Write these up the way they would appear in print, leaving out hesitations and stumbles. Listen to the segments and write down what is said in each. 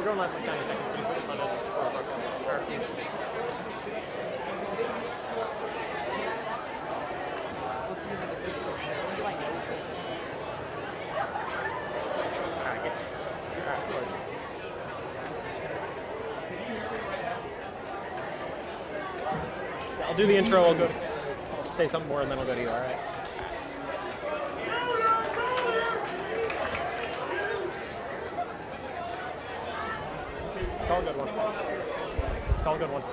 going live for 90 seconds. Can you put it in front of us before our broadcast start, please? What's the name of the video? When do I know? Alright, get Alright, sorry. I'll do the intro, I'll say something more, and then I'll go to you, alright? Call a good one. Call a good one.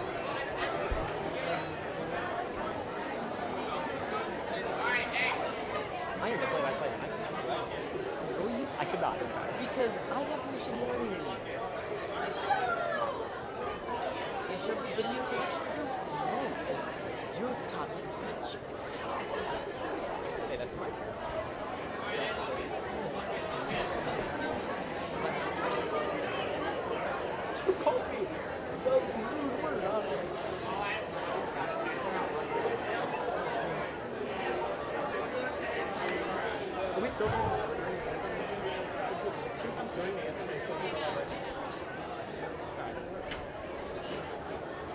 I am definitely like playing. I could not. Because I have more seniority than you. In terms of video production, no. You're the top bitch. Say that to Mike. Are we still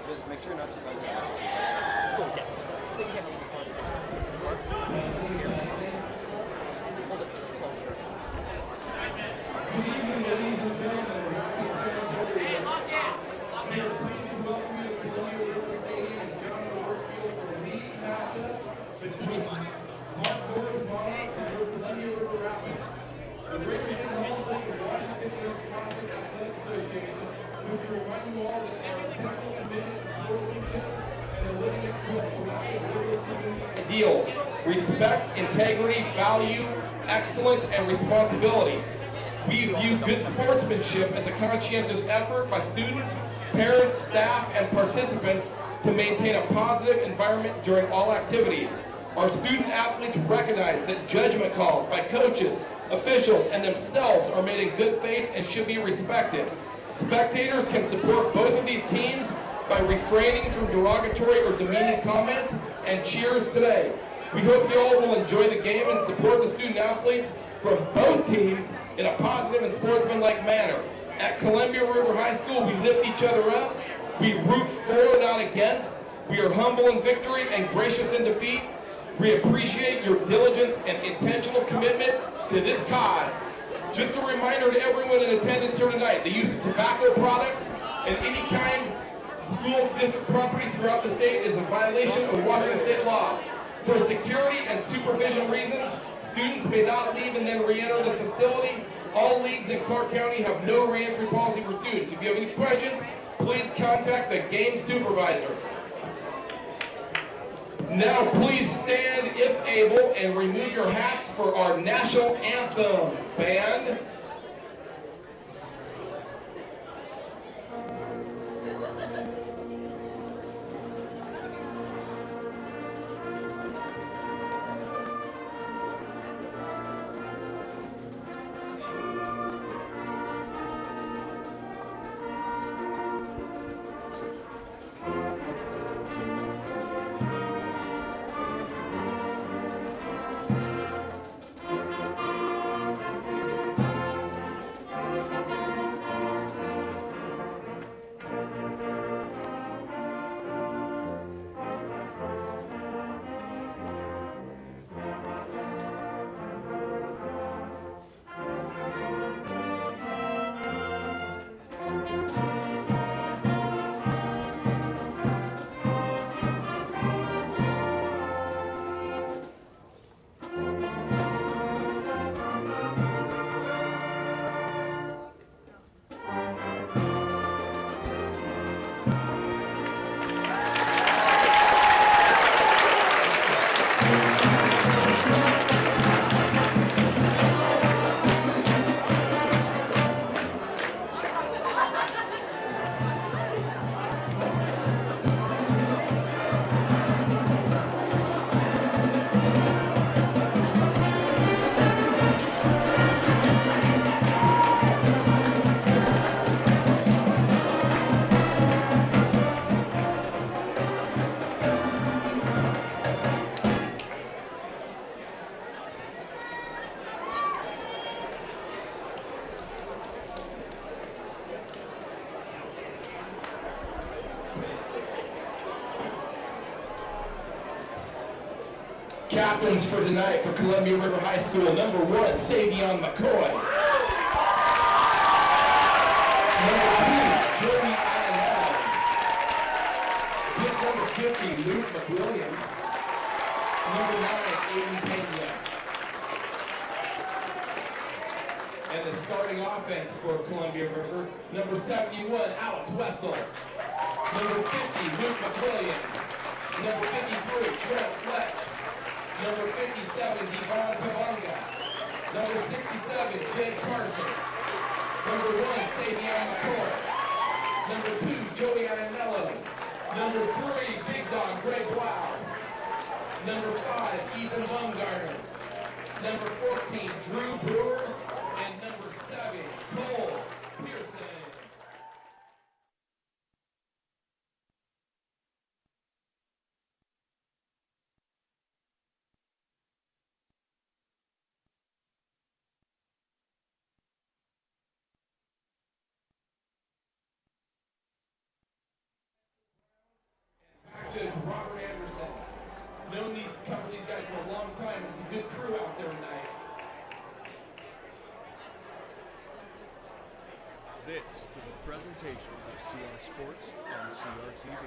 Just make sure not to talk about it. Okay. Put your head on the front. And hold it closer. Ideals: respect, integrity, value, excellence, and responsibility. We view good sportsmanship as a conscientious effort by students, parents, staff, and participants to maintain a positive environment during all activities. Our student athletes recognize that judgment calls by coaches, officials, and themselves are made in good faith and should be respected. Spectators can support both of these teams by refraining from derogatory or demeaning comments and cheers today. We hope you all will enjoy the game and support the student athletes from both teams in a positive and sportsmanlike manner. At Columbia River High School, we lift each other up. We root for, not against. We are humble in victory and gracious in defeat. We appreciate your diligence and intentional commitment to this cause. Just a reminder to everyone in attendance here tonight, the use of tobacco products and any kind of school district property throughout the state is a violation of Washington state law. For security and supervision reasons, students may not leave and then re-enter the facility. All leagues in Clark County have no re-entry policy for students. If you have any questions, please contact the game supervisor. Now please stand if able and remove your hats for our national anthem. Band. Captains for tonight for Columbia River High School, number 1, Savion McCoy. Number 2, Joey Ionello. Pick number 50, Luke McWilliams. Number 9, Aiden Pena. And the starting offense for Columbia River, number 71, Alex Wessel. Number 50, Luke McWilliams. Number 53, Trent Fletch. Number 57, Devon Tavanga. Number 67, Jay Carson. Number 1, Savion McCoy. Number 2, Joey Ionello. Number 3, Big Dog Greg Wow. Number 5, Ethan Bumgarner. Number 14, Drew Brewer. And number 7, Cole Pearson. Judge Robert Anderson. Known these guys for a long time. It's a good crew out there tonight. This is a presentation of CR Sports on CRTV.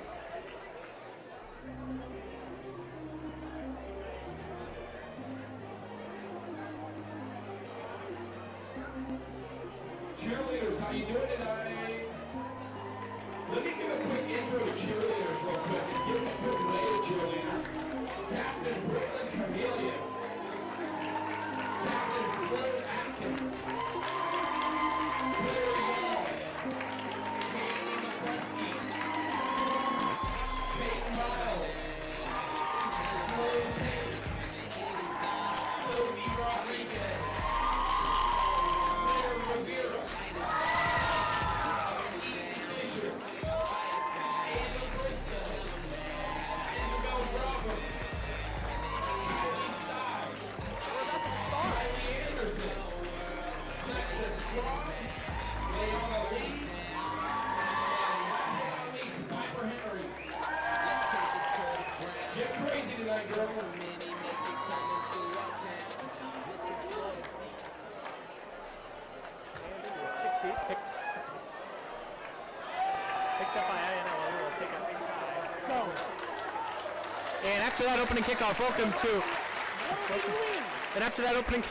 Cheerleaders, how you doing tonight? Let me give a quick intro to cheerleaders real quick and give them a quick lay of cheerleaders. Captain Brooklyn Cornelius. Captain Sloan Atkins. Claire Young. Katie McCluskey. Peyton Miles. Sloan Page. Sophie Rodriguez. Claire Rivera. Get crazy tonight, girls. Picked up by Ionello. We'll take it inside. Go. And after that opening kickoff, welcome to. And after that opening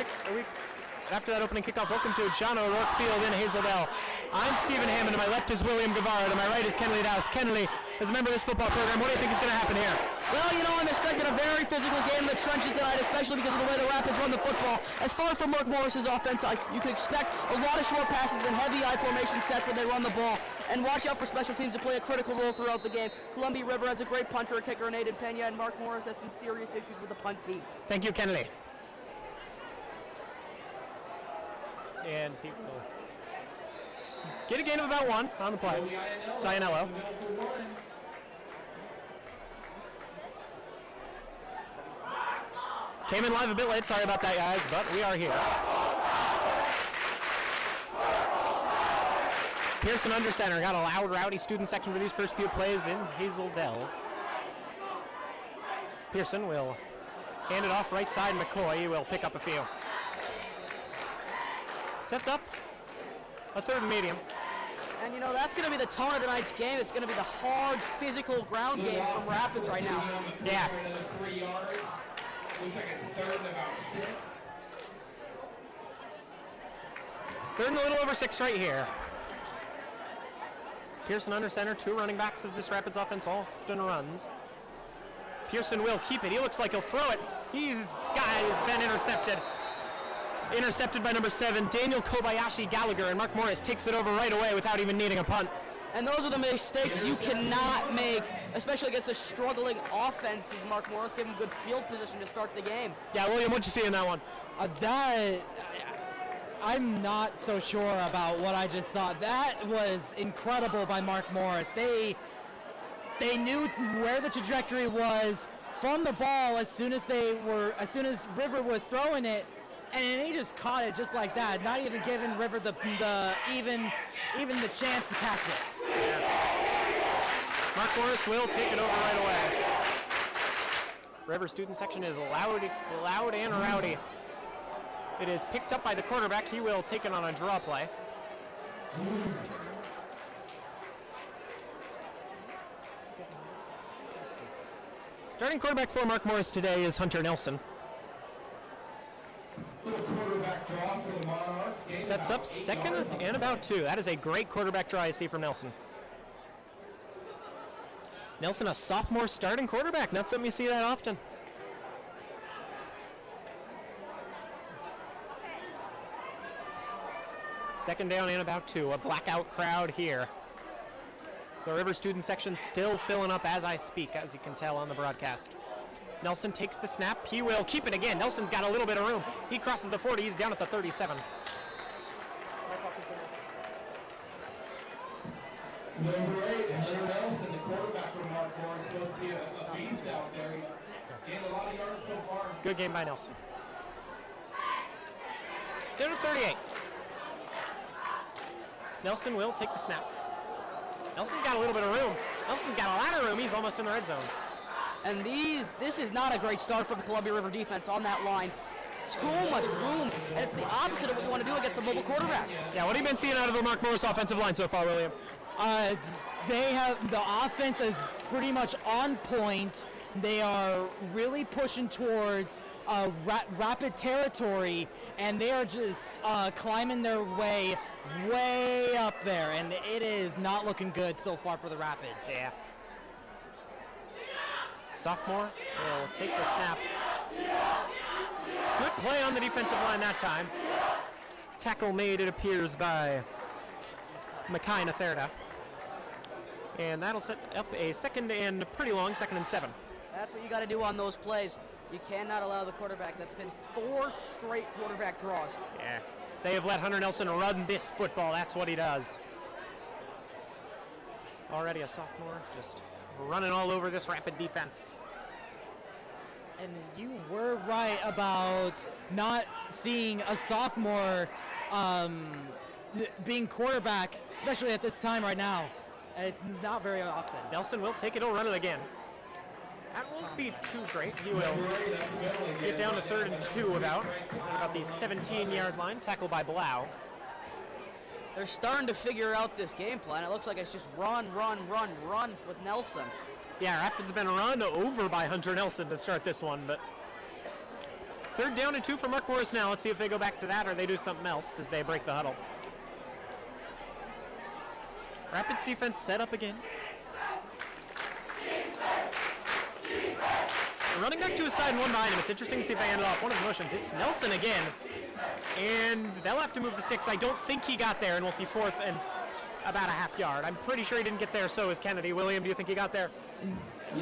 kickoff, welcome to John O'Rourke Field in Hazeldale. I'm Stephen Hammond, to my left is William Guevara, to my right is Kenley Dowse. Kenley, as a member of this football program, what do you think is going to happen here? Well, you know, I'm expecting a very physical game in the trenches tonight, especially because of the way the Rapids run the football. As far from Mark Morris's offense, you can expect a lot of short passes and heavy I formation sets when they run the ball. And watch out for special teams to play a critical role throughout the game. Columbia River has a great punter, a kicker, Aiden Pena, and Mark Morris has some serious issues with the punt team. Thank you, Kenley. And he will get a gain of about 1 on the play. It's Ionello. Came in live a bit late, sorry about that, guys, but we are here. Pearson under center, got a loud, rowdy student section for these first few plays in Hazeldale. Pearson will hand it off right side. McCoy will pick up a few. Sets up a third and medium. And you know, that's going to be the tone of tonight's game. It's going to be the hard, physical ground game from Rapids right now. Yeah. 3 yards. Looks like it's third and about 6. Third and a little over 6 right here. Pearson under center, 2 running backs as this Rapids offense often runs. Pearson will keep it. He looks like he'll throw it. He's been intercepted. Intercepted by number 7, Daniel Kobayashi Gallagher, and Mark Morris takes it over right away without even needing a punt. And those are the mistakes you cannot make, especially against a struggling offense, as Mark Morris gave him good field position to start the game. Yeah, William, what'd you see in that one? I'm not so sure about what I just saw. That was incredible by Mark Morris. They knew where the trajectory was from the ball as soon as River was throwing it, and he just caught it just like that, not even giving River even the chance to catch it. Mark Morris will take it over right away. River student section is loud and rowdy. It is picked up by the quarterback. He will take it on a draw play. Starting quarterback for Mark Morris today is Hunter Nelson. Little quarterback draw for the Monarchs. Sets up second and about 2. That is a great quarterback draw I see from Nelson. Nelson, a sophomore starting quarterback. Not something you see that often. Second down and about 2. A blackout crowd here. The River student section still filling up as I speak, as you can tell on the broadcast. Nelson takes the snap. He will keep it again. Nelson's got a little bit of room. He crosses the 40. He's down at the 37. Number 8, Hunter Nelson, the quarterback for Mark Morris, supposed to be a beast out there. He's gained a lot of yards so far. Good game by Nelson. Down to 38. Nelson will take the snap. Nelson's got a little bit of room. Nelson's got a lot of room. He's almost in the red zone. And this is not a great start for the Columbia River defense on that line. So much room, and it's the opposite of what you want to do against the mobile quarterback. Yeah, what have you been seeing out of the Mark Morris offensive line so far, William? They have, the offense is pretty much on point. They are really pushing towards rapid territory, and they are just climbing their way up there, and it is not looking good so far for the Rapids. Yeah. Sophomore will take the snap. Good play on the defensive line that time. Tackle made, it appears, by Makai Natherda. And that'll set up a second and 7. That's what you got to do on those plays. You cannot allow the quarterback. That's been 4 straight quarterback draws. Yeah. They have let Hunter Nelson run this football. That's what he does. Already a sophomore, just running all over this Rapid defense. And you were right about not seeing a sophomore being quarterback, especially at this time right now. It's not very often. Nelson will take it, he'll run it again. That won't be too great. He will get down to 3rd and 2 about the 17-yard line, tackled by Blau. They're starting to figure out this game plan. It looks like it's just run with Nelson. Yeah, Rapids been run over by Hunter Nelson to start this one, but 3rd down and 2 for Mark Morris now. Let's see if they go back to that or they do something else as they break the huddle. Rapids defense set up again. Running back to his side and one behind him. It's interesting to see if they hand it off. One of the motions. It's Nelson again. And they'll have to move the sticks. I don't think he got there, and we'll see 4th and about a half yard. I'm pretty sure he didn't get there, so is Kennedy. William, do you think he got there?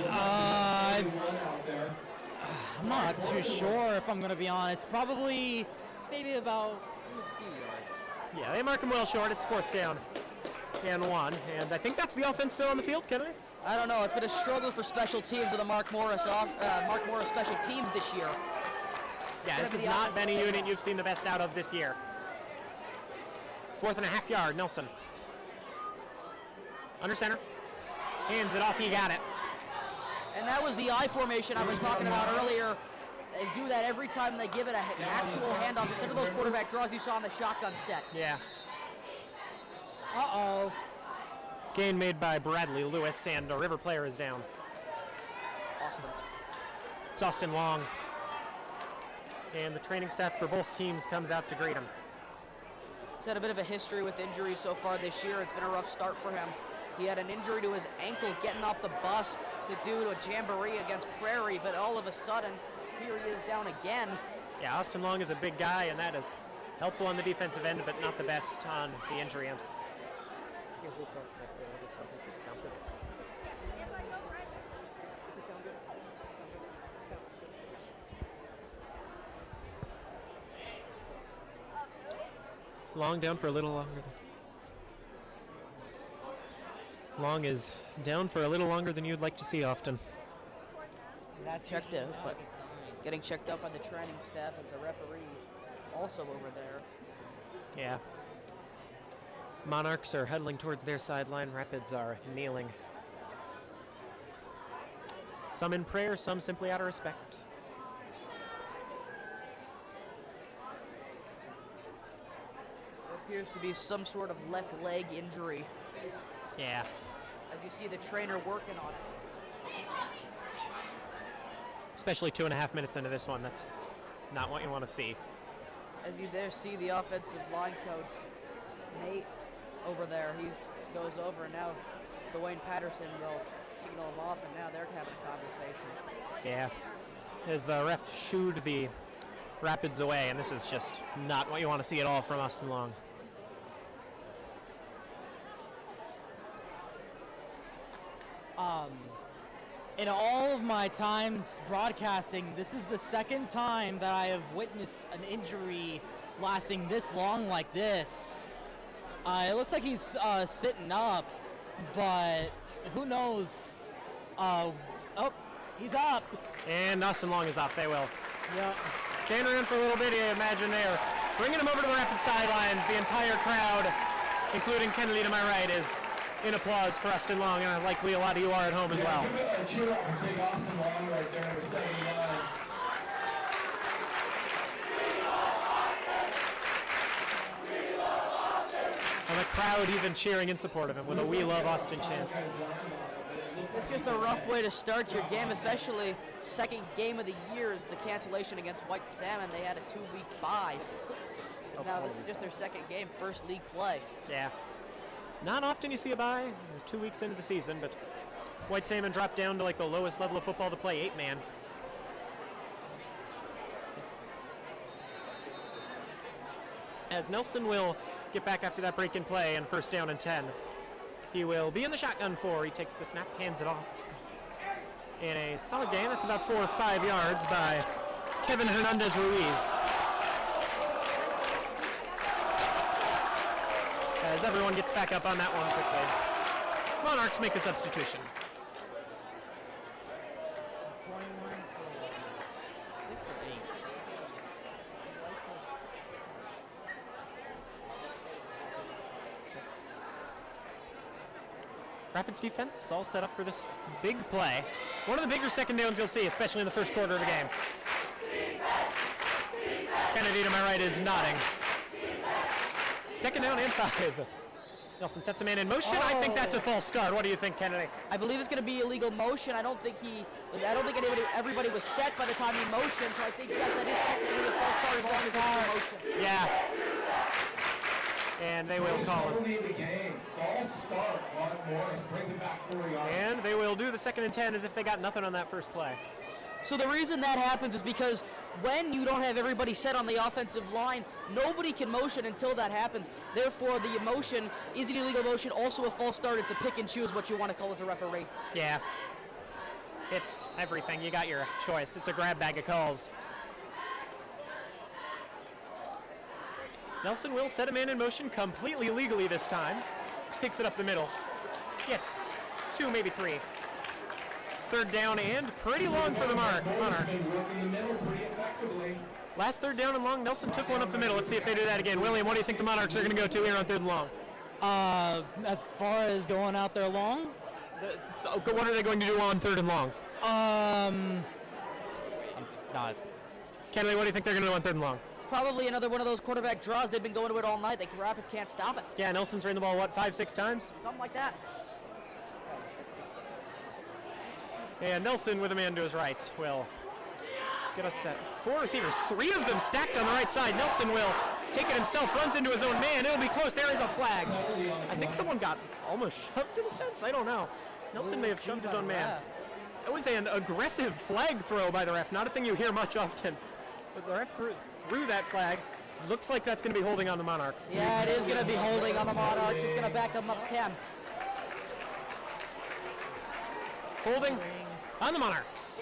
I'm not too sure, if I'm going to be honest. Probably, maybe about a few yards. Yeah, they mark him well short. It's 4th down and 1. And I think that's the offense still on the field, Kennedy? I don't know. It's been a struggle for special teams with the Mark Morris special teams this year. Yeah, this has not been a unit you've seen the best out of this year. 4th and a half yard, Nelson. Under center. Hands it off, he got it. And that was the I formation I was talking about earlier. They do that every time they give it an actual handoff instead of those quarterback draws you saw in the shotgun set. Yeah. Uh-oh. Gain made by Bradley Lewis, and a River player is down. Awesome. It's Austin Long. And the training staff for both teams comes out to greet him. He's had a bit of a history with injuries so far this year. It's been a rough start for him. He had an injury to his ankle getting off the bus to do a jamboree against Prairie, but all of a sudden, here he is down again. Yeah, Austin Long is a big guy, and that is helpful on the defensive end, but not the best on the injury end. Long down for a little longer. Long is down for a little longer than you'd like to see often. That's checked out, but getting checked out by the training staff and the referee also over there. Yeah. Monarchs are huddling towards their sideline. Rapids are kneeling. Some in prayer, some simply out of respect. There appears to be some sort of left leg injury, Yeah. as you see the trainer working on it. Especially 2.5 minutes into this one. That's not what you want to see. As you there see the offensive line coach, Nate, over there. He goes over, and now Dwayne Patterson will signal him off, and now they're having a conversation. Yeah. As the ref shooed the Rapids away, and this is just not what you want to see at all from Austin Long. In all of my times broadcasting, this is the second time that I have witnessed an injury lasting this long like this. It looks like he's sitting up, but who knows? Oh, he's up. And Austin Long is up. They will Yeah. stand around for a little bit. I imagine they're bringing him over to the Rapids sidelines. The entire crowd, including Kennedy to my right, is in applause for Austin Long, and likely a lot of you are at home as well. Give it a cheer up for big Austin Long right there, number 79. And the crowd even cheering in support of him with a "We Love Austin" chant. It's just a rough way to start your game, especially second game of the year is the cancellation against White Salmon. They had a 2-week bye. And now this is just their second game, first league play. Yeah. Not often you see a bye, 2 weeks into the season, but White Salmon dropped down to like the lowest level of football to play 8-man. As Nelson will get back after that break in play and first down and 10. He will be in the shotgun for. He takes the snap, hands it off. In a solid gain, that's about 4 or 5 yards by Kevin Hernandez-Ruiz. As everyone gets back up on that one quickly. Monarchs make a substitution. Rapids defense all set up for this big play. One of the bigger second downs you'll see, especially in the first quarter of the game. Kennedy to my right is nodding. Second down and 5. Nelson sets a man in motion. I think that's a false start. What do you think, Kennedy? I believe it's going to be illegal motion. I don't think everybody was set by the time he motioned, so I think yes, that is technically a false start as long as it's illegal motion. Yeah. And they will call it. The game. False start. Morris brings it back 4 yards. And they will do the second and 10 as if they got nothing on that first play. So the reason that happens is because when you don't have everybody set on the offensive line, nobody can motion until that happens. Therefore, the motion is an illegal motion, also a false start. It's a pick and choose what you want to call as a referee. Yeah. It's everything. You got your choice. It's a grab bag of calls. Nelson will set a man in motion completely legally this time. Takes it up the middle. Gets 2, maybe 3. Third down and pretty long for the Monarchs. Last third down and long, Nelson took one up the middle. Let's see if they do that again. William, what do you think the Monarchs are going to go to here on third and long? As far as going out there long, What are they going to do on third and long? not. Kennedy, what do you think they're going to do on third and long? Probably another one of those quarterback draws. They've been going to it all night. The Rapids can't stop it. Yeah, Nelson's ran the ball, 5, 6 times? Something like that. And Nelson with a man to his right will get us set. 4 receivers, 3 of them stacked on the right side. Nelson will take it himself, runs into his own man. It'll be close. There is a flag. I think someone got almost shoved in a sense. I don't know. Nelson may have shoved his own man. It was an aggressive flag throw by the ref. Not a thing you hear much often. But the ref threw that flag. Looks like that's going to be holding on the Monarchs. Yeah, it is going to be holding on the Monarchs. It's going to back them up 10. Holding on the Monarchs.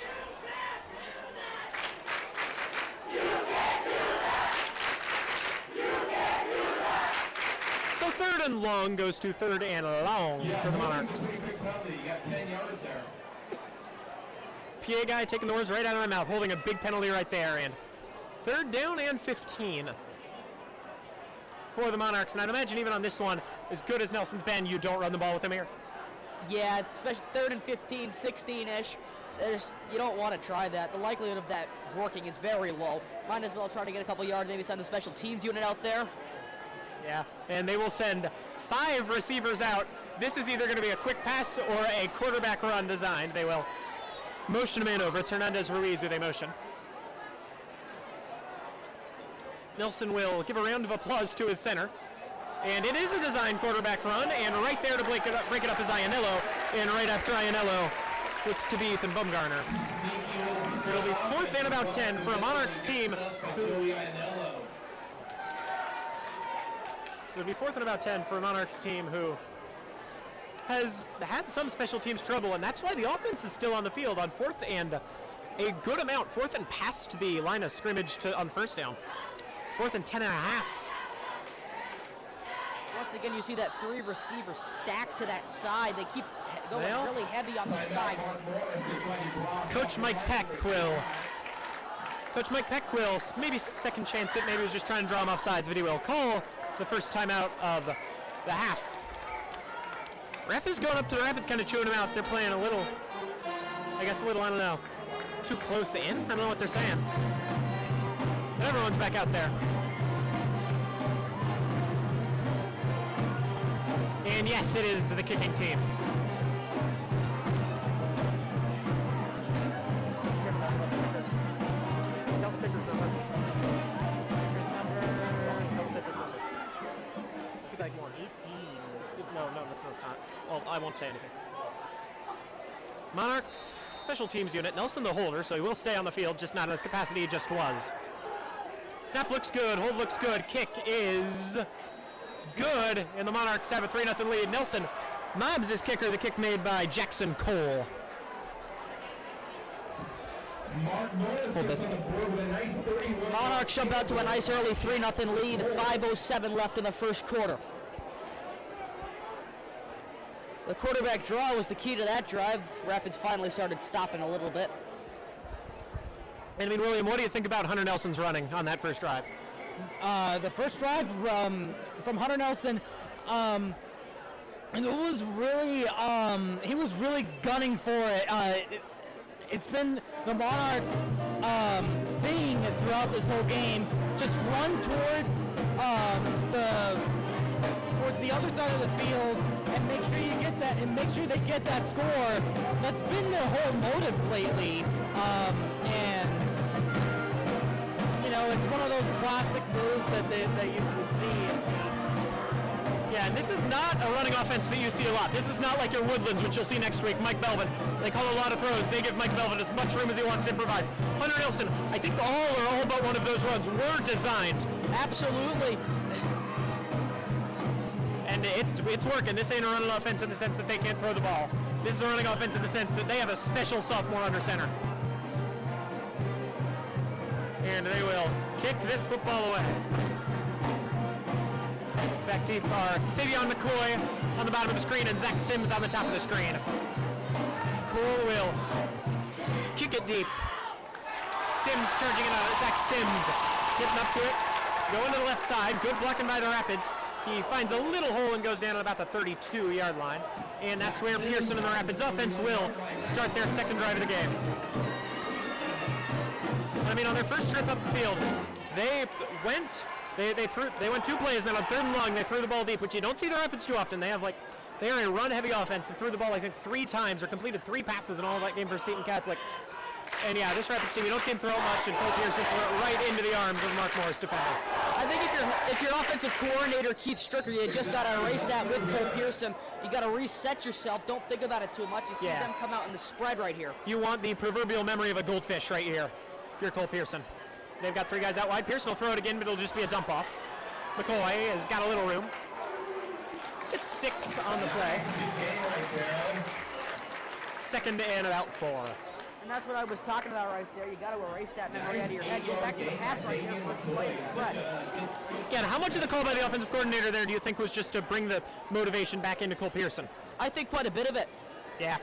So third and long goes to third and long for the Monarchs. You got 10 yards there. PA guy taking the words right out of my mouth, holding a big penalty right there. And third down and 15 for the Monarchs. And I'd imagine even on this one, as good as Nelson's been, you don't run the ball with him here. Yeah, especially third and 15, 16-ish. you don't want to try that. The likelihood of that working is very low. Might as well try to get a couple yards, maybe send the special teams unit out there. Yeah, and they will send 5 receivers out. This is either going to be a quick pass or a quarterback run designed. They will motion him in over. It's Hernandez Ruiz with a motion. Nelson will give a round of applause to his center. And it is a designed quarterback run, and right there to break it up is Ianello. And right after Ianello looks to be Ethan Bumgarner. It'll be 4th and about 10 for a Monarchs team who... It'll be 4th and about 10 for a Monarchs team who has had some special teams trouble, and that's why the offense is still on the field on 4th and a good amount. 4th and past the line of scrimmage on first down. 4th and 10 and a half. Once again, you see that 3 receivers stacked to that side. They keep going really heavy on those sides. Coach Mike Peck will maybe second chance it. Maybe he was just trying to draw him off sides, but he will call the first time out of the half. Ref is going up to the Rapids, kind of chewing him out. They're playing a little, I don't know, too close in? I don't know what they're saying. But everyone's back out there. And yes, it is the kicking team. Tell the picker's number. He's like 118. No, that's not. Well, I won't say anything. Monarchs special teams unit. Nelson the holder, so he will stay on the field, just not in his capacity he just was. Snap looks good. Hold looks good. Kick is good, and the Monarchs have a 3-0 lead. Nelson mobs his kicker. The kick made by Jackson Cole. Hold this. Monarchs jump out to a nice early 3-0 lead. 5:07 left in the first quarter. The quarterback draw was the key to that drive. Rapids finally started stopping a little bit. And I mean, William, what do you think about Hunter Nelson's running on that first drive? The first drive from Hunter Nelson, it was really he was really gunning for it. It's been the Monarchs' thing throughout this whole game. Just run towards the other side of the field and make sure you get that, and make sure they get that score. That's been their whole motive lately, and you know, it's one of those classic moves that you would see. Yeah, and this is not a running offense that you see a lot. This is not like your Woodlands, which you'll see next week. Mike Belvin, they call a lot of throws. They give Mike Belvin as much room as he wants to improvise. Hunter Nelson, I think all but one of those runs were designed. Absolutely. And it's working. This ain't a running offense in the sense that they can't throw the ball. This is a running offense in the sense that they have a special sophomore under center. And they will kick this football away. Back deep are Savion McCoy on the bottom of the screen and Zach Sims on the top of the screen. Cole will kick it deep. Sims charging it out. Zach Sims getting up to it. Going to the left side. Good blocking by the Rapids. He finds a little hole and goes down at about the 32-yard line. And that's where Pearson and the Rapids offense will start their second drive of the game. I mean, on their first trip up the field, they went 2 plays, and then on 3rd and long, they threw the ball deep, which you don't see the Rapids too often. They are a run-heavy offense. They threw the ball, I think, 3 times, or completed 3 passes in all of that game for Seton Catholic. And yeah, this Rapids team, you don't see him throw it much, and Cole Pearson threw it right into the arms of Mark Morris defender. I think if you're offensive coordinator Keith Stricker, you just got to erase that with Cole Pearson. You got to reset yourself. Don't think about it too much. You see them come out in the spread right here. You want the proverbial memory of a goldfish right here if you're Cole Pearson. They've got 3 guys out wide. Pearson will throw it again, but it'll just be a dump off. McCoy has got a little room. It's 6 on the play. 2nd and about 4. And that's what I was talking about right there. You got to erase that memory out of your head. Go back to the pass right here first play the spread. Again, how much of the call by the offensive coordinator there do you think was just to bring the motivation back into Cole Pearson? I think quite a bit of it. Yeah.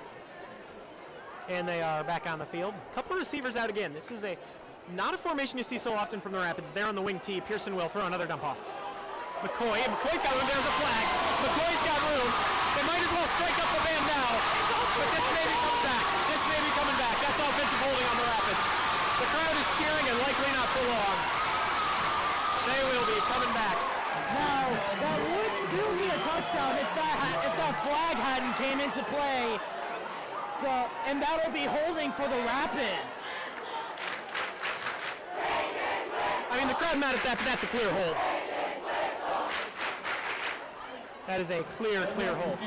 And they are back on the field. Couple of receivers out again. This is not a formation you see so often from the Rapids. They're on the wing tee. Pearson will throw another dump off. McCoy's got room. There's a flag. McCoy's got room. They might as well strike up the band now. But this may be coming back. This may be coming back. That's offensive holding on the Rapids. The crowd is cheering and likely not for long. They will be coming back. Now, that would still be a touchdown if that flag hadn't came into play. So, and that'll be holding for the Rapids. I mean, the crowd mad at that, but that's a clear hold. That is a clear hold.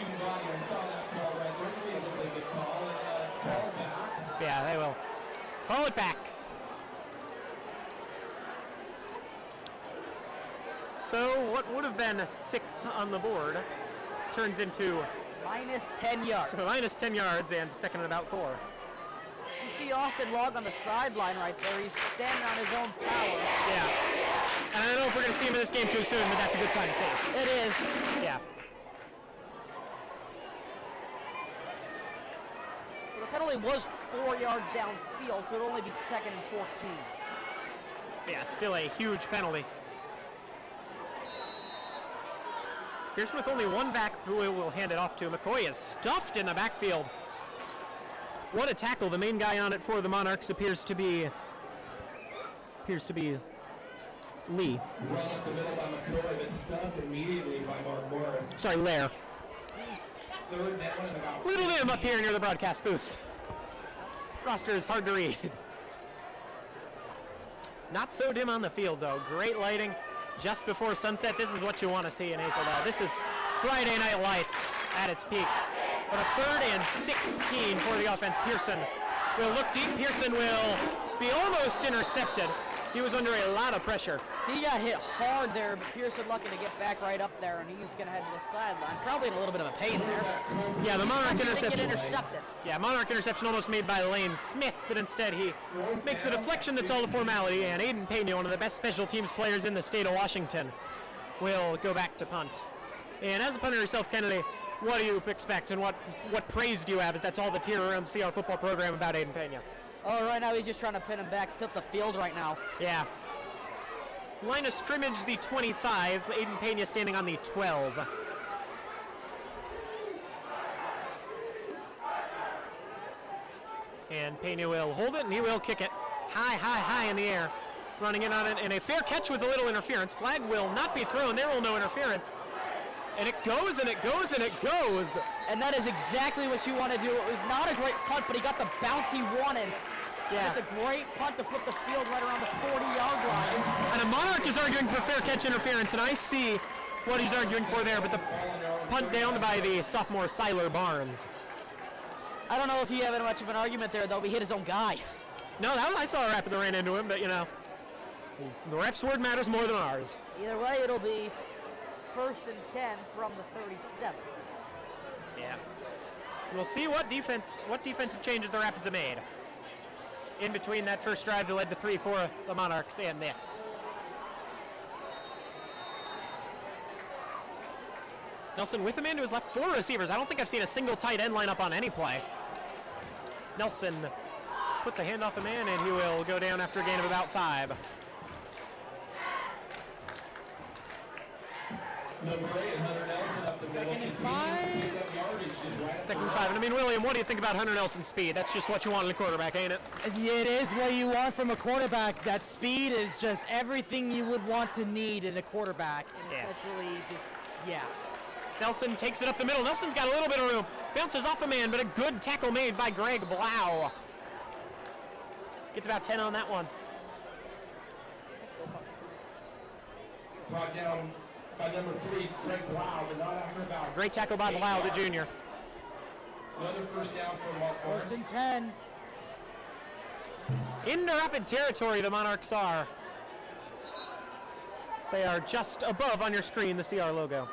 Yeah, they will call it back. So what would have been 6 on the board turns into Minus 10 yards. minus 10 yards and second and about 4. You see Austin Log on the sideline right there. He's standing on his own power. Yeah. And I don't know if we're going to see him in this game too soon, but that's a good sign to see. It is. Yeah. Well, the penalty was 4 yards downfield, so it'll only be second and 14. Yeah, still a huge penalty. Pearson with only one back who will hand it off to. McCoy is stuffed in the backfield. What a tackle. The main guy on it for the Monarchs appears to be Lee. Run up the middle by McCoy, but stuffed immediately by Mark Morris. Sorry, Lair. Third down and about Little dim up here near the broadcast booth. Roster is hard to read. Not so dim on the field, though. Great lighting just before sunset. This is what you want to see in Hazeldale. This is Friday Night Lights at its peak. But a 3rd and 16 for the offense. Pearson will look deep. Pearson will be almost intercepted. He was under a lot of pressure. He got hit hard there, but Pearson lucky to get back right up there, and he's going to head to the sideline. Probably in a little bit of a pain there. Yeah, the Monarch interception. Get intercepted. Yeah, Monarch interception almost made by Lane Smith, but instead he makes a deflection that's all the formality, and Aiden Pena, one of the best special teams players in the state of Washington, will go back to punt. And as a punter yourself, Kennedy, what do you expect, and what praise do you have, as that's all the tier around the CR football program about Aiden Pena? Oh, right now he's just trying to pin him back, flip the field right now. Yeah. Line of scrimmage, the 25. Aiden Pena standing on the 12. And Pena will hold it, and he will kick it high in the air. Running in on it, and a fair catch with a little interference. Flag will not be thrown. There will no interference. And it goes, and it goes, and it goes. And that is exactly what you want to do. It was not a great punt, but he got the bounce he wanted. Yeah. It's a great punt to flip the field right around the 40-yard line. And a Monarch is arguing for fair catch interference, and I see what he's arguing for there, but the punt down by the sophomore Siler Barnes. I don't know if he had much of an argument there, though. He hit his own guy. No, I saw a Rapid that ran into him, but you know, the ref's word matters more than ours. Either way, it'll be 1st and 10 from the 37. Yeah. We'll see what defensive changes the Rapids have made in between that first drive that led to 3 for the Monarchs and this. Nelson with a man to his left, 4 receivers. I don't think I've seen a single tight end line up on any play. Nelson puts a handoff a man, and he will go down after a gain of about 5. Number 8, Hunter Nelson up the middle. 2nd and 5. Second and 5. And I mean, William, what do you think about Hunter Nelson's speed? That's just what you want in a quarterback, ain't it? It is what you want from a quarterback. That speed is just everything you would want to need in a quarterback. And Yeah. especially just, yeah. Nelson takes it up the middle. Nelson's got a little bit of room. Bounces off a man, but a good tackle made by Greg Blau. Gets about 10 on that one. Brought down by number 3, Greg Blau, but not after about. Great tackle by Blau, the junior. Another first down for Mark Morris. 1st and 10. Into Rapid territory, the Monarchs are. So they are just above on your screen, the CR logo.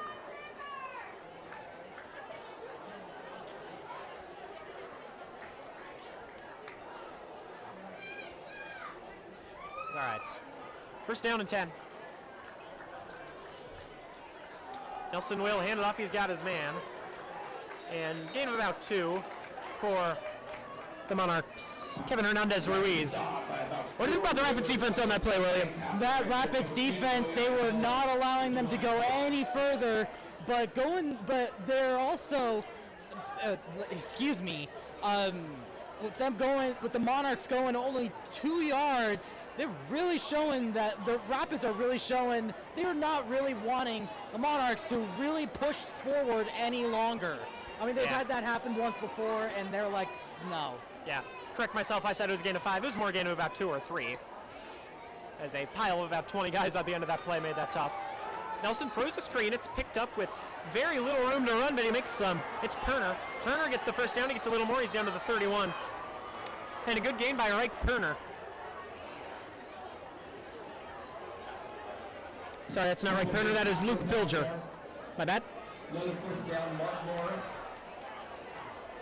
All right. First down and 10. Nelson will hand it off. He's got his man. And gain of about 2 for the Monarchs. Kevin Hernandez Ruiz. By about What do you think about the Rapids defense on that play, William? That Rapids defense, they were not allowing them to go any further, but they're also, excuse me, with the Monarchs going only 2 yards, they're really showing that the Rapids are really showing they're not really wanting the Monarchs to really push forward any longer. I mean, they've had that happen once before, and they're like, no. Yeah, correct myself, I said it was a gain of 5. It was more a gain of about 2 or 3. As a pile of about 20 guys at the end of that play made that tough. Nelson throws a screen, it's picked up with very little room to run, but he makes some. It's Perner. Perner gets the first down, he gets a little more, he's down to the 31. And a good gain by Reich Perner. Sorry, that's not Reich Perner, that is Luke Bilger. My bad. Another first down, Mark Morris.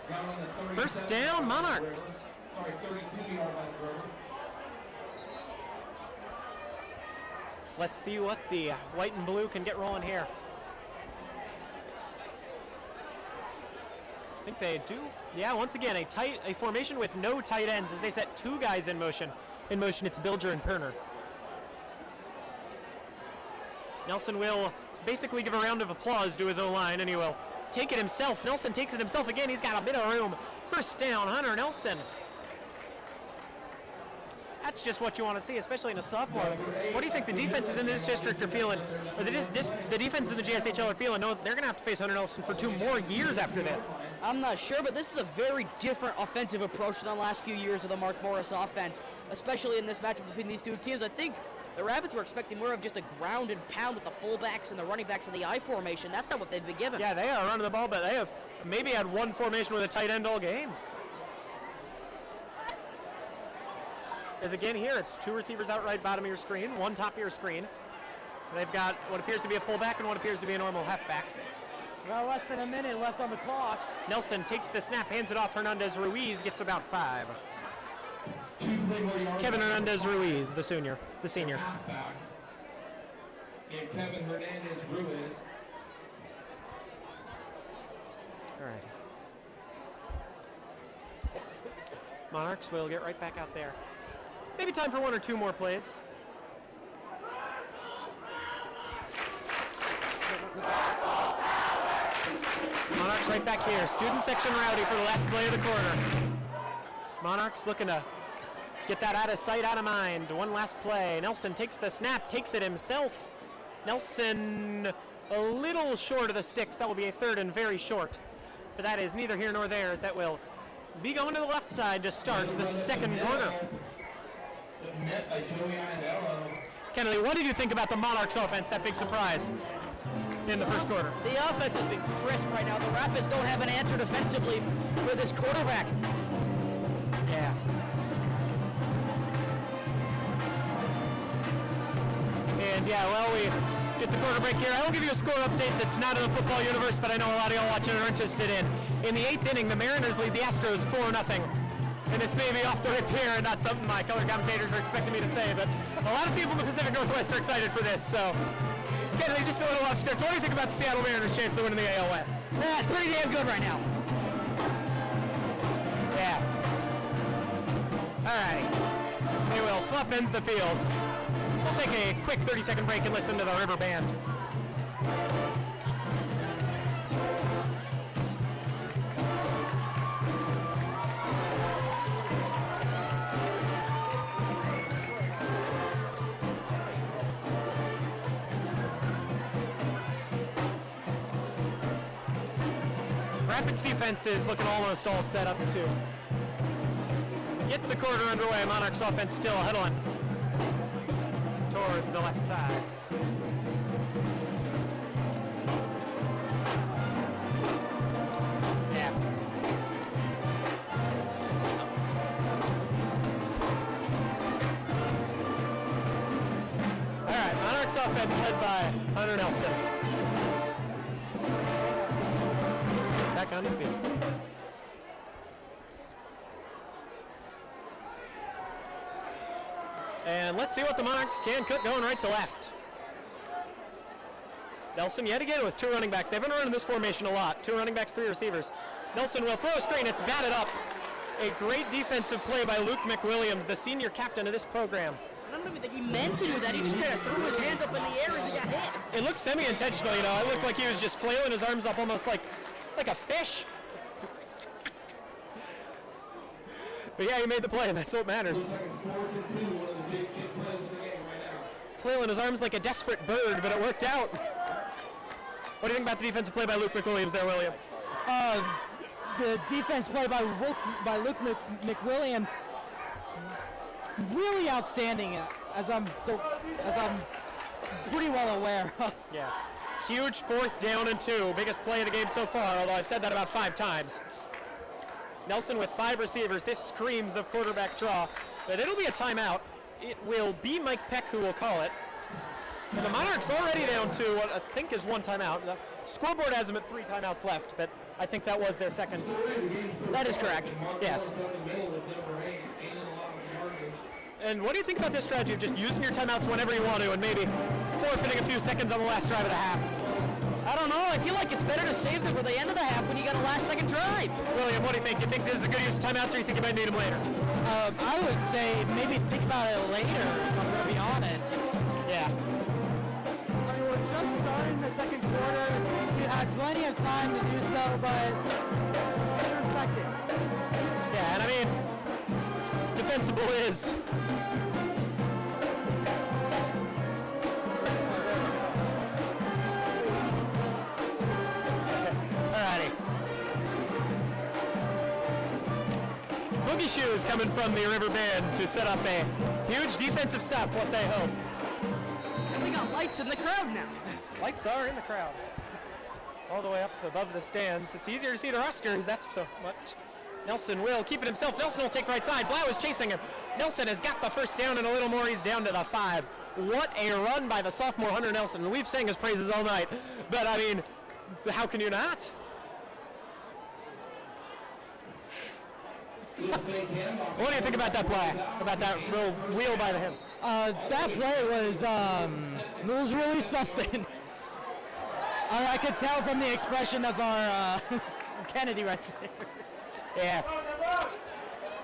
Down on the 37. First down, Monarchs. Sorry, 32-yard line of River. So let's see what the white and blue can get rolling here. I think they do. Yeah, once again, a formation with no tight ends as they set 2 guys in motion. In motion, it's Bilger and Perner. Nelson will basically give a round of applause to his O-line, and he will take it himself. Nelson takes it himself again. He's got a bit of room. First down, Hunter Nelson. That's just what you want to see, especially in a sophomore. What do you think the defenses in this district are feeling, or the defenses in the GSHL are feeling? No, they're going to have to face Hunter Nelson for 2 more years after this. I'm not sure, but this is a very different offensive approach than the last few years of the Mark Morris offense, especially in this matchup between these 2 teams. I think the Rapids were expecting more of just a ground and pound with the fullbacks and the running backs in the I formation. That's not what they've been given. Yeah, they are running the ball, but they have maybe had 1 formation with a tight end all game. As again here, it's 2 receivers out right bottom of your screen, 1 top of your screen. And they've got what appears to be a fullback and what appears to be a normal halfback. Well, less than a minute left on the clock. Nelson takes the snap, hands it off. Hernandez Ruiz gets about 5. Kevin Hernandez Ruiz, the senior. Halfback. And Kevin Hernandez Ruiz. All right. Monarchs will get right back out there. Maybe time for 1 or 2 more plays. Monarchs right back here. Student section rowdy for the last play of the quarter. Monarchs looking to get that out of sight, out of mind. 1 last play. Nelson takes the snap, takes it himself. Nelson a little short of the sticks. That will be a 3rd and very short. But that is neither here nor there, as that will be going to the left side to start the 2nd quarter. Met by Joey Ionello. Kennedy, what did you think about the Monarchs offense, that big surprise in the first quarter? The offense has been crisp right now. The Rapids don't have an answer defensively for this quarterback. Yeah. And yeah, well, we get the quarter break here. I will give you a score update that's not in the football universe, but I know a lot of y'all watching are interested in. In the 8th inning, the Mariners lead the Astros 4-0. And this may be off the rip here and not something my color commentators are expecting me to say, but a lot of people in the Pacific Northwest are excited for this, so Kennedy, just a little off script. What do you think about the Seattle Mariners' chance of winning the AL West? It's pretty damn good right now. Yeah. All right. They will swap ends the field. We'll take a quick 30-second break and listen to the River Band. Rapids defense is looking almost all set up to get the quarter underway. Monarchs offense still huddling towards the left side. Yeah. All right, Monarchs offense led by Hunter Nelson. Back on the field. And let's see what the Monarchs can cook going right to left. Nelson yet again with 2 running backs. They've been running this formation a lot. 2 running backs, 3 receivers. Nelson will throw a screen. It's batted up. A great defensive play by Luke McWilliams, the senior captain of this program. I don't even think he meant to do that. He just kind of threw his hands up in the air as he got hit. It looked semi-intentional, you know. It looked like he was just flailing his arms up almost like a fish. But yeah, he made the play, and that's what matters. Flailing his arms like a desperate bird, but it worked out. What do you think about the defensive play by Luke McWilliams there, William? The defense play by Luke McWilliams, really outstanding, as I'm pretty well aware of. Yeah. Huge 4th down and 2. Biggest play of the game so far, although I've said that about 5 times. Nelson with 5 receivers. This screams of quarterback draw, but it'll be a timeout. It will be Mike Peck who will call it. And the Monarchs already down to what I think is 1 timeout. The scoreboard has them at 3 timeouts left, but I think that was their second. That is correct. Yes. And what do you think about this strategy of just using your timeouts whenever you want to and maybe forfeiting a few seconds on the last drive of the half? I don't know. I feel like it's better to save them for the end of the half when you got a last-second drive. William, what do you think? You think this is a good use of timeouts, or you think you might need them later? I would say maybe think about it later, if I'm going to be honest. Yeah. I mean, we're just starting the second quarter. You had plenty of time to do so, but I respect it. Yeah, and I mean, defensible is. Alrighty. Boogie Shoes coming from the River Band to set up a huge defensive stop, what they hope. And we got lights in the crowd now. Lights are in the crowd. All the way up above the stands. It's easier to see the rosters, that's so much. Nelson will keep it himself. Nelson will take right side. Blau is chasing him. Nelson has got the first down and a little more. He's down to the 5. What a run by the sophomore Hunter Nelson. We've sang his praises all night, but I mean, how can you not? What do you think about that play? About that real wheel by the him? That play was really something. I could tell from the expression of our Kennedy right there. Yeah.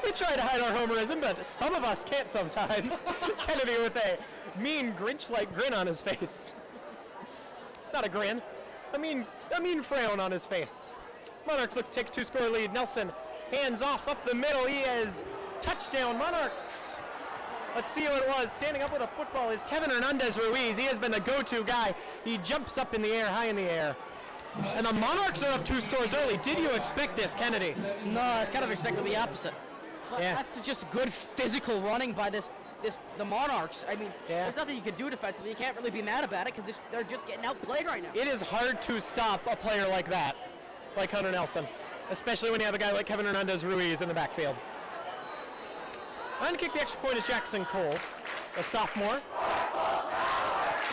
We try to hide our homerism, but some of us can't sometimes. Kennedy with a mean Grinch-like grin on his face. Not a grin, a mean frown on his face. Monarchs look to take a 2-score lead. Nelson hands off up the middle. He is touchdown Monarchs. Let's see who it was. Standing up with a football is Kevin Hernandez-Ruiz. He has been the go-to guy. He jumps up in the air, high in the air. And the Monarchs are up 2 scores early. Did you expect this, Kennedy? No, I was kind of expecting the opposite. But Yeah. that's just good physical running by the Monarchs. I mean, Yeah. there's nothing you can do defensively. You can't really be mad about it because they're just getting outplayed right now. It is hard to stop a player like that, like Hunter Nelson, especially when you have a guy like Kevin Hernandez-Ruiz in the backfield. On to kick the extra point is Jackson Cole, a sophomore.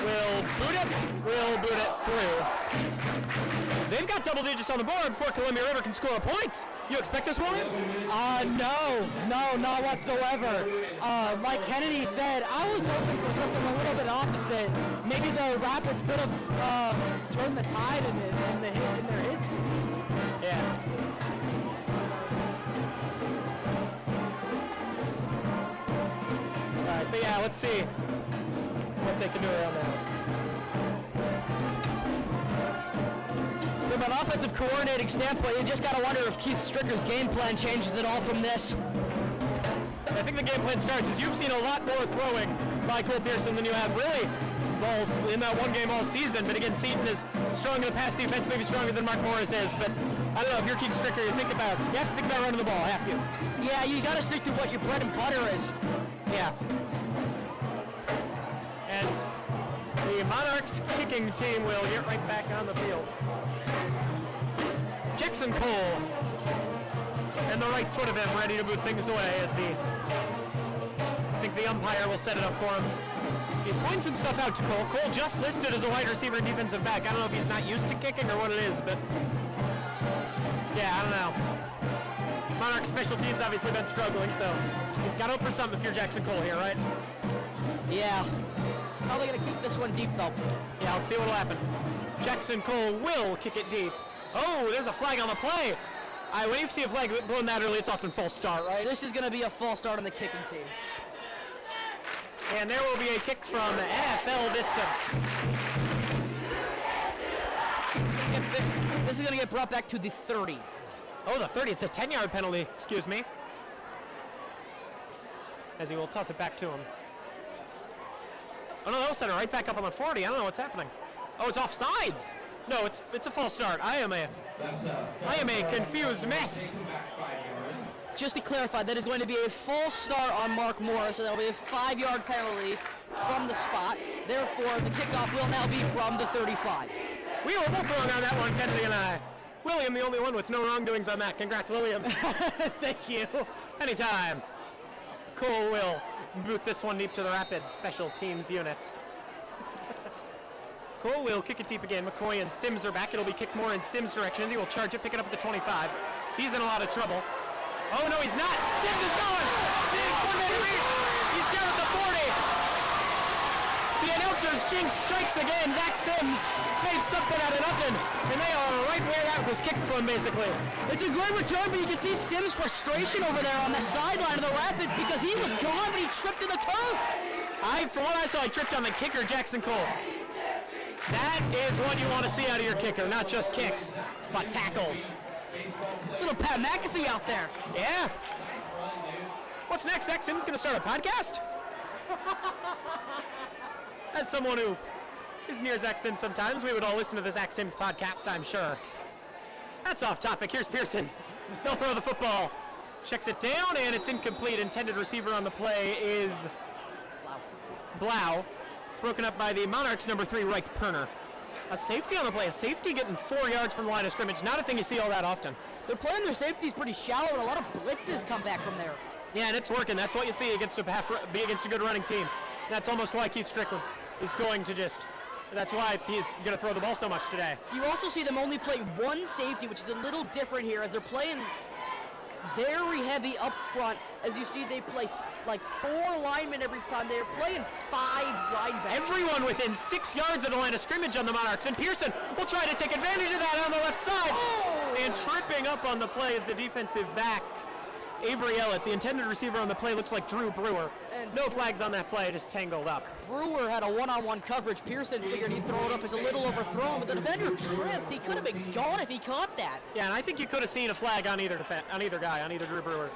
Will boot it through. They've got double digits on the board before Columbia River can score a point. You expect this, William? No, not whatsoever. Like Kennedy said, I was hoping for something a little bit opposite. Maybe the Rapids could have turned the tide in their history. Yeah. All right, but yeah, let's see what they can do around that. From an offensive coordinating standpoint, you just got to wonder if Keith Stricker's game plan changes at all from this. I think the game plan starts as you've seen a lot more throwing by Cole Pearson than you have really in that one game all season. But again, Seton is strong in the pass defense, maybe stronger than Mark Morris is. But I don't know, if you're Keith Stricker, you have to think about running the ball, have to. Yeah, you got to stick to what your bread and butter is. Yeah. As the Monarchs kicking team will get right back on the field. Jackson Cole and the right foot of him ready to boot things away as I think the umpire will set it up for him. He's pointing some stuff out to Cole. Cole just listed as a wide receiver and defensive back. I don't know if he's not used to kicking or what it is, but yeah, I don't know. Monarch special teams obviously been struggling, so he's got to hope for something if you're Jackson Cole here, right? Yeah. Probably going to keep this one deep, though. Yeah, let's see what will happen. Jackson Cole will kick it deep. Oh, there's a flag on the play. When you see a flag blown that early, it's often false start, right? This is going to be a false start on the kicking team. And there will be a kick from NFL distance. This is going to get brought back to the 30. Oh, the 30. It's a 10-yard penalty, excuse me. As he will toss it back to him. Oh, no, that was sent right back up on the 40. I don't know what's happening. Oh, it's offsides. No, it's a false start. I am a confused mess. Just to clarify, that is going to be a full start on Mark Morris, so that'll be a 5-yard penalty from the spot. Therefore, the kickoff will now be from the 35. We were both wrong on that one, Kennedy and I. William, the only one with no wrongdoings on that. Congrats, William. Thank you. Anytime. Cole will boot this one deep to the Rapids special teams unit. Cole will kick it deep again. McCoy and Sims are back. It'll be kicked more in Sims' direction. He will charge it, pick it up at the 25. He's in a lot of trouble. Oh, no, he's not. Sims is going. He's down at the 40. The announcer's jinx strikes again. Zach Sims made something out of nothing. And they are right where that was kicked from, basically. It's a great return, but you can see Sims' frustration over there on the sideline of the Rapids because he was gone, but he tripped in the turf. From what I saw, he tripped on the kicker, Jackson Cole. That is what you want to see out of your kicker, not just kicks, but tackles. Little Pat McAfee out there. Yeah. What's next? Zach Sims going to start a podcast? As someone who is near Zach Sims sometimes, we would all listen to the Zach Sims podcast, I'm sure. That's off topic. Here's Pearson. He'll throw the football. Checks it down, and it's incomplete. Intended receiver on the play is Blau. Broken up by the Monarchs, number 3, Reich Perner. A safety on the play. A safety getting 4 yards from the line of scrimmage. Not a thing you see all that often. They're playing their safeties pretty shallow, and a lot of blitzes come back from there. Yeah, and it's working. That's what you see against a good running team. That's almost why Keith Strickland is going to that's why he's going to throw the ball so much today. You also see them only play one safety, which is a little different here, as they're playing very heavy up front. As you see, they play like 4 linemen every time. They're playing 5 linebackers. Everyone within 6 yards of the line of scrimmage on the Monarchs. And Pearson will try to take advantage of that on the left side. Oh. And tripping up on the play is the defensive back, Avery Ellett. The intended receiver on the play looks like Drew Brewer. And no flags on that play, just tangled up. Brewer had a one-on-one coverage. Pearson figured he'd throw it up as a little overthrown, but the defender tripped. He could have been gone if he caught that. Yeah, and I think you could have seen a flag on either guy, on either Drew Brewer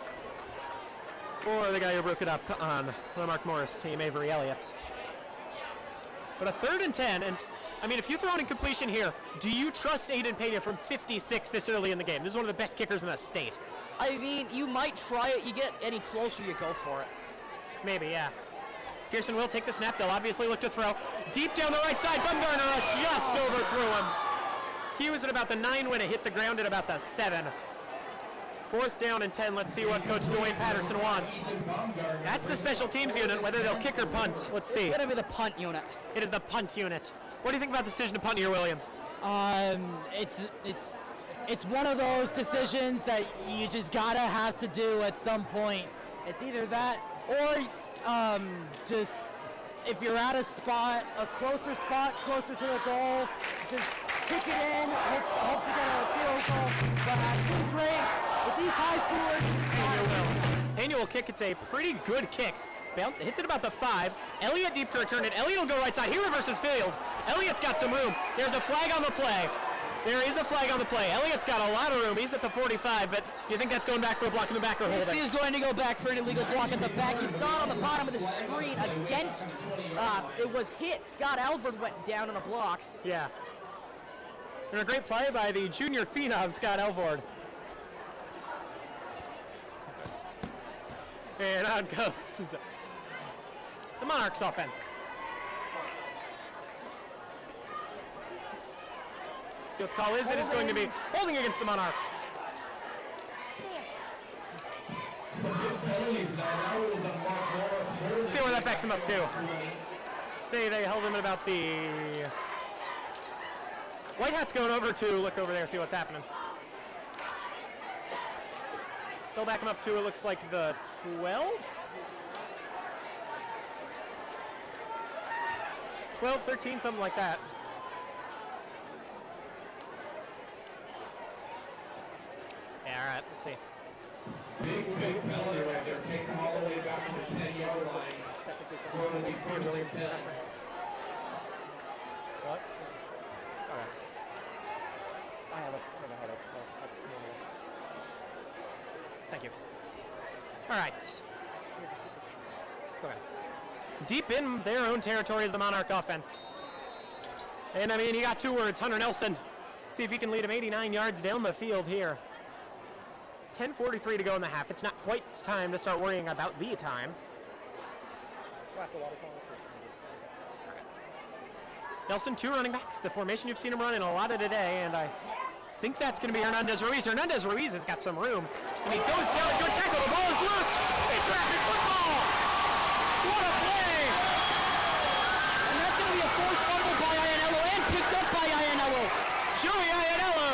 or the guy who broke it up on the Mark Morris team, Avery Elliott. But a 3rd and 10, and I mean, if you throw an incompletion here, do you trust Aiden Pena from 56 this early in the game? This is one of the best kickers in the state. I mean, you might try it. You get any closer, you go for it. Maybe, yeah. Pearson will take the snap. They'll obviously look to throw. Deep down the right side, Bumgarner just overthrew him. He was at about the 9 when it hit the ground at about the 7. 4th down and 10. Let's see what Coach Dwayne Patterson wants. That's the special teams unit, whether they'll kick or punt. Let's see. It's going to be the punt unit. It is the punt unit. What do you think about the decision to punt here, William? It's one of those decisions that you just gotta have to do at some point. It's either that or just if you're at a spot, a closer spot, closer to the goal, just kick it in, hope to get a field goal. But at this rate, with these high scores, Pena will kick. It's a pretty good kick. Hits it about the 5. Elliott deep to return it. Elliott will go right side. He reverses field. Elliott's got some room. There's a flag on the play. There is a flag on the play. Elliott's got a lot of room. He's at the 45, but you think that's going back for a block in the back or holding? He is going to go back for an illegal block at the back. You saw it on the bottom of the screen against, it was hit. Scott Alvord went down on a block. Yeah. And a great play by the junior phenom, Scott Alvord. And on goes the Monarchs offense. See what the call is. It is going to be holding against the Monarchs. See where that backs him up to. Say they held him at about the... White Hat's going over to look over there, see what's happening. Still back him up to, it looks like the 12? 12, 13, something like that. Let's see. Big penalty right there. Takes him all the way back to the 10-yard line. Going to be first and 10. What? Okay. I have a headache, so thank you. All right. Okay. Deep in their own territory is the Monarch offense. And I mean, you got 2 words, Hunter Nelson. See if he can lead him 89 yards down the field here. 10:43 to go in the half. It's not quite time to start worrying about the time. Nelson, 2 running backs. The formation you've seen him run in a lot of today, and I think that's going to be Hernandez Ruiz. Hernandez Ruiz has got some room, and he goes down a good tackle. The ball is loose. It's rapid football. What a play! And that's going to be a forced fumble by Iannello and picked up by Iannello. Joey Iannello,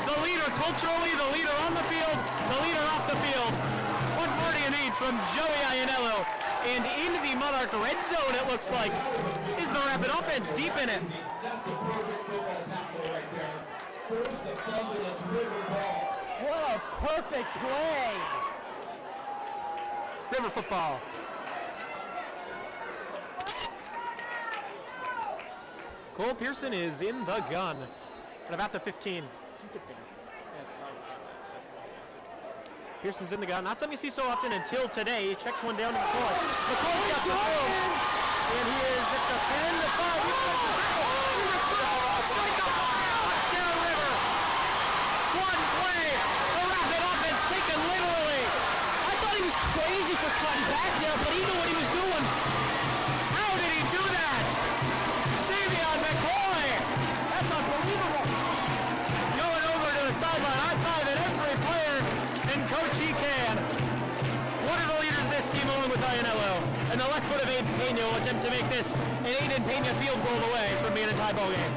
the leader culturally, the leader on the field, the leader off the field. What more do you need from Joey Iannello? And into the Monarch red zone, it looks like, is the Rapid offense deep in it. That's the perfect football tackle right there. First the fumble, it's river ball. What a perfect play. River football. Cole Pearson is in the gun at about the 15. You could finish. Pearson's in the gun. Not something you see so often until today. He checks one down to McCoy. McCoy's got some room. And he is at the 10, the 5. He's got the tackle. Touchdown River. One play. The Rapid offense taken literally. I thought he was crazy for cutting back there, but he knew what he was doing. How did he do that? Savion McCoy. That's unbelievable. Going over to the sideline. High-fiving every player and coach he can. One of the leaders of this team along with Iannello. And the left foot of Aiden Pena will attempt to make this an Aiden Pena field goal away from being a tie ball game.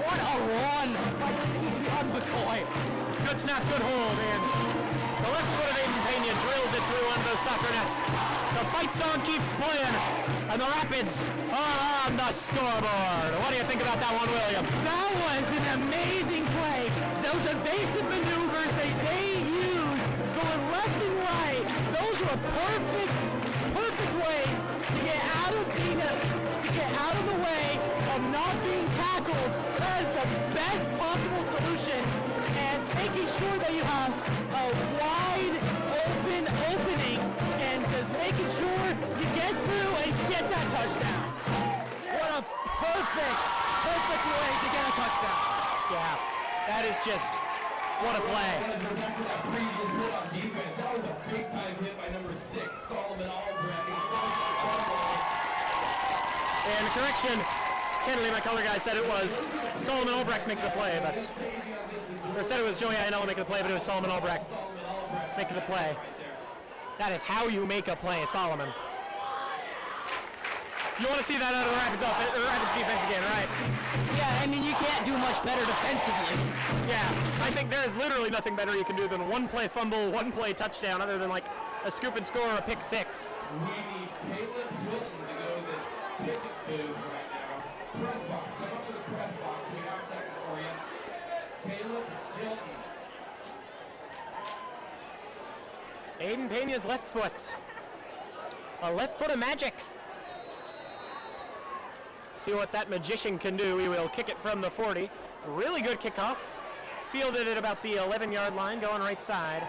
What a run by Savion McCoy. Good snap, good hold, and the left foot of Aiden Pena drills it through one of those soccer nets. The fight song keeps playing, and the Rapids are on the scoreboard. What do you think about that one, William? That was an amazing play. Those evasive maneuvers they used, going left and right, those were perfect ways to get out of the way of not being tackled. That is the best possible solution, and making sure that you have a wide opening and just making sure you get through and get that touchdown. What a perfect way to get a touchdown. Yeah, that is just, what a play. Go back to that previous hit on defense. That was a big-time hit by number 6, Solomon Albrecht. And correction, Kennedy, my color guy, said it was Solomon Albrecht making the play, but, or said it was Joey Iannello making the play, but it was Solomon Albrecht making the play. That is how you make a play, Solomon. You want to see that out of the Rapids defense again, right? Yeah, I mean, you can't do much better defensively. Yeah, I think there is literally nothing better you can do than one play fumble, one play touchdown, other than like a scoop and score or a pick 6. We need Caleb Hilton to go to the ticket booth right now. Press box. Come up to the press box. We have a second for you. Caleb Hilton. Aiden Pena's left foot. A left foot of magic. See what that magician can do. We will kick it from the 40. Really good kickoff. Fielded at about the 11-yard line, going right side.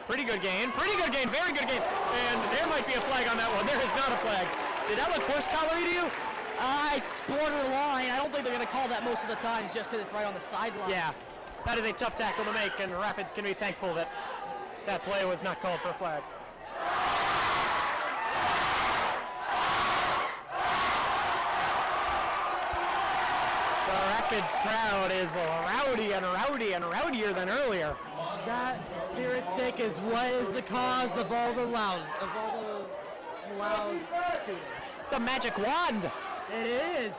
Pretty good gain, very good gain. And there might be a flag on that one. There is not a flag. Did that look horse collar to you? It's borderline. I don't think they're going to call that most of the times just because it's right on the sideline. Yeah, that is a tough tackle to make, and Rapids can be thankful that that play was not called for a flag. The Rapids crowd is rowdy and rowdier than earlier. That spirit stick is what is the cause of all the loud students. It's a magic wand. It is.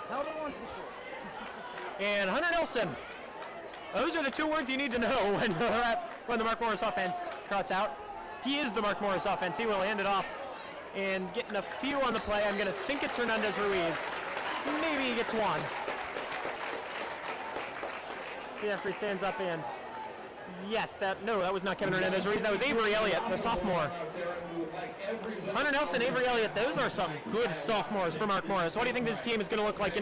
Held it once before. And Hunter Nelson. Those are the 2 words you need to know when the Mark Morris offense cuts out. He is the Mark Morris offense. He will hand it off and getting a few on the play. I'm going to think it's Hernandez Ruiz. Maybe he gets 1. See after he stands up and yes, that was not Kevin Hernandez-Ruiz. That was Avery Elliott, the sophomore. Hunter Nelson, Avery Elliott, those are some good sophomores for Mark Morris. What do you think this team is going to look like,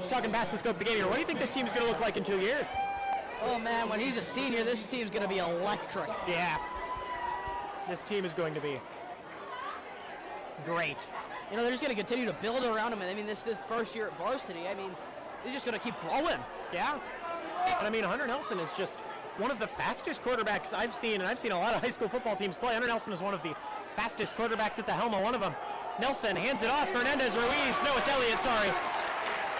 talking past the scope of the game here, what do you think this team is going to look like in 2 years? Oh man, when he's a senior, this team's going to be electric. Yeah. This team is going to be great. They're just going to continue to build around him. I mean, this first year at Varsity, I mean, they're just going to keep growing. Yeah. And I mean, Hunter Nelson is just one of the fastest quarterbacks I've seen, and I've seen a lot of high school football teams play. Hunter Nelson is one of the fastest quarterbacks at the helm of one of them. Nelson hands it off. Hernandez-Ruiz. No, it's Elliott, sorry.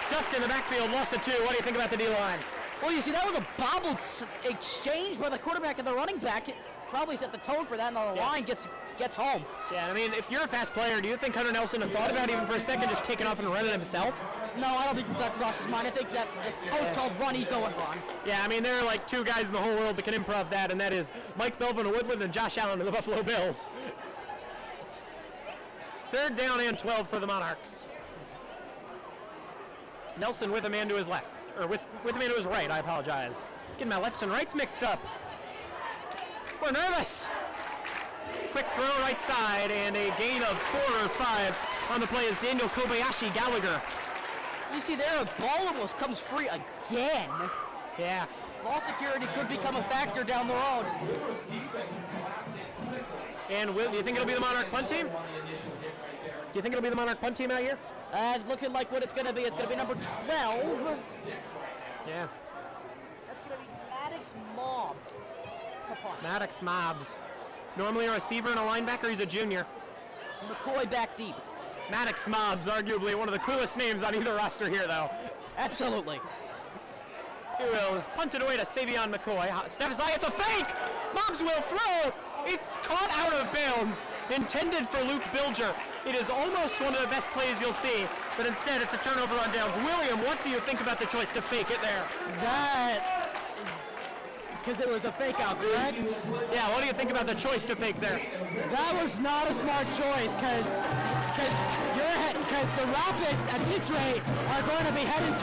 Stuffed in the backfield, lost it 2. What do you think about the D-line? Well, you see, that was a bobbled exchange by the quarterback and the running back. It probably set the tone for that, and the line gets home. Yeah, I mean, if you're a fast player, do you think Hunter Nelson had thought about even for a second just taking off and running himself? No, I don't think that crossed his mind. I think that the coach called run, he'd go and run. Yeah, I mean, there are like 2 guys in the whole world that can improv that, and that is Mike Belvin of Woodland and Josh Allen of the Buffalo Bills. 3rd down and 12 for the Monarchs. Nelson with a man to his left, or with a man to his right, I apologize. Getting my lefts and rights mixed up. We're nervous. Quick throw right side, and a gain of 4 or 5 on the play is Daniel Kobayashi Gallagher. You see there, a ball almost comes free again. Yeah. Ball security could become a factor down the road. And do you think it'll be the Monarch punt team? Do you think it'll be the Monarch punt team out here? It's looking like what it's going to be. It's going to be number 12. Yeah. That's going to be Maddox Mobbs to punt. Maddox Mobbs. Normally a receiver and a linebacker, he's a junior. McCoy back deep. Maddox Mobbs, arguably one of the coolest names on either roster here, though. Absolutely. He will punt it away to Savion McCoy. Step aside, it's a fake! Mobbs will throw! It's caught out of bounds, intended for Luke Bilger. It is almost one of the best plays you'll see, but instead it's a turnover on downs. William, what do you think about the choice to fake it there? Because it was a fake out, correct? Yeah, what do you think about the choice to fake there? That was not a smart choice because the Rapids at this rate are going to be heading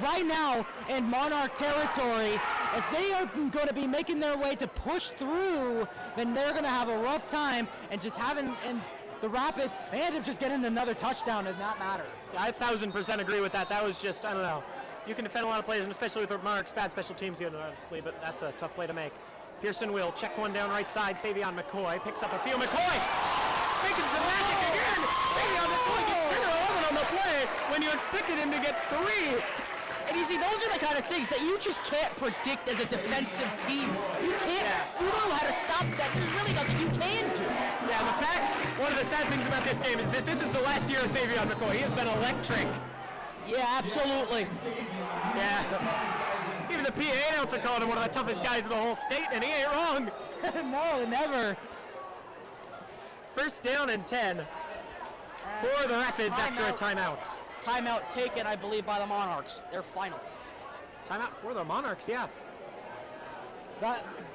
right now in Monarch territory. If they are going to be making their way to push through, then they're going to have a rough time, and the Rapids, they end up just getting another touchdown. Does not matter. Yeah, I 1000% agree with that. That was just, I don't know. You can defend a lot of plays, and especially with the Monarchs' bad special teams unit, obviously, but that's a tough play to make. Pearson will check one down right side. Savion McCoy picks up a field. McCoy making some magic again. Savion McCoy gets 10 or 11 on the play when you expected him to get 3. And you see, those are the kind of things that you just can't predict as a defensive team. You can't, you don't know how to stop that. There's really nothing you can do. Yeah, the fact, one of the sad things about this game is this is the last year of Savion McCoy. He has been electric. Yeah, absolutely. Yeah. Even the PA announcer called him one of the toughest guys in the whole state, and he ain't wrong. No, never. 1st down and 10 for the Rapids after a timeout. Timeout taken, I believe, by the Monarchs. Their final. Timeout for the Monarchs, yeah.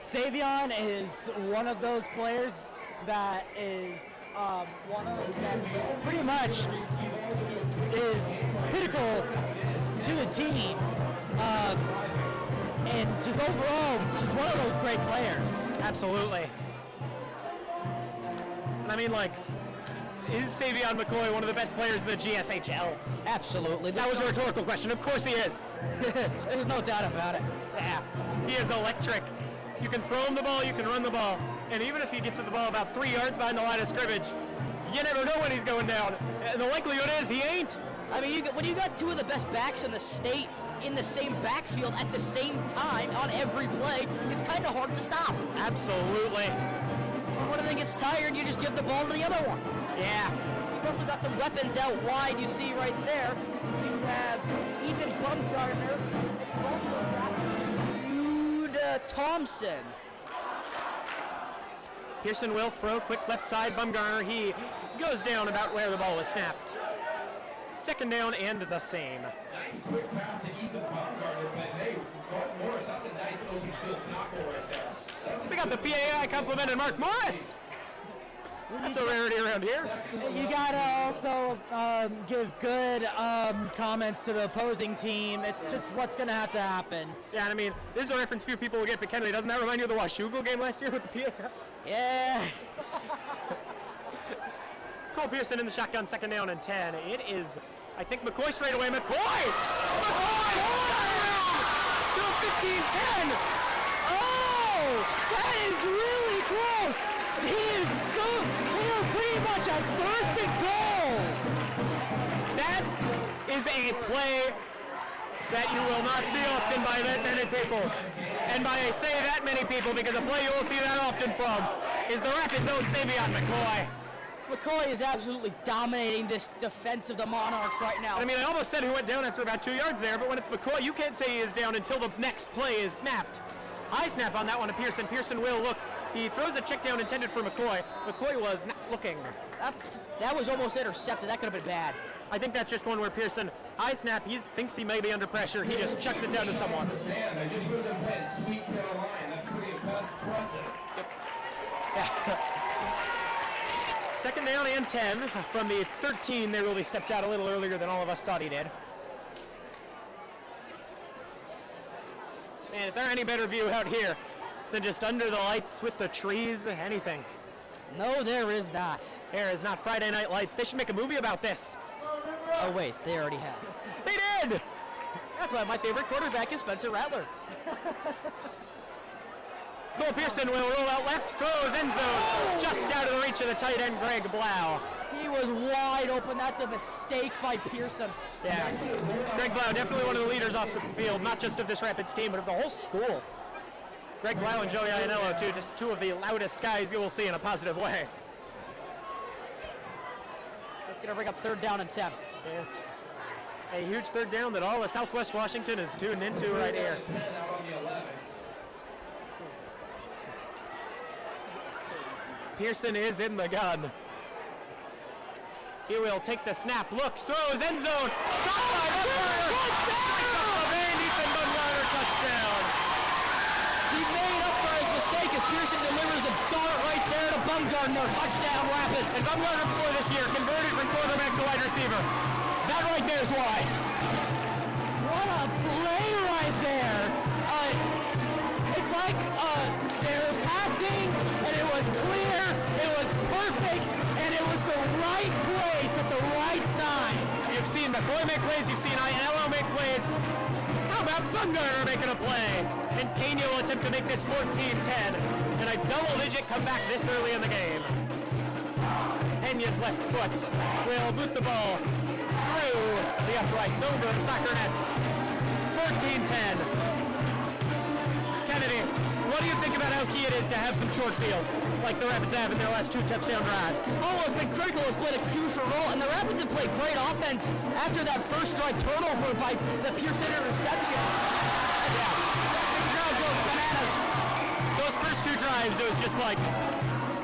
Savion is one of those players that is that pretty much is critical to the team, and just overall, just one of those great players. Absolutely. And I mean, like, is Savion McCoy one of the best players in the GSHL? Absolutely. That was a rhetorical question. Of course he is. There's no doubt about it. Yeah, he is electric. You can throw him the ball, you can run the ball, and even if he gets to the ball about 3 yards behind the line of scrimmage, you never know when he's going down. And the likelihood is he ain't. I mean, when you got 2 of the best backs in the state in the same backfield at the same time on every play, it's kind of hard to stop. Absolutely. When one of them gets tired, you just give the ball to the other one. Yeah. You've also got some weapons out wide. You see right there. You have Ethan Bumgarner. You also got Jude Thompson. Pearson will throw, quick left side, Bumgarner. He goes down about where the ball was snapped. 2nd down and the same. Nice quick pass to Ethan Bumgarner, but hey, Mark Morris, that's a nice open field tackle right there. We got the PAI complimented Mark Morris. That's a rarity around here. You gotta also give good comments to the opposing team. It's just what's gonna have to happen. Yeah, and I mean, this is a reference few people will get, but Kennedy, doesn't that remind you of the Washougal game last year with the PA Cup? Yeah. Cole Pearson in the shotgun, second down and 10. It is, I think, McCoy straight away. McCoy! McCoy! To a 15-10! Oh! That is really close. They are pretty much at first and goal. That is a play that you will not see often by that many people. And by I say that many people, because a play you will see that often from is the Rapids' own Savion McCoy. McCoy is absolutely dominating this defense of the Monarchs right now. I mean, I almost said he went down after about 2 yards there, but when it's McCoy, you can't say he is down until the next play is snapped. High snap on that one to Pearson. Pearson will look. He throws a check down intended for McCoy. McCoy was not looking. That was almost intercepted. That could have been bad. I think that's just one where Pearson, high snap, he thinks he may be under pressure. He just chucks it down to someone. Man, I just heard them playing Sweet Caroline. That's pretty impressive. Second down and 10 from the 13. They really stepped out a little earlier than all of us thought he did. Man, is there any better view out here than just under the lights with the trees? Anything. No, there is not. There is not Friday Night Lights. They should make a movie about this. Oh, wait, they already have. They did! That's why my favorite quarterback is Spencer Rattler. Cole Pearson will roll out left, throws end zone, just out of the reach of the tight end, Greg Blau. He was wide open. That's a mistake by Pearson. Yeah, Greg Blau, definitely one of the leaders off the field, not just of this Rapids team, but of the whole school. Greg Blau and Joey Iannello, too, just two of the loudest guys you will see in a positive way. That's going to bring up third down and 10. Yeah. A huge third down that all of Southwest Washington is tuned into right here. Pearson is in the gun. He will take the snap, looks, throws, end zone. Touchdown. He made up for his mistake as Pearson delivers a dart right there to Bumgardner. Touchdown, Rapids. And Bumgardner before this year converted from quarterback to wide receiver. That right there is why. What a play right there. It's like they're passing and it was clear, it was perfect, and it was the right place at the right time. You've seen McCoy make plays, you've seen Iannello make plays. How about Bumgardner making a play? And Pena will attempt to make this 14-10 and a double-digit comeback this early in the game. Pena's left foot will boot the ball through the uprights over the soccer nets. 14-10. Kennedy, what do you think about how key it is to have some short field like the Rapids have in their last 2 touchdown drives? Oh, it's been critical. It's played a crucial role, and the Rapids have played great offense after that first drive turnover by the Pearson interception. Yeah. The crowd goes bananas. Those first 2 drives, it was just like,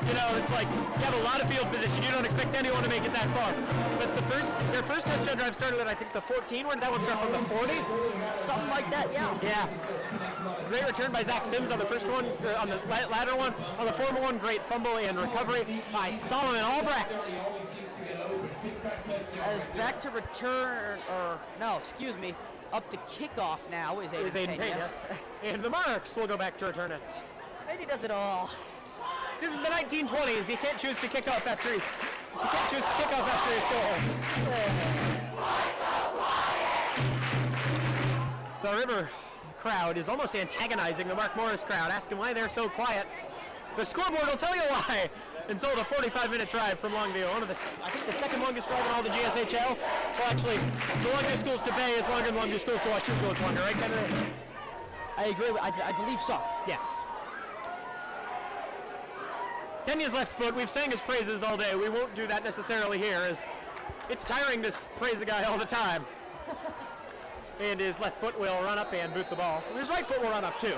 you know, it's like you have a lot of field position. You don't expect anyone to make it that far. But their first touchdown drive started at, I think, the 14. Where did that one start from? The 40? Something like that, yeah. Yeah. Great return by Zach Sims on the first one, on the latter one. On the former one, great fumble and recovery by Solomon Albrecht. As back to return, or no, excuse me, up to kickoff now is Aiden Pena. And the Monarchs will go back to return it. He does it all. This isn't the 1920s. He can't choose to kick off after he scores. The River crowd is almost antagonizing the Mark Morris crowd, asking why they're so quiet. The scoreboard will tell you why. And so the 45-minute drive from Longview, one of the, I think the second longest drive in all the GSHL. Well, actually, the Longview Schools to Bay is longer than Longview Schools to Washougal is longer, right, Kennedy? I agree. I believe so. Yes. Pena's left foot, we've sang his praises all day. We won't do that necessarily here, as it's tiring to praise the guy all the time. And his left foot will run up and boot the ball. His right foot will run up too.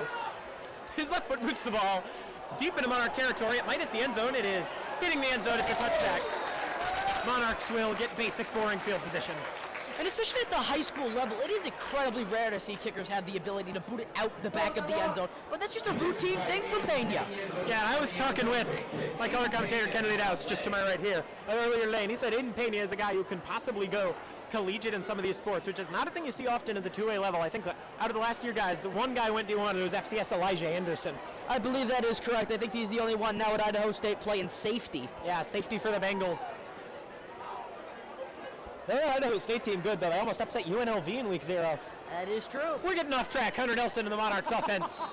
His left foot boots the ball deep into Monarch territory. It might hit the end zone. It is hitting the end zone. It's a touchback. Monarchs will get basic boring field position. And especially at the high school level, it is incredibly rare to see kickers have the ability to boot it out the back of the end zone. But that's just a routine thing for Pena. Yeah, and I was talking with my color commentator Kennedy Dowse, just to my right here, earlier today, and he said Aiden Pena is a guy who can possibly go collegiate in some of these sports, which is not a thing you see often at the 2A level. I think that out of the last year guys, the one guy went D1 and it was FCS Elijah Anderson. I believe that is correct. I think he's the only one now at Idaho State playing safety. Yeah, safety for the Bengals. The Idaho State team good, though. They almost upset UNLV in week 0. That is true. We're getting off track. Hunter Nelson and the Monarchs offense.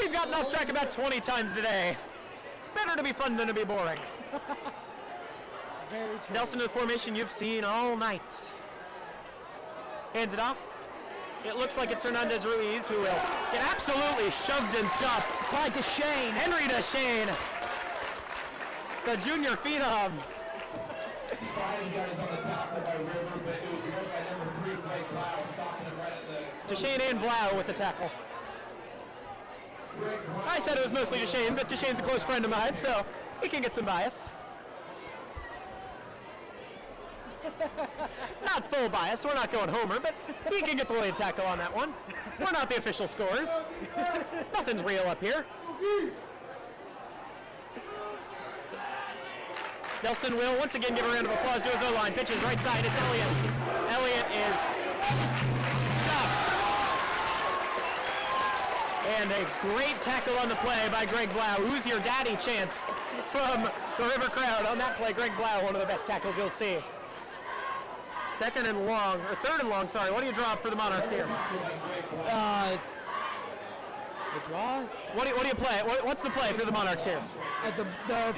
We've gotten off track about 20 times today. Better to be fun than to be boring. Very true. Nelson in the formation you've seen all night. Hands it off. It looks like it's Hernandez Ruiz who will get absolutely shoved and stuffed by Deshane. Henry Deshane. The junior phenom. 5 guys on the tackle by River, but it was led by number 3, Blake Blau, stopping him right at the... Deshane and Blau with the tackle. I said it was mostly Deshane, but Deshane's a close friend of mine, so he can get some bias. Not full bias, we're not going Homer, but he can get the lead tackle on that one. We're not the official scorers. Nothing's real up here. Nelson will once again give a round of applause to his O-line. Pitches right side, it's Elliott. Elliott is stuffed. And a great tackle on the play by Greg Blau. Who's your daddy chance from the River crowd on that play. Greg Blau, one of the best tackles you'll see. Third and long, sorry. What do you draw up for the Monarchs here? The draw? What do you play? What's the play for the Monarchs here? The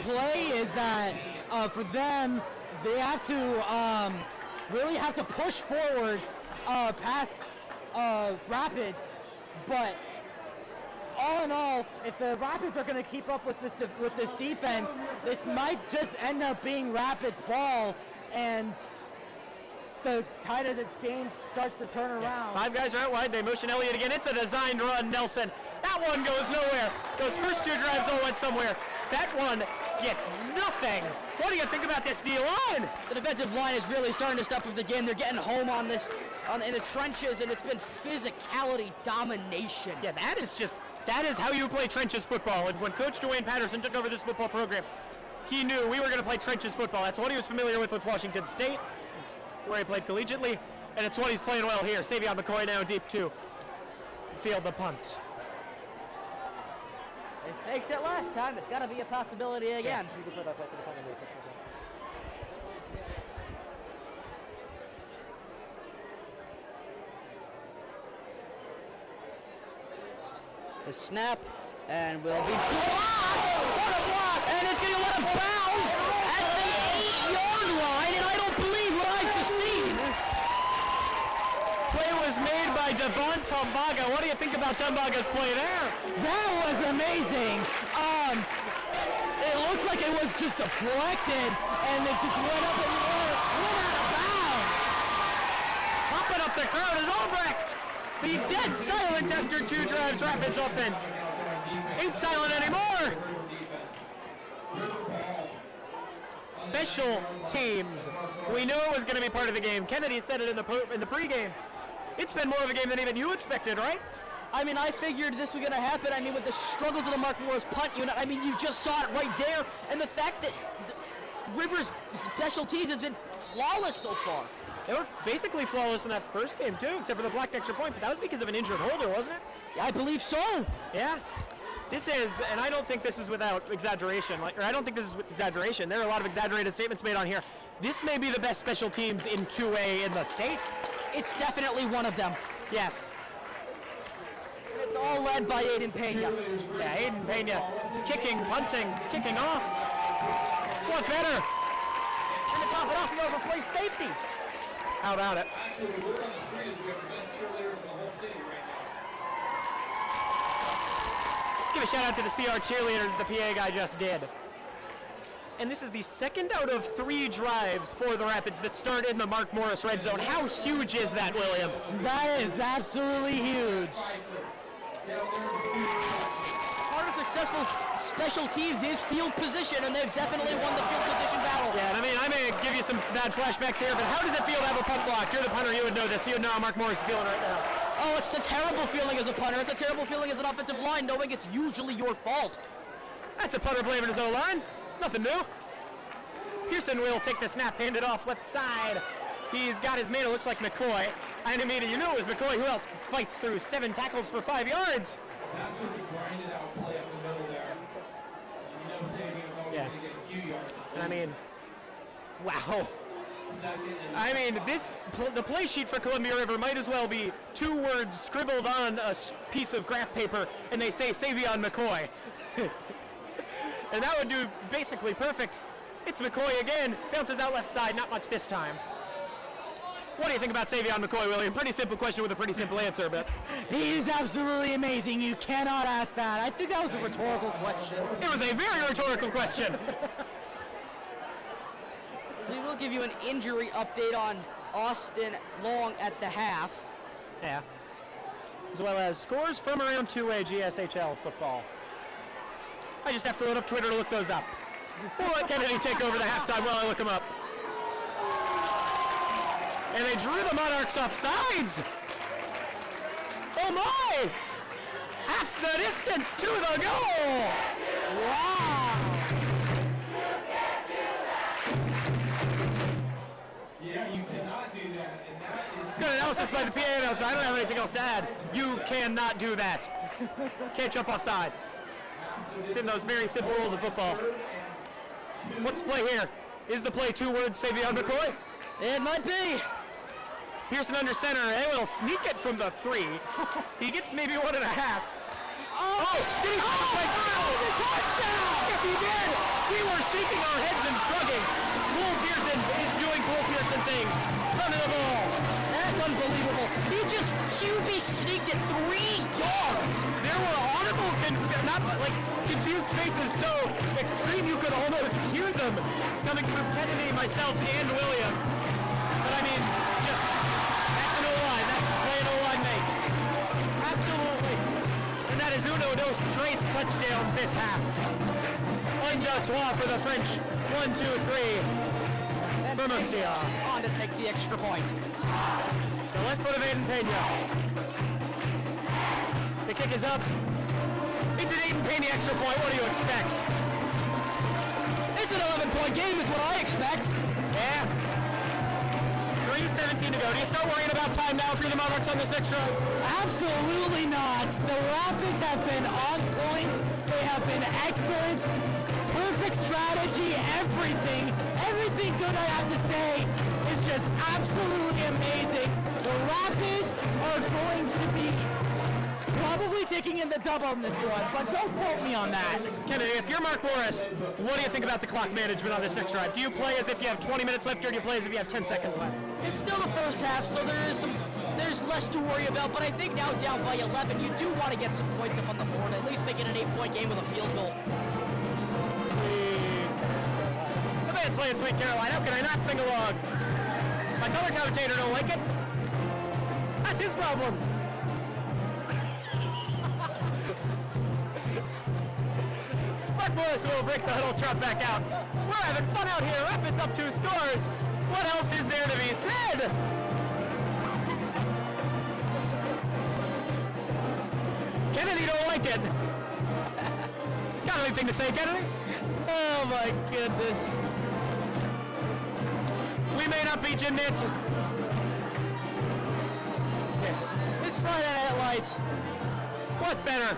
play is that for them, they have to really have to push forward past Rapids, but all in all, if the Rapids are going to keep up with this defense, this might just end up being Rapids ball, and the tide of the game starts to turn around. 5 guys are out wide. They motion Elliott again. It's a designed run, Nelson. That one goes nowhere. Those first 2 drives all went somewhere. That one gets nothing. What do you think about this D-line? The defensive line is really starting to step up the game. They're getting home on this, in the trenches, and it's been physicality domination. Yeah, that is how you play trenches football. And when Coach Dwayne Patterson took over this football program, he knew we were going to play trenches football. That's what he was familiar with Washington State, where he played collegiately, and it's what he's playing well here. Savion McCoy now deep 2. Field the punt. They faked it last time. It's got to be a possibility again. The snap, and will be blocked. What a block! And it's going to let him bounce at the 8-yard line, and I don't believe what I've just seen. Play was made by Devon Tombaga. What do you think about Tombaga's play there? That was amazing. It looks like it was just deflected, and it just went up in the air, went out of bounds. Popping up the crowd is Albrecht. Be dead silent after 2 drives. Rapids offense ain't silent anymore. Special teams. We knew it was going to be part of the game. Kennedy said it in the pregame. It's been more of a game than even you expected, right? I mean, I figured this was going to happen. I mean, with the struggles of the Mark Morris punt unit, I mean, you just saw it right there. And the fact that Rivers' special teams has been flawless so far. They were basically flawless in that first game, too, except for the blocked extra point. But that was because of an injured holder, wasn't it? Yeah, I believe so. Yeah. This is, and I don't think this is without exaggeration, I don't think this is with exaggeration. There are a lot of exaggerated statements made on here. This may be the best special teams in 2A in the state. It's definitely one of them. Yes. It's all led by Aiden Pena. Yeah, Aiden Pena kicking, punting, kicking off. What better? And to top it off, he overplays safety. How about it? Actually, the word on the street is we have the best cheerleaders in the whole city right now. Give a shout out to the CR cheerleaders the PA guy just did. And this is the second out of 3 drives for the Rapids that start in the Mark Morris red zone. How huge is that, William? That is absolutely huge. Carter's a successful special teams is field position, and they've definitely won the field position battle. Yeah, and I mean, I may give you some bad flashbacks here, but how does it feel to have a punt block? You're the punter, you would know this. You would know how Mark Morris is feeling right now. Oh, it's a terrible feeling as a punter. It's a terrible feeling as an offensive line, knowing it's usually your fault. That's a punter blaming his O-line. Nothing new. Pearson will take the snap, hand it off left side. He's got his man, it looks like McCoy. I mean, you knew it was McCoy. Who else fights through 7 tackles for 5 yards? That's sort of grinded out play up the middle there. No saving at all. Yeah. Going to get a few yards. I mean, wow. I mean, the play sheet for Columbia River might as well be 2 words scribbled on a piece of graph paper, and they say Savion McCoy. And that would do basically perfect. It's McCoy again, bounces out left side, not much this time. What do you think about Savion McCoy, William? Pretty simple question with a pretty simple answer, but He's absolutely amazing. You cannot ask that. I think that was a rhetorical question. it was a very rhetorical question. We will give you an injury update on Austin Long at the half. Yeah. As well as scores from around 2A GSHL football. I just have to load up Twitter to look those up. We'll let Kennedy take over the halftime while I look them up. And they drew the Monarchs off sides. Oh my! Half the distance to the goal! Wow! Yeah, you cannot do that. And that is Good analysis by the PA announcer. I don't have anything else to add. You cannot do that. Can't jump off sides. It's in those very simple rules of football. What's the play here? Is the play 2 words, Savion McCoy? It might be. Pearson under center. They will sneak it from the 3. He gets maybe 1.5. Oh! Did he play through? Touchdown! Yes, he did! We were shaking our heads and shrugging. Cole Pearson is doing Cole Pearson things. Running the ball. That's unbelievable. He just QB sneaked it 3 yards. There were audible, confused faces so extreme you could almost hear them coming from Kennedy, myself, and William. But I mean, that's an O-line. That's the play an O-line makes. Absolutely. And that is uno dos tres touchdowns this half. Un, deux, trois for the French. 1, 2, 3 for Mustia. On to take the extra point. The left foot of Aiden Pena. The kick is up. It's an Aiden Pena extra point. What do you expect? It's an 11-point game is what I expect. Yeah. 3:17 to go. Do you start worrying about time now for the Monarchs on this next drive? Absolutely not. The Rapids have been on point. They have been excellent. Perfect strategy, everything. Everything good I have to say is just absolutely amazing. The Rapids are going to be probably taking in the dub on this one, but don't quote me on that. Kennedy, if you're Mark Morris, what do you think about the clock management on this next drive? Do you play as if you have 20 minutes left, or do you play as if you have 10 seconds left? It's still the first half, so there's less to worry about, but I think now down by 11, you do want to get some points up on the board, at least make it an 8-point game with a field goal. The man's playing Sweet Caroline. How can I not sing along? My color commentator don't like it. That's his problem. Mark Morris will break the huddle trot back out. We're having fun out here. Rapids up 2 scores. What else is there to be said? Kennedy don't like it. Got anything to say, Kennedy? Oh my goodness. We may not be Jim Nancy. It's Friday Night Lights. What better?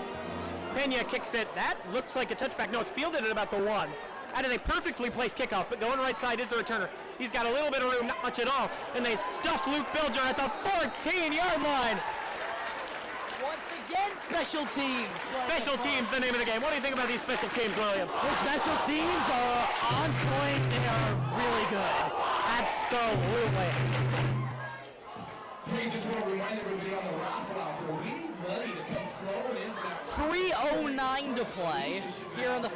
Pena kicks it. That looks like a touchback. No, it's fielded at about the 1. That is a perfectly placed kickoff, but going right side is the returner. He's got a little bit of room, not much at all, and they stuff Luke Bilger at the 14-yard line. Once again, special teams. Special teams, the name of the game. What do you think about these special teams, William? The special teams are on point. They are really good. Absolutely. We just want to remind everybody on the raffle out there, we need money to come flowing in for that. 3:09 to play here in the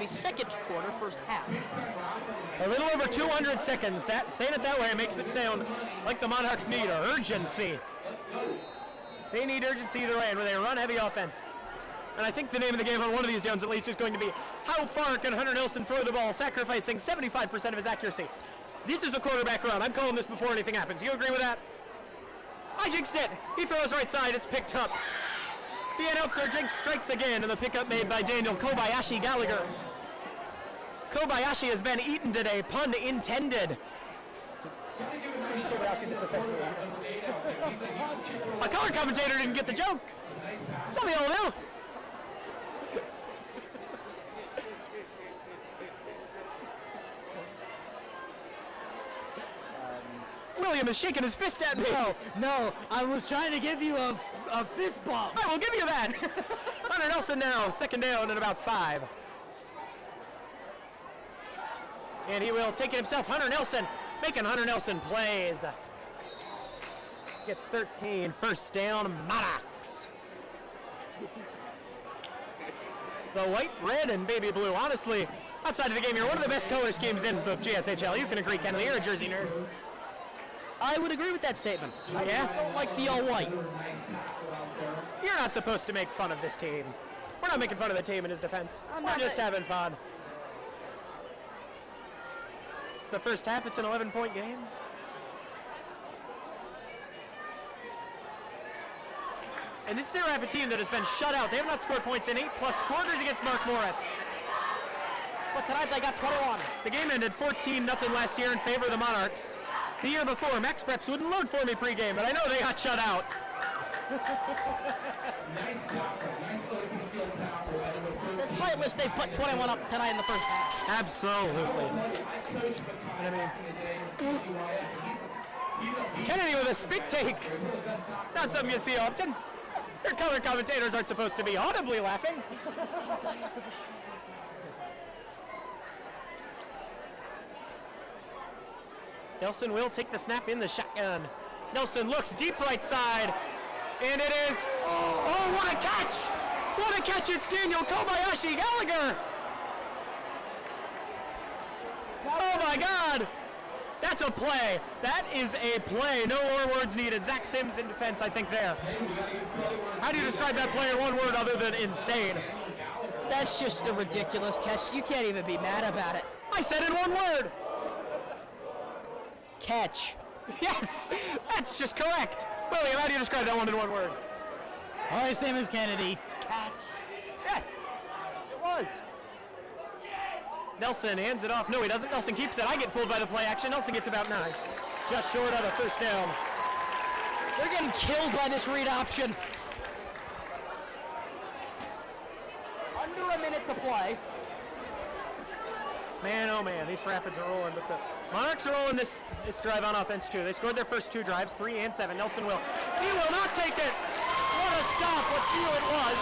second quarter, first half. A little over 200 seconds. Saying it that way makes it sound like the Monarchs need urgency. They need urgency either way, and when they run heavy offense. And I think the name of the game on one of these downs at least is going to be how far can Hunter Nelson throw the ball, sacrificing 75% of his accuracy. This is a quarterback run. I'm calling this before anything happens. You agree with that? I jinxed it. He throws right side. It's picked up. The announcer jinx strikes again, and the pickup made by Daniel Kobayashi Gallagher. Kobayashi has been eaten today, pun intended. A color commentator didn't get the joke. Some of y'all do. William is shaking his fist at me. No, I was trying to give you a fist bump. I will give you that. Hunter Nelson now, second down and about 5. And he will take it himself. Hunter Nelson, making Hunter Nelson plays. Gets 13, first down, Monarchs. The white, red, and baby blue. Honestly, outside of the game here, one of the best color schemes in the GSHL. You can agree, Kennedy. You're a jersey nerd. I would agree with that statement. Yeah? I don't like the all-white. You're not supposed to make fun of this team. We're not making fun of the team in his defense. We're just having fun. It's the first half. It's an 11-point game. And this is a Rapid team that has been shut out. They have not scored points in 8+ quarters against Mark Morris. But tonight they got 21. The game ended 14-0 last year in favor of the Monarchs. The year before, Max Preps wouldn't load for me pregame, but I know they got shut out. Despite this, they put 21 up tonight in the first half. Absolutely. And I mean, Kennedy with a spit take. Not something you see often. Your color commentators aren't supposed to be audibly laughing. Nelson will take the snap in the shotgun. Nelson looks deep right side, and it is, oh, what a catch! What a catch, it's Daniel Kobayashi Gallagher! Oh my God! That's a play. That is a play. No more words needed. Zach Sims in defense, I think, there. How do you describe that play in one word other than insane? That's just a ridiculous catch. You can't even be mad about it. I said in one word. Catch. Yes, That's just correct. William, how do you describe that one in one word? all right, same as Kennedy. Catch. Yes, it was. Nelson hands it off. No, he doesn't. Nelson keeps it. I get fooled by the play action. Nelson gets about 9. Just short of a first down. They're getting killed by this read option. Under a minute to play. Man, oh man, these Rapids are rolling, but the Monarchs are rolling this drive on offense too. They scored their first 2 drives, 3 and 7. Nelson will. He will not take it. What a stop. What seal it was.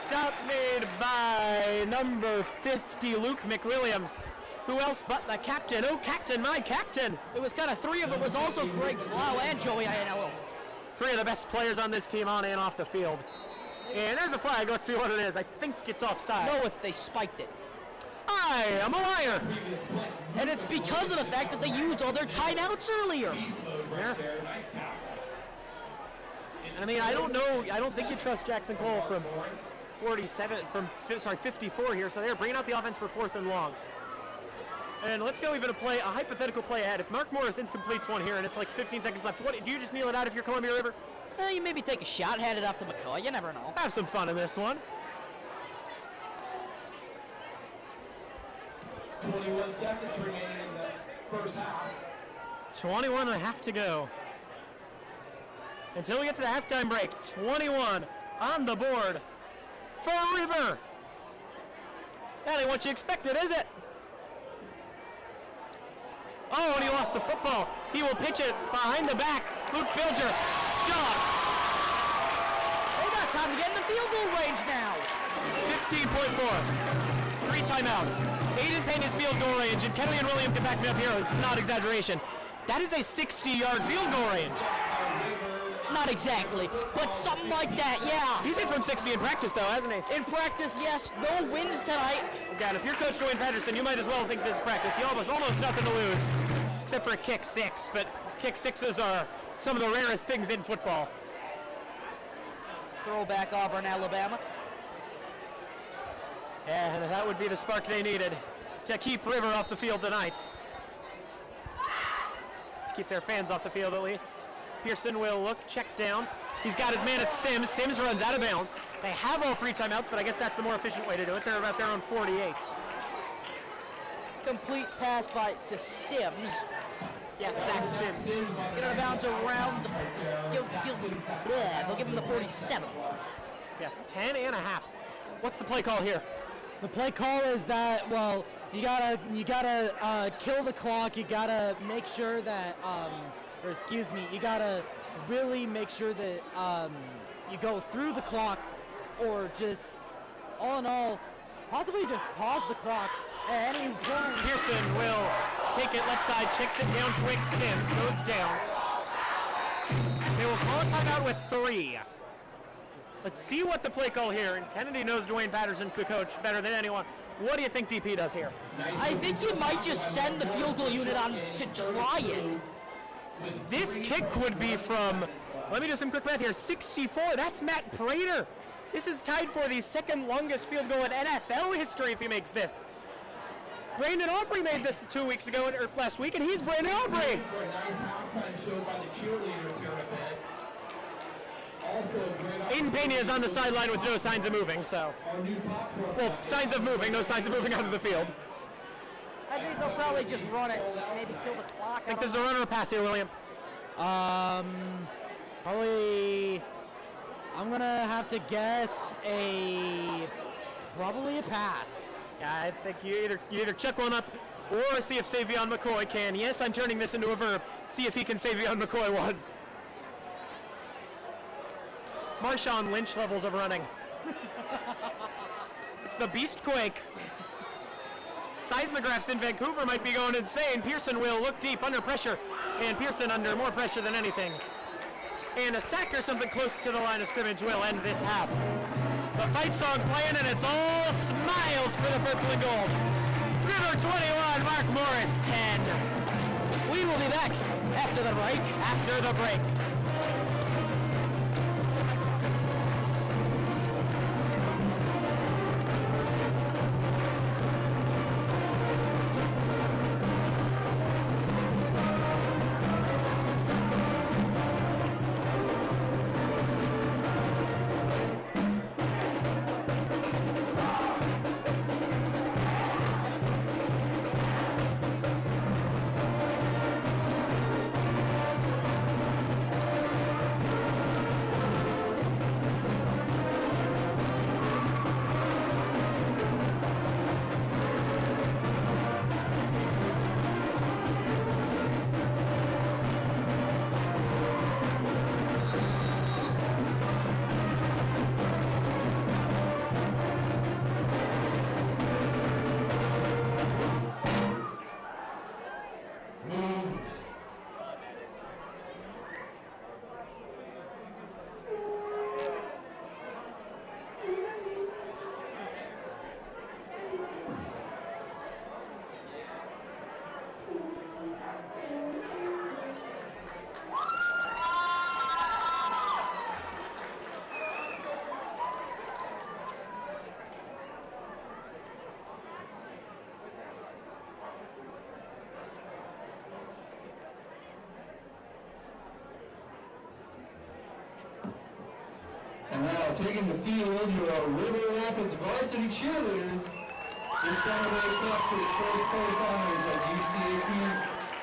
Stop made by number 50, Luke McWilliams. Who else but the captain? Oh, captain, my captain. It was kind of 3 of it was also Greg Blau and Joey Iannello. 3 of the best players on this team on and off the field. And there's a flag. Let's see what it is. I think it's offside. No, they spiked it. I am a liar. And it's because of the fact that they used all their timeouts earlier. Yes. I mean, I don't know. I don't think you trust Jackson Cole from 54 here. So they're bringing out the offense for 4th and long. And let's go even a hypothetical play ahead. If Mark Morris incompletes one here and it's like 15 seconds left, do you just kneel it out if you're Columbia River? You maybe take a shot, hand it off to McCoy. You never know. Have some fun in this one. 21 seconds remaining in the first half. 21 and a half to go. Until we get to the halftime break, 21 on the board for River. That ain't what you expected, is it? Oh, and he lost the football. He will pitch it behind the back. Luke Bilger, stop. They got time to get in the field goal range now. 15.4. 3 timeouts. Aiden Payne is field goal range, and Kenley and William can back me up here. This is not exaggeration. That is a 60-yard field goal range. Not exactly, but something like that, yeah. He's hit from 60 in practice, though, hasn't he? In practice, yes. No wins tonight. God, if you're Coach Dwayne Patterson, you might as well think this is practice. You almost nothing to lose, except for a kick 6. But kick 6s are some of the rarest things in football. Throwback Auburn, Alabama. And that would be the spark they needed to keep River off the field tonight. To keep their fans off the field at least. Pearson will look, check down. He's got his man at Sims. Sims runs out of bounds. They have all 3 timeouts, but I guess that's the more efficient way to do it. They're about their own 48. Complete pass to Sims. Yes, sack Sims. Get out of bounds around the, they'll give him the 47. Yes, 10 and a half. What's the play call here? The play call is that, well, you gotta kill the clock. You gotta make sure that, you gotta really make sure that you go through the clock, or just, all in all, possibly just pause the clock. And he's going. Pearson will take it left side, checks it down quick. Sims goes down. They will call a timeout with 3. Let's see what the play call here. And Kennedy knows Dwayne Patterson, the coach, better than anyone. What do you think DP does here? I think he might just send the field goal unit on to try it. This kick would be from, let me do some quick math here, 64. That's Matt Prater. This is tied for the 2nd longest field goal in NFL history if he makes this. Brandon Aubrey made this 2 weeks ago, or last week, and he's Brandon Aubrey. For a nice halftime show by the cheerleaders here in a bit. Also, Aiden Pena is on the sideline with no signs of moving, so. Well, signs of moving, no signs of moving out of the field. I think they'll probably just run it, maybe kill the clock. I think there's a run or a pass here, William. Probably, I'm gonna have to guess probably a pass. Yeah, I think you either check one up or see if Savion McCoy can. Yes, I'm turning this into a verb. See if he can Savion McCoy one. Marshawn Lynch levels of running. It's the Beast Quake. Seismographs in Vancouver might be going insane. Pearson will look deep under pressure, and Pearson under more pressure than anything. And a sack or something close to the line of scrimmage will end this half. The fight song playing, and it's all smiles for the purple and gold. River 21, Mark Morris 10. We will be back after the break. After the break. And now, taking the field, your River Rapids varsity cheerleaders. This celebrates up to the first place honors at UCAP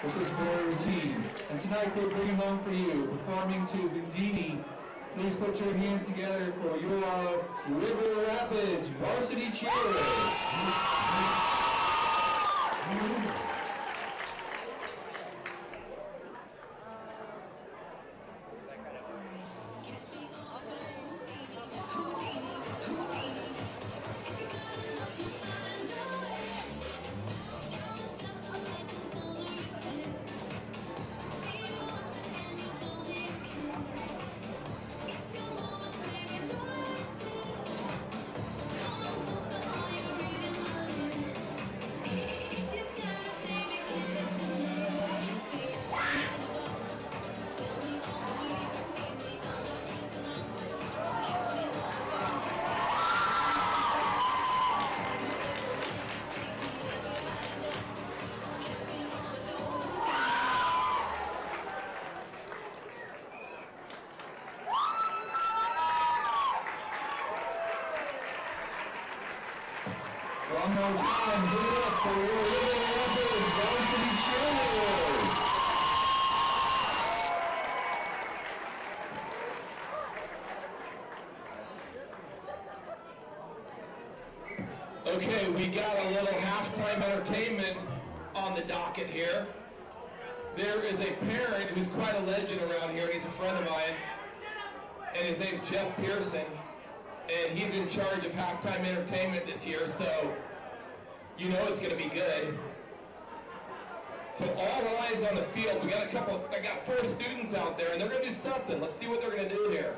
with this very routine. And tonight we're bringing home for you, performing to Bindini. Please put your hands together for your River Rapids varsity cheerleaders. One more time, give it up for your Little Rapids Varsity cheerleaders. Okay, we got a little halftime entertainment on the docket here. There is a parent who's quite a legend around here. He's a friend of mine, and his name's Jeff Pearson, and he's in charge of halftime entertainment this year, so you know it's going to be good. So all lines on the field. I got 4 students out there, and they're going to do something. Let's see what they're going to do here.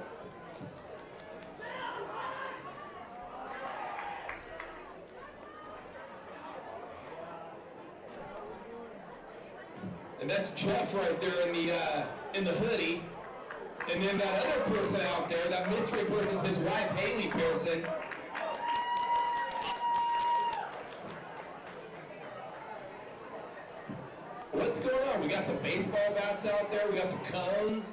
And that's Jeff right there in the hoodie. And then that other person out there, that mystery person's his wife, Haley Pearson. What's going on? We got some baseball bats out there. We got some cones.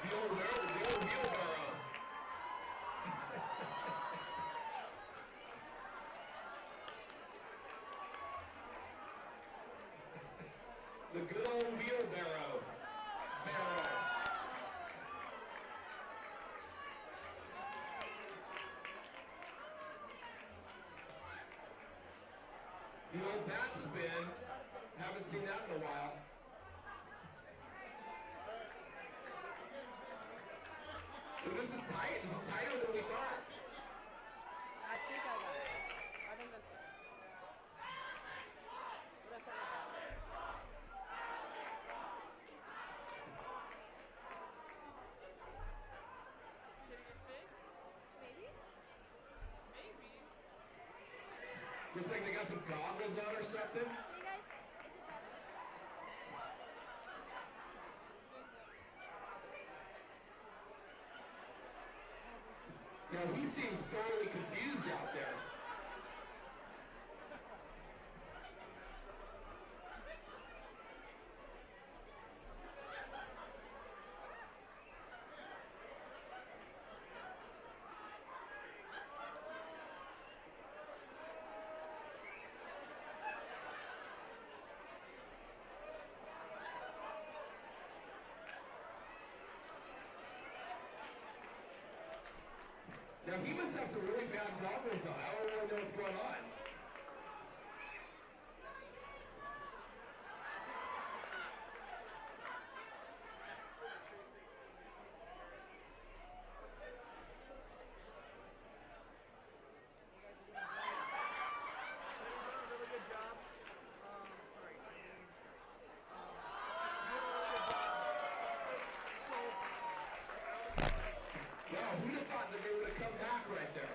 The old wheelbarrow. The good old wheelbarrow. The old bat spin. Haven't seen that in a while. But this is tight. This is tighter than we thought. I think I got it. I think that's good. Looks like they got some goggles on or something. Now he seems thoroughly confused out there. Now he must have some really bad goggles on. I don't really know what's going on. Wow, who'd have thought that they would have come back right there?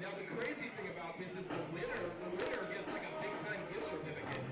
Now the crazy thing about this is the winner gets like a big time gift certificate.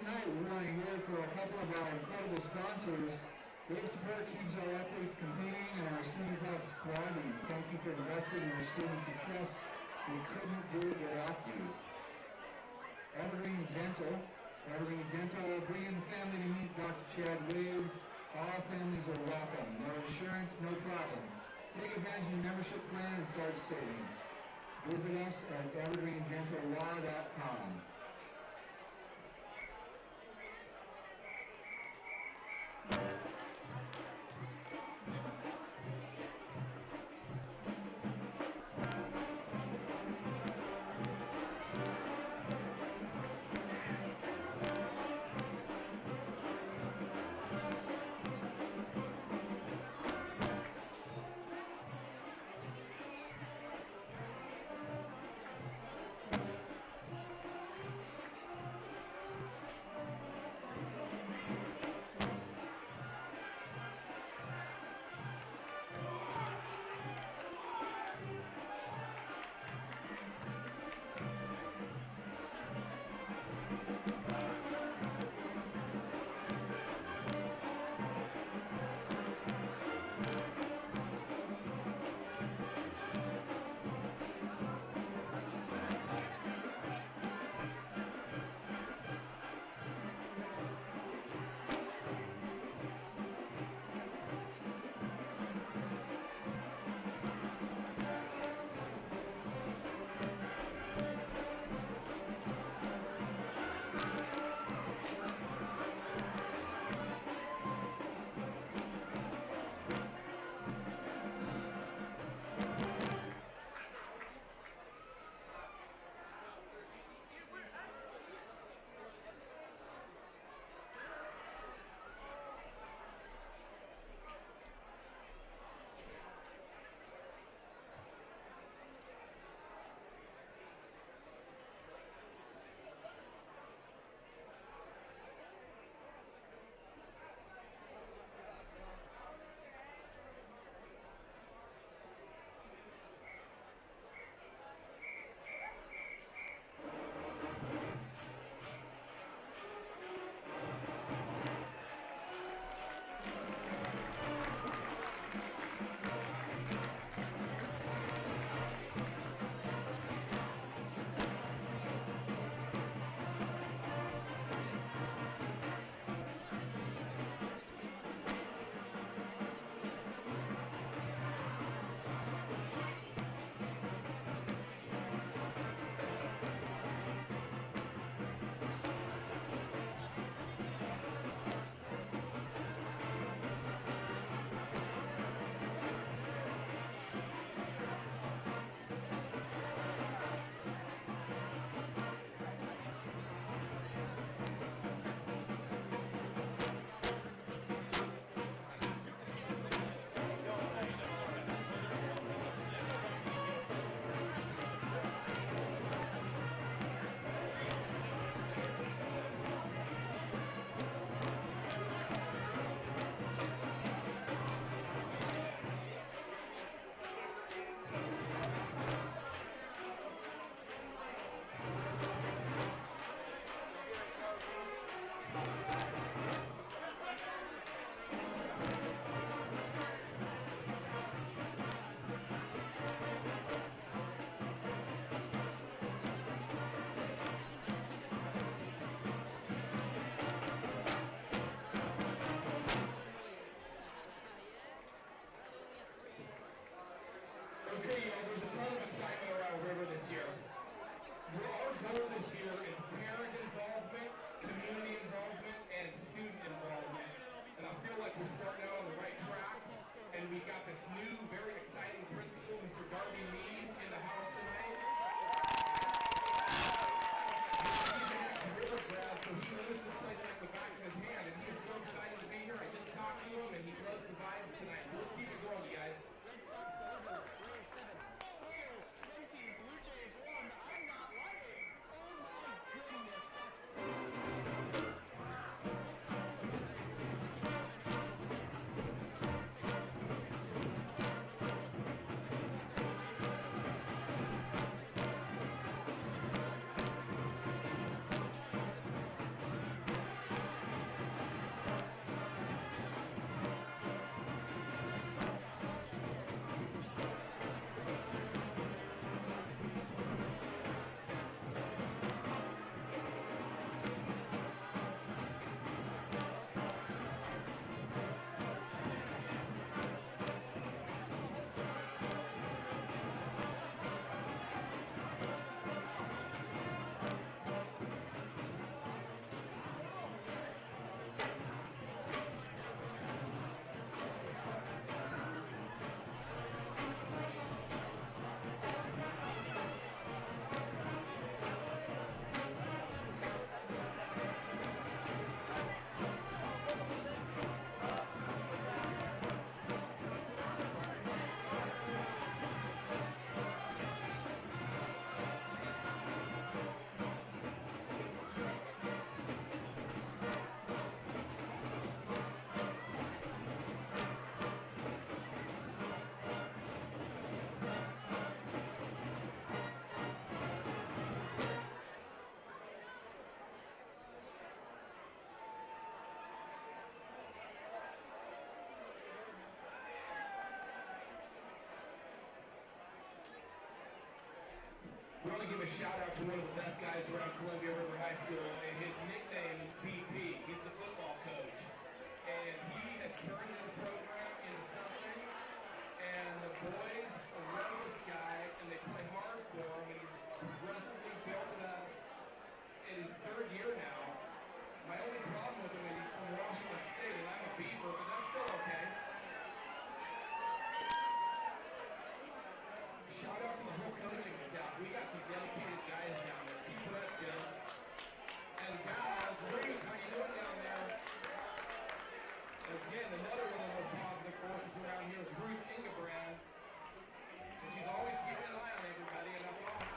tonight, we want to hear from a couple of our incredible sponsors. Their support keeps our athletes competing and our student clubs thriving. Thank you for investing in our student success. We couldn't do it without you. Evergreen Dental. Evergreen Dental will bring in the family to meet Dr. Chad Wade. All families are welcome. No insurance, no problem. Take advantage of your membership plan and start saving. Visit us at evergreendentallaw.com. We want to give a shout out to one of the best guys around Columbia River High School, and his nickname is BP. He's the football coach. And he has turned this program into something, and the boys love this guy, and they play hard for him, and he's progressively built it up in his third year now. My only problem with him is he's from Washington State, and I'm a Beaver, but that's still okay. Shout out to the whole coaching staff. We got some dedicated guys down there. Keep it up, Jim. And guys, Ruth, how you doing down there? Again, another one of the most positive forces around here is Ruth Ingebrand. And she's always keeping an eye on everybody, and that's awesome.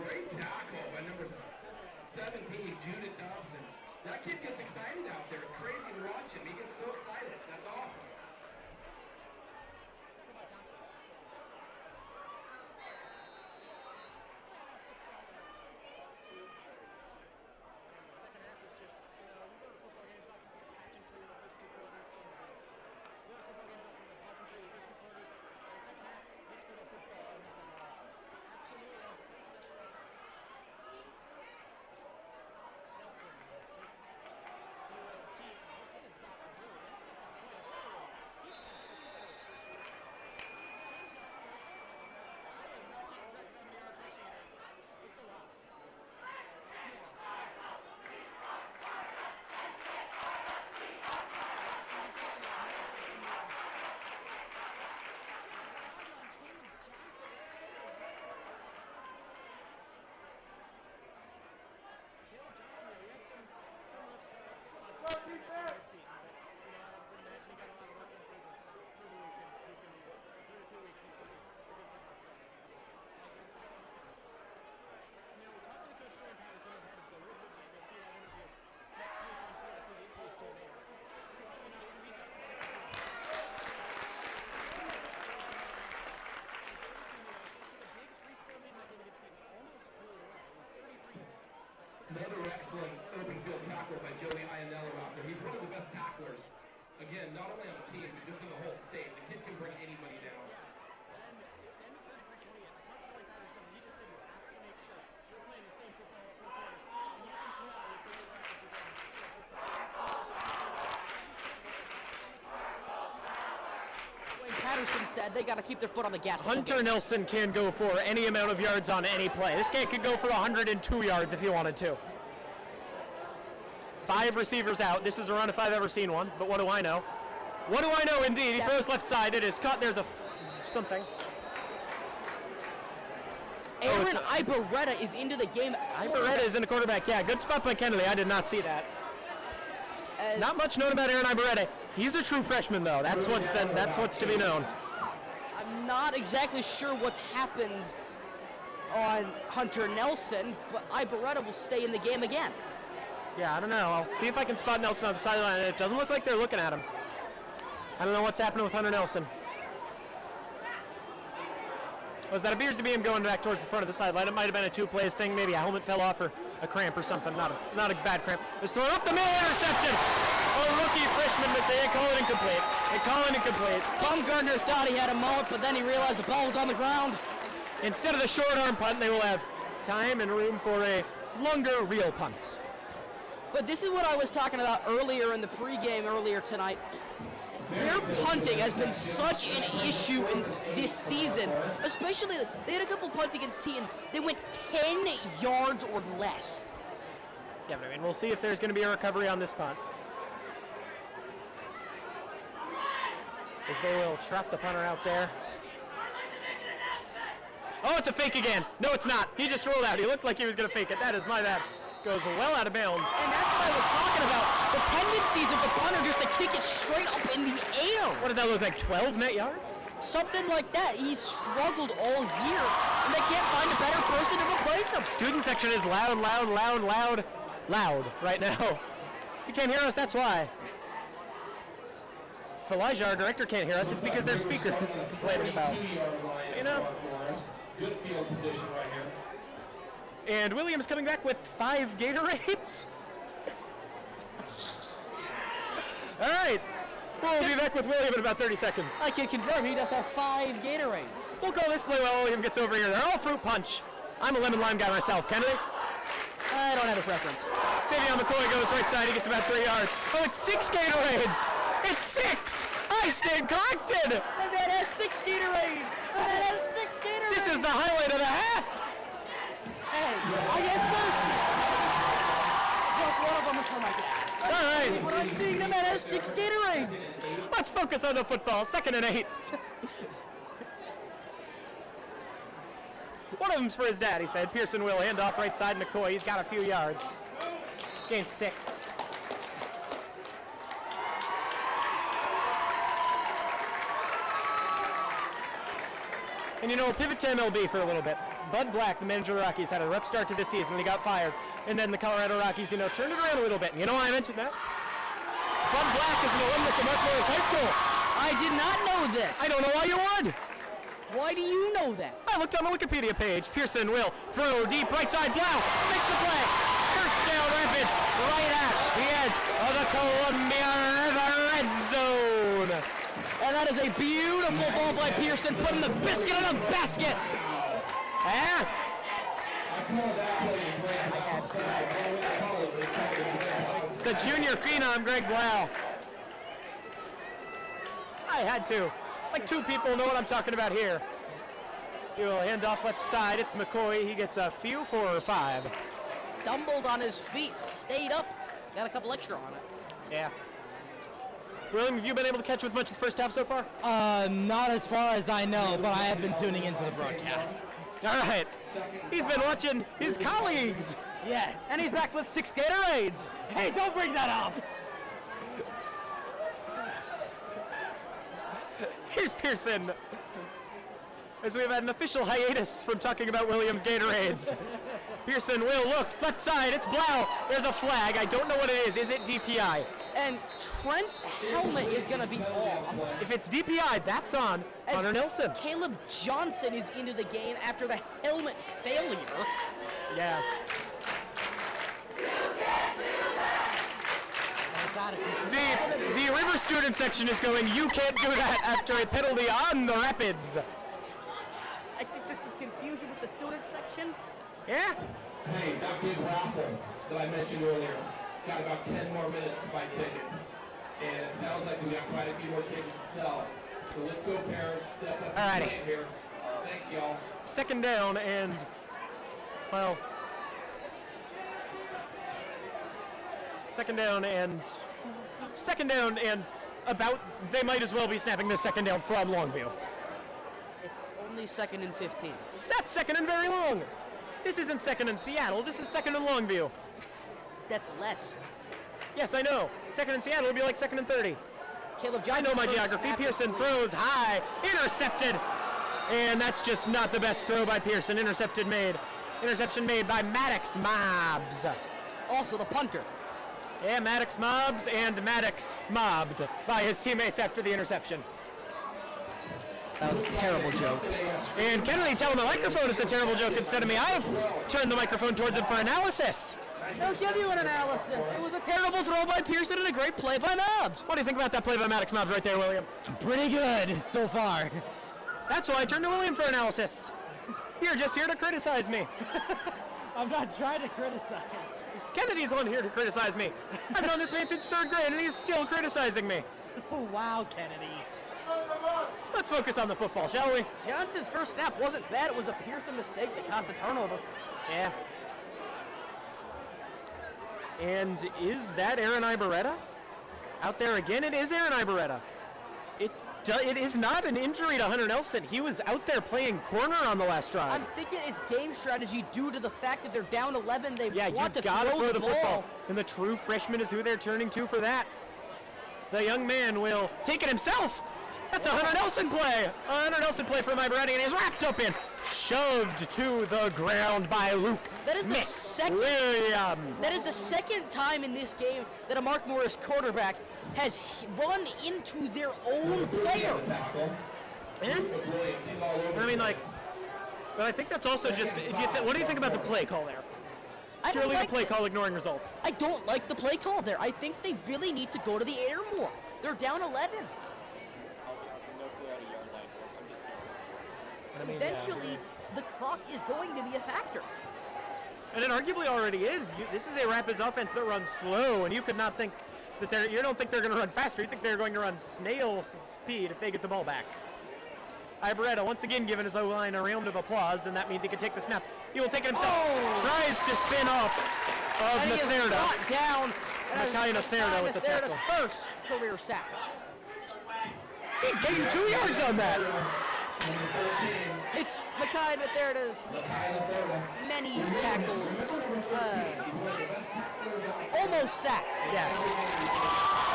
Great tackle by number 17, Judah Thompson. That kid gets excited out there. It's crazy to watch him. He gets so excited. That's awesome. Second half is just, you know, we go to football games off of the pageantry the first two quarters. We go to football games off of the pageantry the first two quarters. The second half, it's for the football and nothing more. Absolutely. Nelson takes. He will keep. Nelson has got the room. Nelson has got quite a bit of room. said, they got to keep their foot on the gas. Hunter Nelson can go for any amount of yards on any play. This guy could go for 102 yards if he wanted to. 5 receivers out. This is a run if I've ever seen one, but what do I know? What do I know indeed? He throws left side. It is caught. There's a something. Aaron Ibarreta is into the game. Ibarreta is in the quarterback. Yeah, good spot by Kennedy. I did not see that. Not much known about Aaron Ibarreta. He's a true freshman, though. That's what's to be known. I'm not exactly sure what's happened on Hunter Nelson, but Ibarreta will stay in the game again. Yeah, I don't know. I'll see if I can spot Nelson on the sideline. It doesn't look like they're looking at him. I don't know what's happening with Hunter Nelson. Was that appears to be him going back towards the front of the sideline. It might have been a 2-plays thing. Maybe a helmet fell off or a cramp or something. Not a bad cramp. It's thrown up the middle, intercepted. Oh, rookie freshman mistake. They call it incomplete. They call it incomplete. Baumgartner thought he had a moment, but then he realized the ball was on the ground. Instead of the short arm punt, they will have time and room for a longer real punt. But this is what I was talking about earlier in the pregame earlier tonight. Their punting has been such an issue in this season, especially they had a couple punts against Seton. They went 10 yards or less. Yeah, but I mean, we'll see if there's going to be a recovery on this punt. As they will trap the punter out there. Oh, it's a fake again. No, it's not. He just rolled out. He looked like he was going to fake it. That is my bad. Goes well out of bounds. And that's what I was talking about. The tendencies of the punter just to kick it straight up in the air. What did that look like, 12 net yards? Something like that. He's struggled all year, and they can't find a better person to replace him. Student section is loud right now. If you can't hear us, that's why. If Elijah, our director, can't hear us, it's because their speaker is complaining about. You know? Good field position right here. And Williams coming back with 5 Gatorades. All right. We'll be back with William in about 30 seconds. I can confirm he does have 5 Gatorades. We'll call this play while William gets over here. They're all fruit punch. I'm a lemon lime guy myself. Kennedy? I don't have a preference. Savion McCoy goes right side. He gets about 3 yards. Oh, it's 6 Gatorades. It's 6. I stand corrected. And that has 6 Gatorades. And that has 6 Gatorades. This is the highlight of the half. Hey, I get thirsty. Just one of them is for my dad. All right. But I'm seeing them that has 6 Gatorades. Let's focus on the football. 2nd and 8. One of them's for his dad, he said. Pearson will hand off right side. McCoy, he's got a few yards. Gains 6. And you know, pivot to MLB for a little bit. Bud Black, the manager of the Rockies, had a rough start to this season when he got fired. And then the Colorado Rockies, turned it around a little bit. And you know why I mentioned that? Bud Black is an alumnus of Mark Morris High School. I did not know this. I don't know why you would. Why do you know that? I looked on the Wikipedia page. Pearson will throw deep right side. Blau makes the play. First down, Rapids, right at the edge of the Columbia River red zone. And that is a beautiful ball by Pearson, putting the biscuit in the basket. Yeah. The junior phenom, Greg Blau. I had to. Like 2 people know what I'm talking about here. He will hand off left side. It's McCoy. He gets a few 4 or 5. Stumbled on his feet, stayed up, got a couple extra on it. Yeah. William, have you been able to catch with much of the first half so far? Not as far as I know, but I have been tuning into the broadcast. All right. He's been watching his colleagues. Yes. And he's back with 6 Gatorades. Hey, don't bring that up. Here's Pearson. As we've had an official hiatus from talking about Williams' Gatorades. Pearson will look left side. It's Blau. There's a flag. I don't know what it is. Is it DPI? And Trent's helmet is going to be off. If it's DPI, that's on Hunter Nelson. Caleb Johnson is into the game after the helmet failure. Yeah. The River student section is going, you can't do that after a penalty on the Rapids. I think there's some confusion with the student section. Yeah. Hey, that big raffle that I mentioned earlier, got about 10 more minutes to buy tickets. And it sounds like we got quite a few more tickets to sell. So let's go, parents. Step up Alrighty. and play here. Thanks, y'all. Second down and, well, second down and about, they might as well be snapping this second down from Longview. It's only 2nd and 15. That's second and very long. This isn't second in Seattle, this is second in Longview. That's less. Yes, I know. Second in Seattle would be like second and 30. Caleb I Johnson. know my first geography. snap is Pearson complete. throws high, intercepted. And that's just not the best throw by Pearson. Interception made by Maddox Mobbs. Also the punter. Yeah, Maddox Mobbs and Maddox mobbed by his teammates after the interception. That was a terrible joke. And Kennedy telling the microphone it's a terrible joke instead of me. I turned the microphone towards him for analysis. They'll give you an analysis. It was a terrible throw by Pearson and a great play by Mobbs. What do you think about that play by Maddox Mobbs right there, William? Pretty good so far. That's why I turned to William for analysis. You're just here to criticize me. I'm not trying to criticize. Kennedy's the one here to criticize me. I've known this man since 3rd grade and he's still criticizing me. Oh, wow, Kennedy. Let's focus on the football, shall we? Johnson's first snap wasn't bad. It was a Pearson mistake that caused the turnover. Yeah. And is that Aaron Ibarreta? Out there again? It is Aaron Ibarreta. It is not an injury to Hunter Nelson. He was out there playing corner on the last drive. I'm thinking it's game strategy due to the fact that they're down 11. They Yeah, want you to gotta throw the ball. football. And the true freshman is who they're turning to for that. The young man will take it himself. That's a Hunter Nelson play. A Hunter Nelson play from Ibarreta, and he's wrapped up in, shoved to the ground by Luke. That is the Nick second. Williams. That is the second time in this game that a Mark Morris quarterback has run into their own player. Yeah. I mean, like, but I think that's also just. What do you think about the play call there? I don't Purely like the play call ignoring results. I don't like the play call there. I think they really need to go to the air more. They're down 11. I mean, Eventually, the clock is going to be a factor. and it arguably already is. This is a Rapids offense that runs slow, and you could not think that you don't think they're going to run faster. You think they're going to run snail speed if they get the ball back. Ibarreta once again giving his O-line a round of applause, and that means he can take the snap. He will take it himself. Tries to spin off of And he is Natherda. brought down. Makai Natherda with the tackle. First career sack. He gained 2 yards on that. It's Makai Natherda's many tackles. Almost sack. Yes.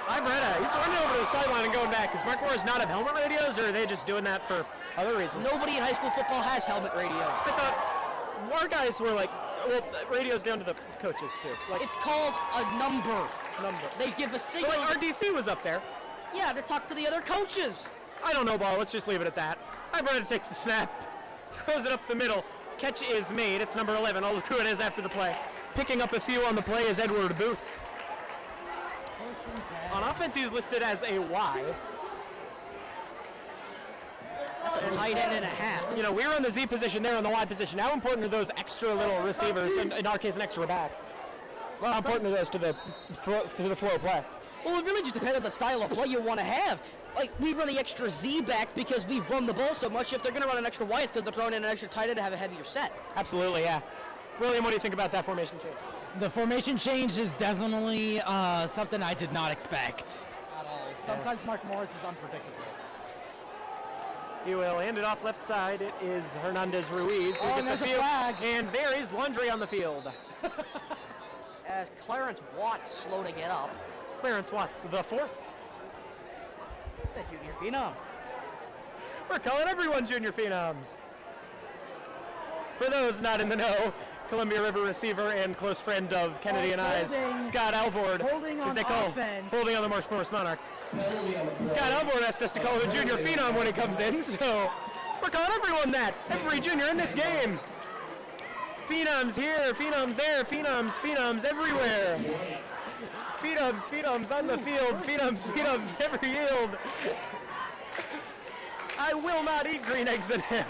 Ibarreta, he's running over to the sideline and going back. Does Mark Morris not have helmet radios, or are they just doing that for other reasons? Nobody in high school football has helmet radios. I thought our guys were like, well, radios down to the coaches too. Like It's called a number. number. They give a But signal. like RDC was up there. Yeah, to talk to the other coaches. I don't know, ball. Let's just leave it at that. Ibarreta takes the snap, throws it up the middle. Catch is made. It's number 11. I'll look who it is after the play. Picking up a few on the play is Edward Booth. On offense, he is listed as a Y. That's a tight end and a half. You know, we were in the Z position, they're in the Y position. How important are those extra little receivers, in our case, an extra back? How important are those to the flow of play? Well, it really just depends on the style of play you want to have. Like, we run the extra Z back because we've run the ball so much. If they're going to run an extra Y, it's because they're throwing in an extra tight end to have a heavier set. Absolutely, yeah. William, what do you think about that formation change? The formation change is definitely something I did not expect at all. Sometimes Mark Morris is unpredictable. He will hand it off left side. It is Hernandez Ruiz who Oh, gets a there's a field. flag. And there is Laundry on the field. As Clarence Watts slow to get up. Clarence Watts, the fourth. The junior phenom. We're calling everyone junior phenoms. For those not in the know, Columbia River receiver and close friend of Kennedy and I's, holding- Scott Alvord, holding as on they call him, offense. holding on the Morris Monarchs. Scott Alvord asked us to call him a junior phenom when he comes in, so we're calling everyone that. Every junior in this game. Phenoms here, phenoms there, phenoms everywhere. Phenoms on the field, phenoms every yield. I will not eat green eggs and ham.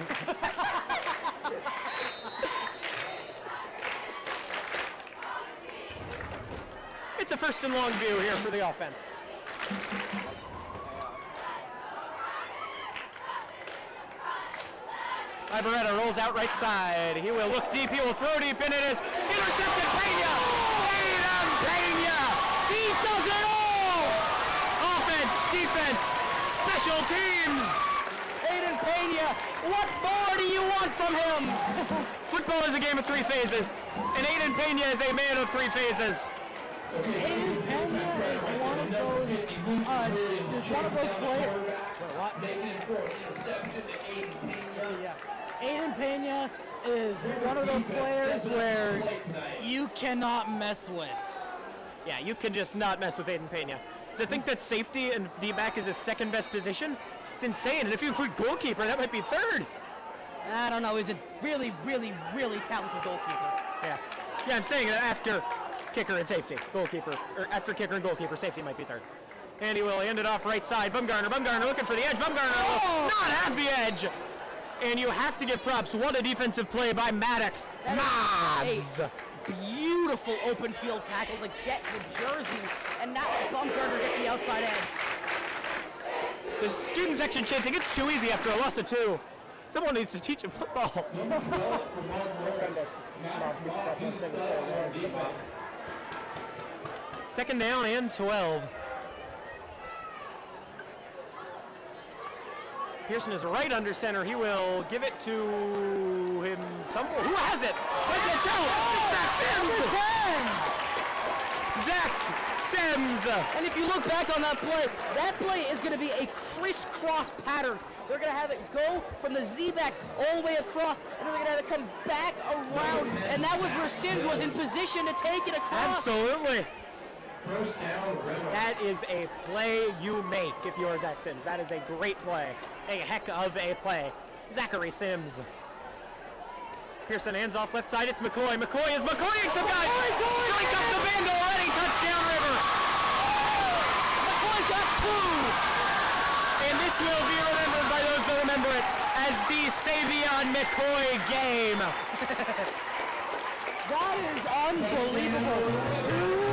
It's a first and long view here for the offense. Ibarreta rolls out right side. He will look deep. He will throw deep, and it is intercepted. Pena! Aiden Pena! He does it all! Offense, defense, special teams. Aiden Pena, what more do you want from him? Football is a game of three phases, and Aiden Pena is a man of three phases. Aiden Pena is one of those players. Wait, what? Yeah. Aiden Pena is one of those players where you cannot mess with. Yeah, you can just not mess with Aiden Pena. To think that safety and D-back is his second best position, it's insane. And if you include goalkeeper, that might be third. I don't know. He's a really, really, really talented goalkeeper. Yeah, I'm saying that after kicker and safety, goalkeeper, or after kicker and goalkeeper, safety might be third. And he will end it off right side. Bumgarner looking for the edge. Bumgarner will not have the edge. And you have to give props. What a defensive play by Maddox. Mobs. Beautiful open field tackle to get the jersey and not let Bumgarner get the outside edge. The student section chanting, it's too easy after a loss of 2. Someone needs to teach him football. Second down and 12. Pearson is right under center. He will give it to him somewhere. Who has it? I can't tell. It's Zach Sims. Zach Sims. And if you look back on that play is going to be a crisscross pattern. They're going to have it go from the Z-back all the way across, and then they're going to have it come back around. And that was where Sims was in position to take it across. Absolutely. That is a play you make if you're Zach Sims. That is a great play. A heck of a play. Zachary Sims. Pearson hands off left side. It's McCoy. McCoy is McCoying some guys. Strike up the band already. Touchdown River. McCoy's got 2. And this will be remembered by those that remember it as the Savion McCoy game. That is unbelievable. 2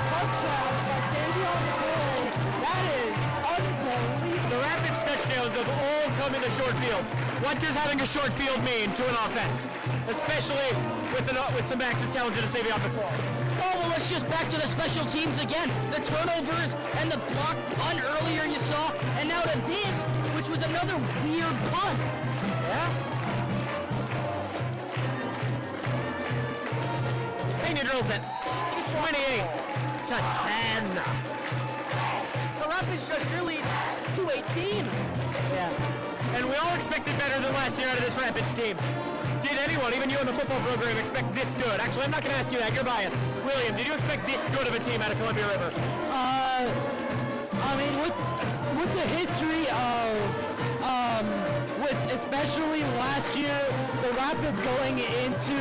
touchdowns by Savion McCoy. That is unbelievable. The Rapids touchdowns have all come in the short field. What does having a short field mean to an offense? Especially with some backs as talented as Savion McCoy. Oh, well, let's just back to the special teams again. The turnovers and the block punt earlier you saw, and now to this, which was another weird punt. Yeah. Pena drills it. 28 to 10. The Rapids just really 218. Yeah. And we all expected better than last year out of this Rapids team. Did anyone, even you in the football program, expect this good? Actually, I'm not going to ask you that. You're biased. William, did you expect this good of a team out of Columbia River? I mean, with the history of, with especially last year, the Rapids going into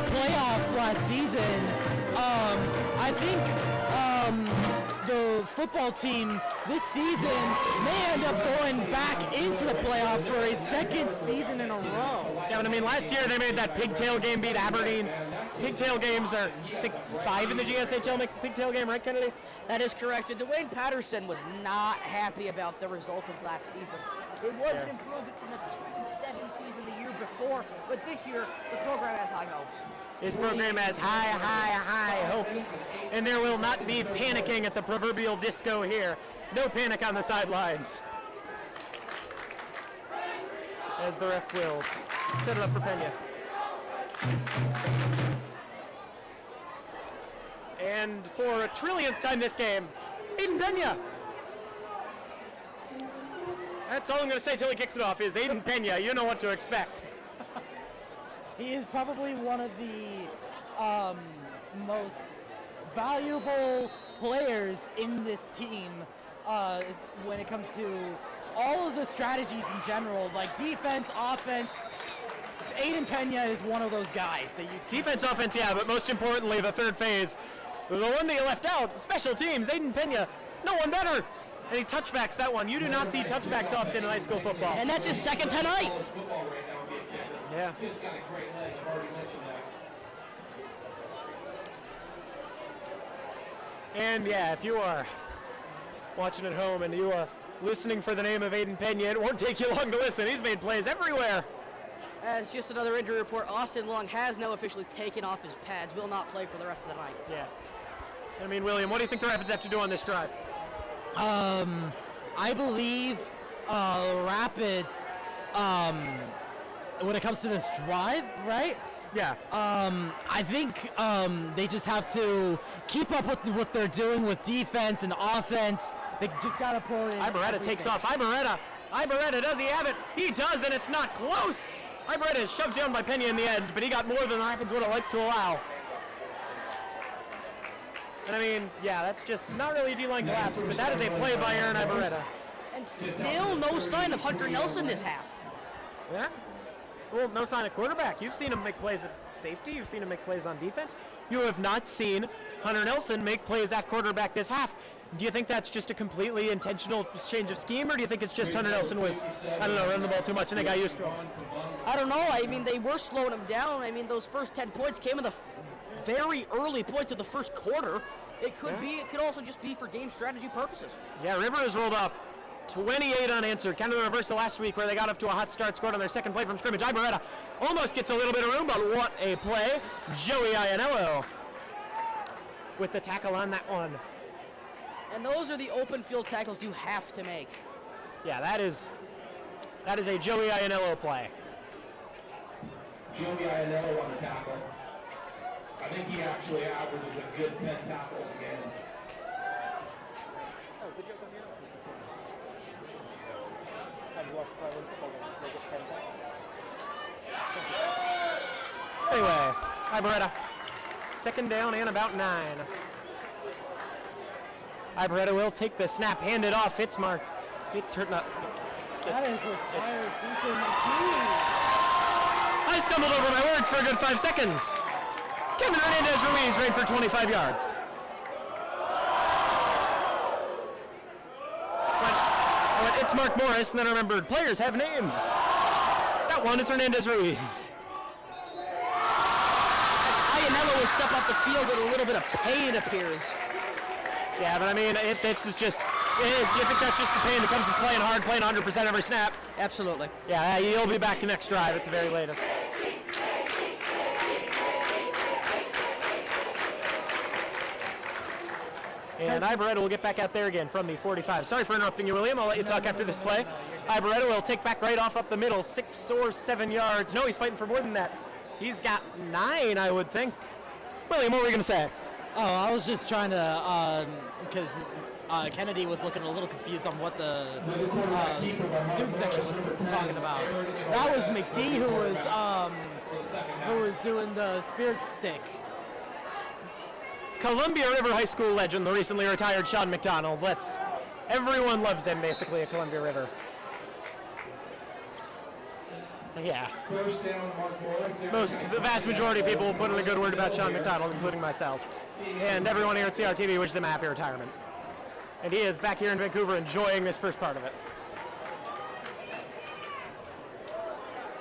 playoffs last season, I think the football team this season may end up going back into the playoffs for a second season in a row. Yeah, but I mean, last year they made that pigtail game beat Aberdeen. Pigtail games are, I think, 5 in the GSHL makes the pigtail game, right, Kennedy? That is correct. And Dwayne Patterson was not happy about the result of last season. It was an improvement from the 2-7 season the year before, but this year the program has high hopes. This program has high hopes, and there will not be panicking at the proverbial disco here. No panic on the sidelines. As the ref will set it up for Pena. And for a trillionth time this game, Aiden Pena. That's all I'm going to say till he kicks it off is Aiden Pena. You know what to expect. He is probably one of the most valuable players in this team when it comes to all of the strategies in general, like defense, offense. Aiden Pena is one of those guys that you... Defense, offense, yeah, but most importantly, the third phase, the one that you left out, special teams, Aiden Pena, no one better. And he touchbacks that one. You do not see touchbacks often in high school football. And that's his second tonight. Yeah. And yeah, if you are watching at home and you are listening for the name of Aiden Pena, it won't take you long to listen. He's made plays everywhere. As just another injury report, Austin Long has now officially taken off his pads, will not play for the rest of the night. Yeah. I mean, William, what do you think the Rapids have to do on this drive? I believe Rapids, when it comes to this drive, right? Yeah. I think they just have to keep up with what they're doing with defense and offense. They just got to pull in. Ibarreta takes off. Ibarreta, does he have it? He does, and it's not close. Ibarreta is shoved down by Pena in the end, but he got more than the Rapids would have liked to allow. And I mean, yeah, that's just not really a D-line collapse, but that is a play by Aaron Ibarreta. And still no sign of Hunter Nelson this half. Yeah. Well, no sign of quarterback. You've seen him make plays at safety. You've seen him make plays on defense. You have not seen Hunter Nelson make plays at quarterback this half. Do you think that's just a completely intentional change of scheme, or do you think it's just Hunter Nelson was, I don't know, running the ball too much and they got used to him? I don't know. I mean, they were slowing him down. I mean, those first 10 points came in the very early points of the first quarter. It could be. It could also just be for game strategy purposes. Yeah, River has rolled off 28 unanswered, kind of the reverse of last week where they got off to a hot start, scored on their second play from scrimmage. Ibarreta almost gets a little bit of room, but what a play. Joey Iannello with the tackle on that one. And those are the open field tackles you have to make. Yeah, that is a Joey Iannello play. Joey Iannello on the tackle. I think he actually averages a good 10 tackles a game. Anyway, Ibarreta, second down and about 9. Ibarreta will take the snap, hand it off. It's Mark. It's hurt. Not. I stumbled over my words for a good 5 seconds. Kevin Hernandez-Ruiz ran for 25 yards. But it's Mark Morris, and then I remembered players have names. That one is Hernandez-Ruiz. Iannello will step off the field with a little bit of pain, it appears. Yeah, but I mean, this is just, do you think that's just the pain that comes with playing hard, playing 100% every snap? Absolutely. Yeah, he'll be back the next drive at the very latest. And Ibarreta will get back out there again from the 45. Sorry for interrupting you, William. I'll let you talk after this play. Ibarreta will take back right off up the middle, 6 or 7 yards. No, he's fighting for more than that. He's got 9, I would think. William, what were you going to say? Oh, I was just trying to, because Kennedy was looking a little confused on what the student section was talking about. That was McD who was doing the spirit stick. Columbia River High School legend, the recently retired Sean McDonald. Everyone loves him, basically, at Columbia River. Yeah. The vast majority of people will put in a good word about Sean McDonald, including myself. And everyone here at CRTV wishes him a happy retirement. And he is back here in Vancouver enjoying this first part of it.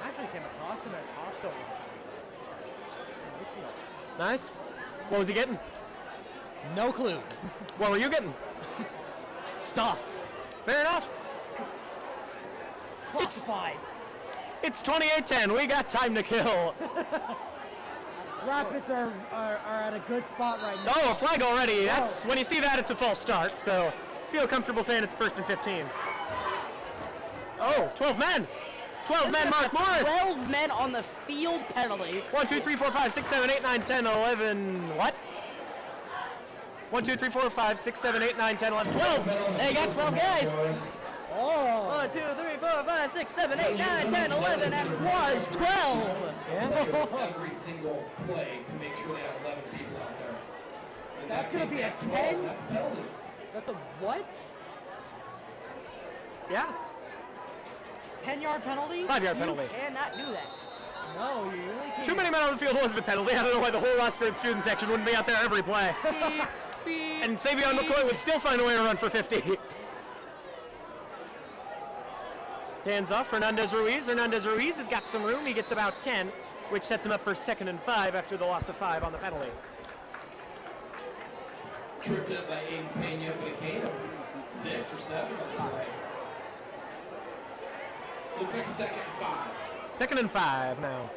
I actually came across him at Costco. Nice. What was he getting? No clue. What were you getting? Stuff. Fair enough. Classified. It's 28-10. We got time to kill. Rapids are at a good spot right now. Oh, a flag already. That's when you see that, it's a false start. So feel comfortable saying it's 1st and 15. Oh, 12 men. 12 men, Mark Morris. 12 men on the field penalty. 1, 2, 3, 4, 5, 6, 7, 8, 9, 10, 11. What? 1, 2, 3, 4, 5, 6, 7, 8, 9, 10, 11, 12. They got 12 guys. Oh. 1, 2, 3, 4, 5, 6, 7, 8, 9, 10, 11, and was 12. Every single play to make sure they have 11 people out there. And That's going to be a 10? That's a penalty. That's a what? Yeah. 10-yard penalty? 5-yard penalty. You cannot do that. No, you really can't. Too many men on the field wasn't a penalty. I don't know why the whole roster and student section wouldn't be out there every play. And Savion McCoy would still find a way to run for 50. Hands off, Hernandez-Ruiz. Hernandez-Ruiz has got some room. He gets about 10, which sets him up for 2nd and 5 after the loss of 5 on the penalty. tripped up by Aiden Pena, but it came 6 or 7 on the play. Looks like 2nd and 5. 2nd and 5 now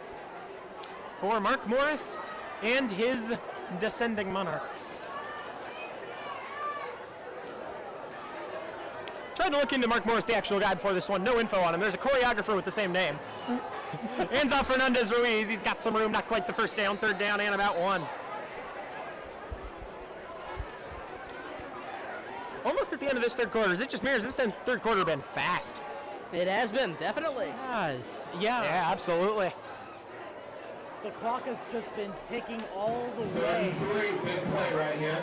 for Mark Morris and his descending Monarchs. Tried to look into Mark Morris, the actual guy, before this one. No info on him. There's a choreographer with the same name. Hands off Fernandez Ruiz. He's got some room, not quite the first down, 3rd down, and about 1. Almost at the end of this 3rd quarter. Is it just me, or has this 3rd quarter been fast? It has been, definitely. Yes. Yeah. Yeah, absolutely. The clock has just been ticking all the 3rd way. and 3, big play right here.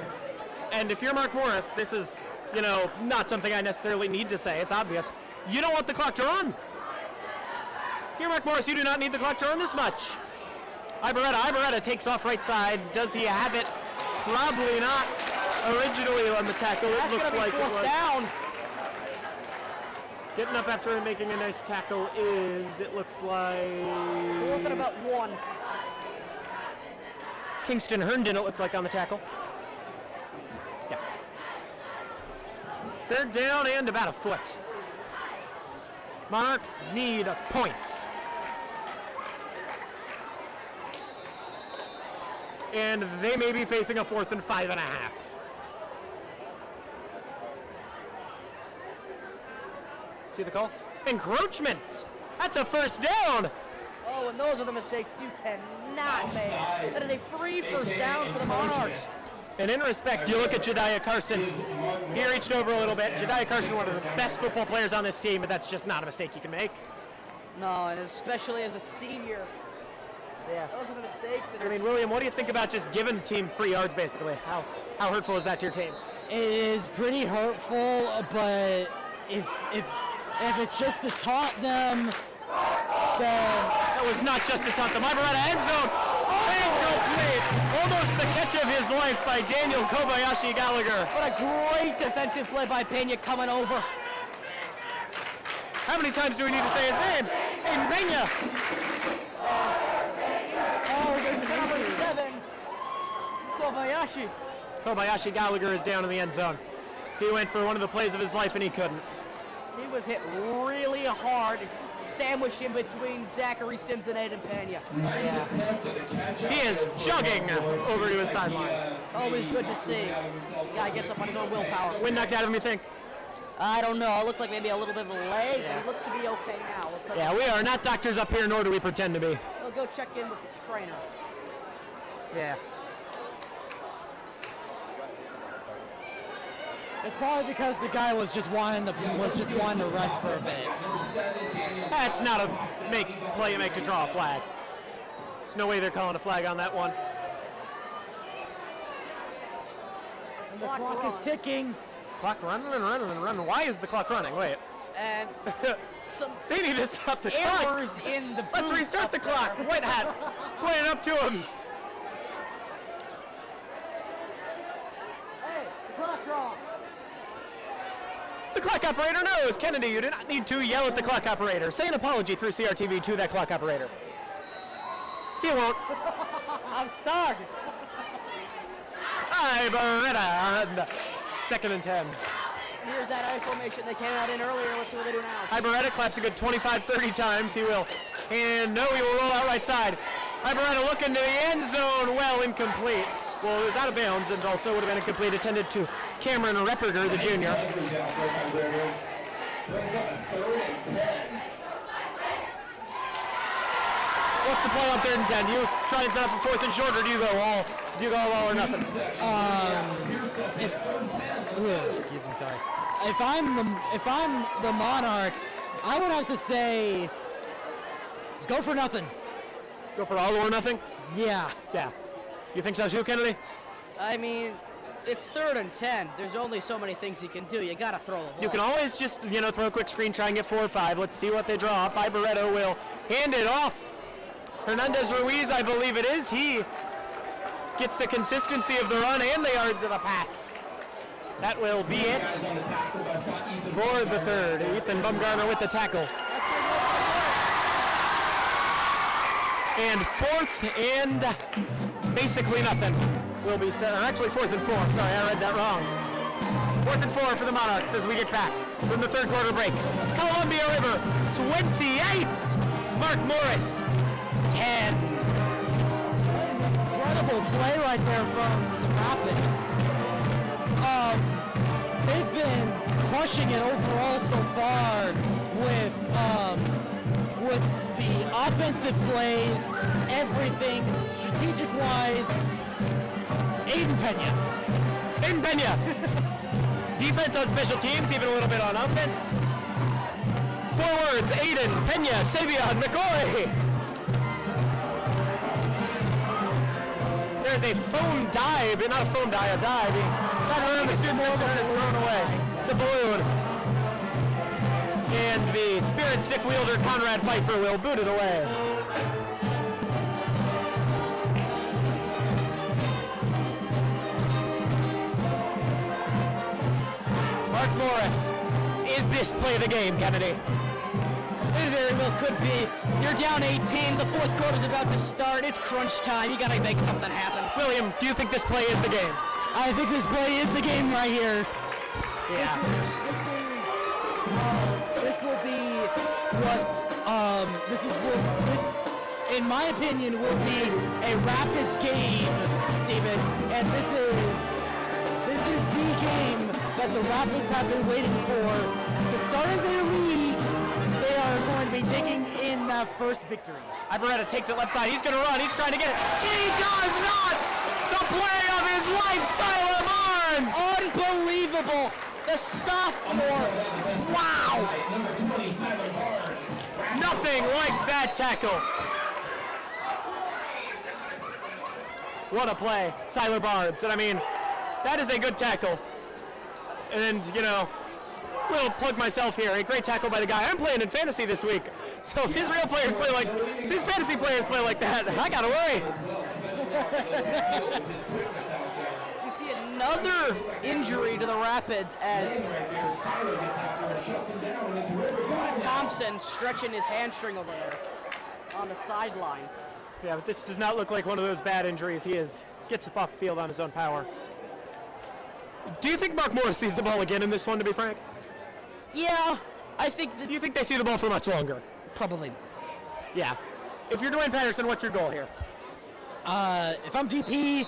And if you're Mark Morris, this is, you know, not something I necessarily need to say. It's obvious. You don't want the clock to run. If you're Mark Morris, you do not need the clock to run this much. Ibarreta takes off right side. Does he have it? Probably not. Originally on the tackle, it looked like it was. Down. Getting up after making a nice tackle is, it looks like... 4th and about 1. Kingston Herndon, it looked like, on the tackle. Yeah. 3rd down and about a foot. Monarchs need points. And they may be facing a 4th and 5.5. See the call? Encroachment! That's a 1st down! Oh, and those are the mistakes you cannot make. That is a free 1st down for the Monarchs. And in respect, you look at Jediah Carson. He reached over a little bit. Jediah Carson, one of the best football players on this team, but that's just not a mistake you can make. No, and especially as a senior. Yeah. Those are the mistakes that I mean, William, what do you think about just giving team free yards, basically? How hurtful is that to your team? It is pretty hurtful, but if it's just to taunt them, then That was not just to taunt them. Ibarreta end zone. Incomplete. Almost the catch of his life by Daniel Kobayashi Gallagher. what a great defensive play by Pena coming over. How many times do we need to say his name? Aiden Pena. Oh, there's number 7, Kobayashi. Kobayashi Gallagher is down in the end zone. He went for one of the plays of his life and he couldn't. He was hit really hard, sandwiched in between Zachary Sims and Aiden Pena. He is jogging over to his sideline. Always good to see. Guy gets up on his own willpower. Wind knocked out of him, you think? I don't know. It looked like maybe a little bit of a leg, but he looks to be okay now. Yeah, we are not doctors up here, nor do we pretend to be. We'll go check in with the trainer. Yeah. it's probably because the guy was just wanting to rest for a bit. That's not a play you make to draw a flag. There's no way they're calling a flag on that one. And the clock is ticking. Clock running and running and running. Why is the clock running? Wait. And some They need to stop the clock. errors in the Let's booth restart up the there. clock. White hat. Play it up to him. Hey, the clock's wrong. The clock operator knows. Kennedy, you do not need to yell at the clock operator. Say an apology through CRTV to that clock operator. He won't. I'm sorry. Ibarreta. 2nd and 10. Here's that I formation they came out in earlier. Let's see what they do now. Ibarreta claps a good 25-30 times. He will. And no, he will roll out right side. Ibarreta looking to the end zone. Well, incomplete. Well, it was out of bounds and also would have been incomplete. Intended to Cameron Repperger, the junior. What's the play on 3rd and 10? You try and set up a 4th and short, or do you go all or nothing? Excuse me, sorry. If I'm the Monarchs, I would have to say, just go for nothing. Go for all or nothing? Yeah. Yeah. You think so too, Kennedy? I mean, it's 3rd and 10. There's only so many things you can do. You gotta throw the ball. You can always just, throw a quick screen, try and get 4 or 5. Let's see what they draw up. Ibarreta will hand it off. Hernandez Ruiz, I believe it is. He gets the consistency of the run and the yards of the pass. That will be it for the 3rd. Ethan Bumgarner with the tackle. And 4th and basically nothing. will be set, or actually 4th and 4, sorry, I read that wrong. 4th and 4 for the Monarchs as we get back from the third quarter break. Columbia River, 28, Mark Morris, 10. Incredible play right there from the Rapids. They've been crushing it overall so far with the offensive plays, everything strategic-wise. Aiden Pena. Defense on special teams, even a little bit on offense. Forwards, Aiden, Pena, Savion, McCoy. There's a foam dive, not a foam dive, a dive. Got around the student section and is thrown away. It's a balloon. And the spirit stick wielder, Conrad Pfeiffer, will boot it away. Mark Morris, is this play of the game, Kennedy? It very well could be. You're down 18. The fourth quarter's about to start. It's crunch time. You gotta make something happen. William, do you think this play is the game? I think this play is the game right here. Yeah. This will be what this in my opinion will be a Rapids game, Steven. And this is the game that the Rapids have been waiting for. The start of their league, they are going to be taking in that first victory. Ibarreta takes it left side. He's going to run. He's trying to get it. He does not! The play of his life, Siler Barnes! Unbelievable. The sophomore. Wow. Nothing like that tackle. What a play, Siler Barnes. And I mean, that is a good tackle. And, you know, little plug myself here. A great tackle by the guy. I'm playing in fantasy this week. So if his real players play like, if his fantasy players play like that, I gotta worry. You see another injury to the Rapids as Thompson stretching his hamstring over there on the sideline. Yeah, but this does not look like one of those bad injuries. He gets off the field on his own power. Do you think Mark Morris sees the ball again in this one, to be frank? Yeah, I think Do you think they see the ball for much longer? probably. Yeah. If you're Dwayne Patterson, what's your goal here? If I'm DP,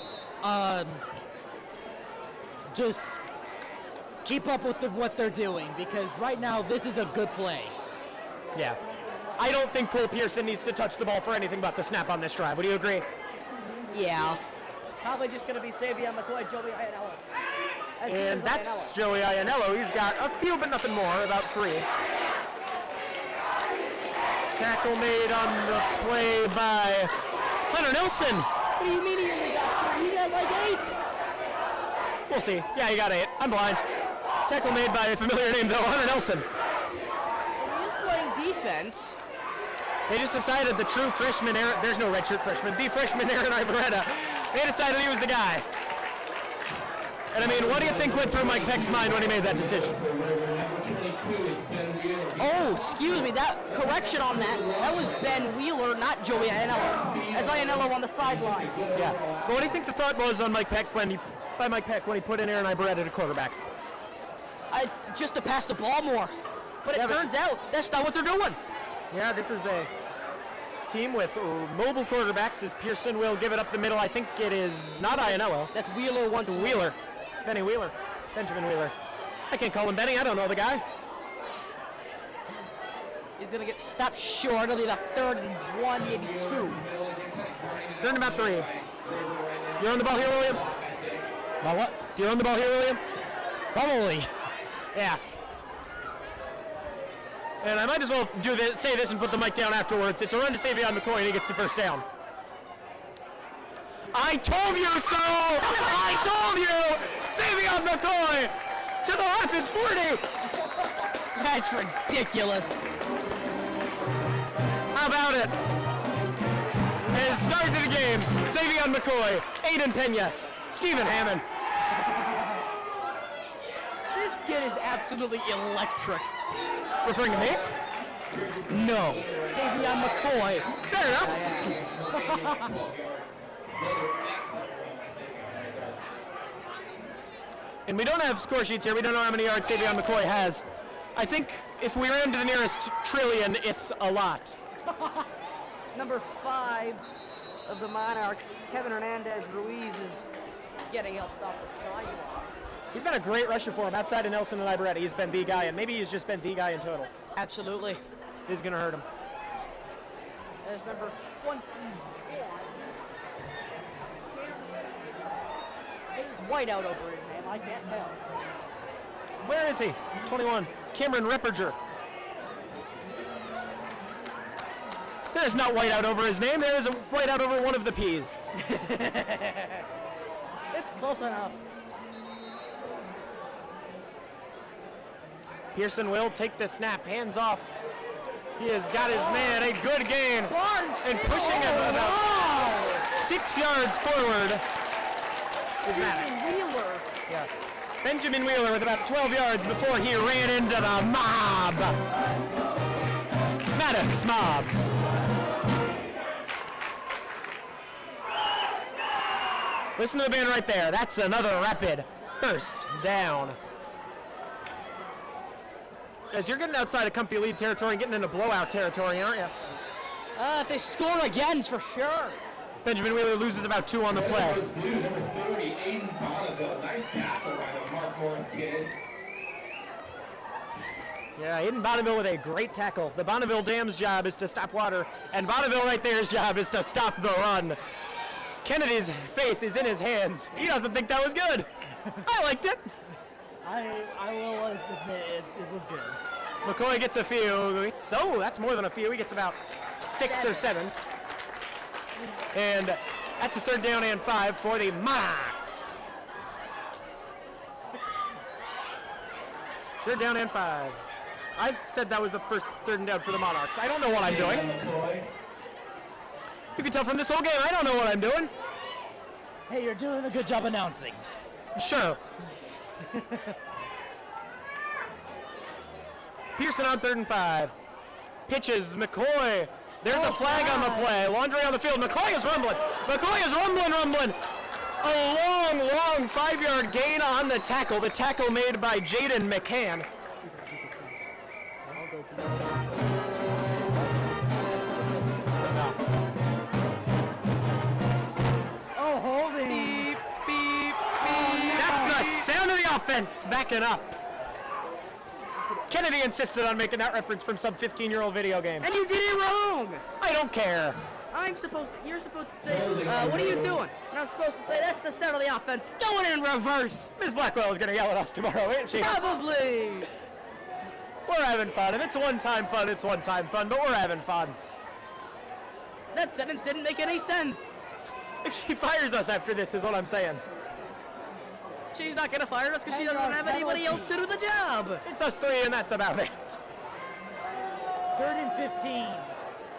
just keep up with what they're doing, because right now this is a good play. Yeah. I don't think Cole Pearson needs to touch the ball for anything but the snap on this drive. Would you agree? Yeah. Probably just going to be Savion McCoy, Joey Iannello. And that's Joey Iannello. He's got a few, but nothing more, about 3. Tackle made on the play by Hunter Nelson. What do you mean he only got 3? He got like 8. We'll see. Yeah, he got 8. I'm blind. Tackle made by a familiar name, though, Hunter Nelson. He is playing defense. They just decided the true freshman, there's no redshirt freshman, the freshman Aaron Ibarreta, they decided he was the guy. And I mean, what do you think went through Mike Peck's mind when he made that decision? Oh, excuse me, that correction on that was Ben Wheeler, not Joey Iannello. As Iannello on the sideline. Yeah. But what do you think the thought was on Mike Peck when he put in Aaron Ibarreta at quarterback? Just to pass the ball more. But it turns out that's not what they're doing. Yeah, this is a team with mobile quarterbacks as Pearson will give it up the middle. I think it is not Iannello. That's Wheeler once. It's Wheeler. Benny Wheeler. Benjamin Wheeler. I can't call him Benny. I don't know the guy. He's going to get stopped short. It'll be about 3rd and 1, maybe 2. 3rd and about 3. You own the ball here, William? About what? Do you own the ball here, William? Probably. Yeah. And I might as well say this and put the mic down afterwards. It's a run to Savion McCoy and he gets the first down. I told you so! I told you! Savion McCoy to the Rapids 40! That's ridiculous. How about it? As stars of the game, Savion McCoy, Aiden Pena, Stephen Hammond. This kid is absolutely electric. Referring to me? No. Savion McCoy. Fair enough. And we don't have score sheets here. We don't know how many yards Savion McCoy has. I think if we ran to the nearest trillion, it's a lot. Number 5 of the Monarchs, Kevin Hernandez Ruiz, is getting helped off the sidewalk. He's been a great rusher for him outside of Nelson and Iberetti. He's been the guy, and maybe he's just been the guy in total. Absolutely. This is going to hurt him. There's number 21. There's white out over his name, I can't tell. Where is he? 21. Cameron Ripperger. There is not white out over his name. There is a white out over one of the P's. It's close enough. Pearson will take the snap. Hands off. He has got his man. A good gain. Barnes And pushing him about 6 yards forward is Maddox. Wheeler. Yeah. Benjamin Wheeler with about 12 yards before he ran into the mob. Maddox mobs. Listen to the band right there. That's another rapid first down. As you're getting outside of comfy lead territory and getting into blowout territory, aren't you? If they score again, for sure. Benjamin Wheeler loses about 2 on the play. Number 30, Aiden Bonneville. Nice tackle by the Mark Morris kid. Yeah, Aiden Bonneville with a great tackle. The Bonneville Dam's job is to stop water, and Bonneville right there's job is to stop the run. Kennedy's face is in his hands. He doesn't think that was good. I liked it. I will admit it was good. McCoy gets a few. That's more than a few. He gets about 6 or 7. And that's a 3rd down and 5 for the Monarchs. 3rd down and 5. I said that was the first 3rd and down for the Monarchs. I don't know what I'm doing. You can tell from this whole game, I don't know what I'm doing. Hey, you're doing a good job announcing. Sure. Pearson on 3rd and 5. Pitches, McCoy. There's a flag on the play. Laundry on the field. McCoy is rumbling. McCoy is rumbling. A long 5-yard gain on the tackle. The tackle made by Jaden McCann. Oh, holding. Beep, beep, beep. That's the sound of the offense backing up. Kennedy insisted on making that reference from some 15-year-old video game. And you did it wrong. I don't care. You're supposed to say, what are you doing? And I'm supposed to say, that's the sound of the offense. Going in reverse. Ms. Blackwell is going to yell at us tomorrow, ain't she? Probably. We're having fun. If it's one-time fun, it's one-time fun, but we're having fun. That sentence didn't make any sense. If she fires us after this is what I'm saying. She's not going to fire us because she doesn't have anybody else to do the job. It's us 3 and that's about it. 3rd and 15.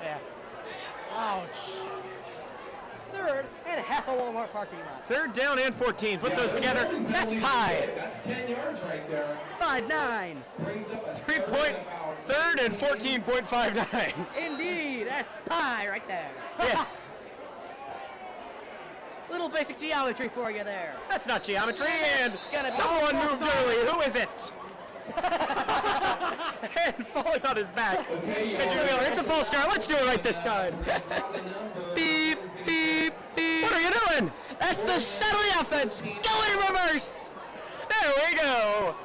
Yeah. Ouch. 3rd and half a Walmart parking lot. 3rd down and 14. Put those together. That's pie. That's 10 yards right there. 5-9. Brings up a 3.3rd and 14.59. Indeed, that's pie right there. Yeah. Little basic geometry for you there. That's not geometry, and gonna be someone all moved offside. early. Who is it? And falling on his back. Benjamin Wheeler, it's a false start. Let's do it right this time. Beep, beep, beep. What are you doing? That's the sound of the offense. Go in reverse. There we go.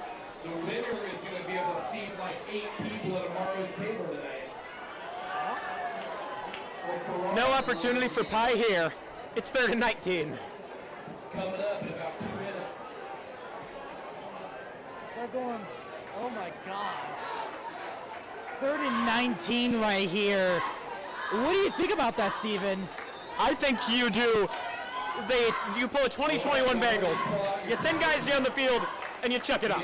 The winner is going to be able to feed like 8 people at tomorrow's table tonight. No opportunity for pie here. It's 3rd and 19. Coming up in about 2 minutes. They're going, oh my gosh. 3rd and 19 right here. What do you think about that, Steven? I think you do. You pull a 2021 Bengals. You send guys down the field and you chuck it up.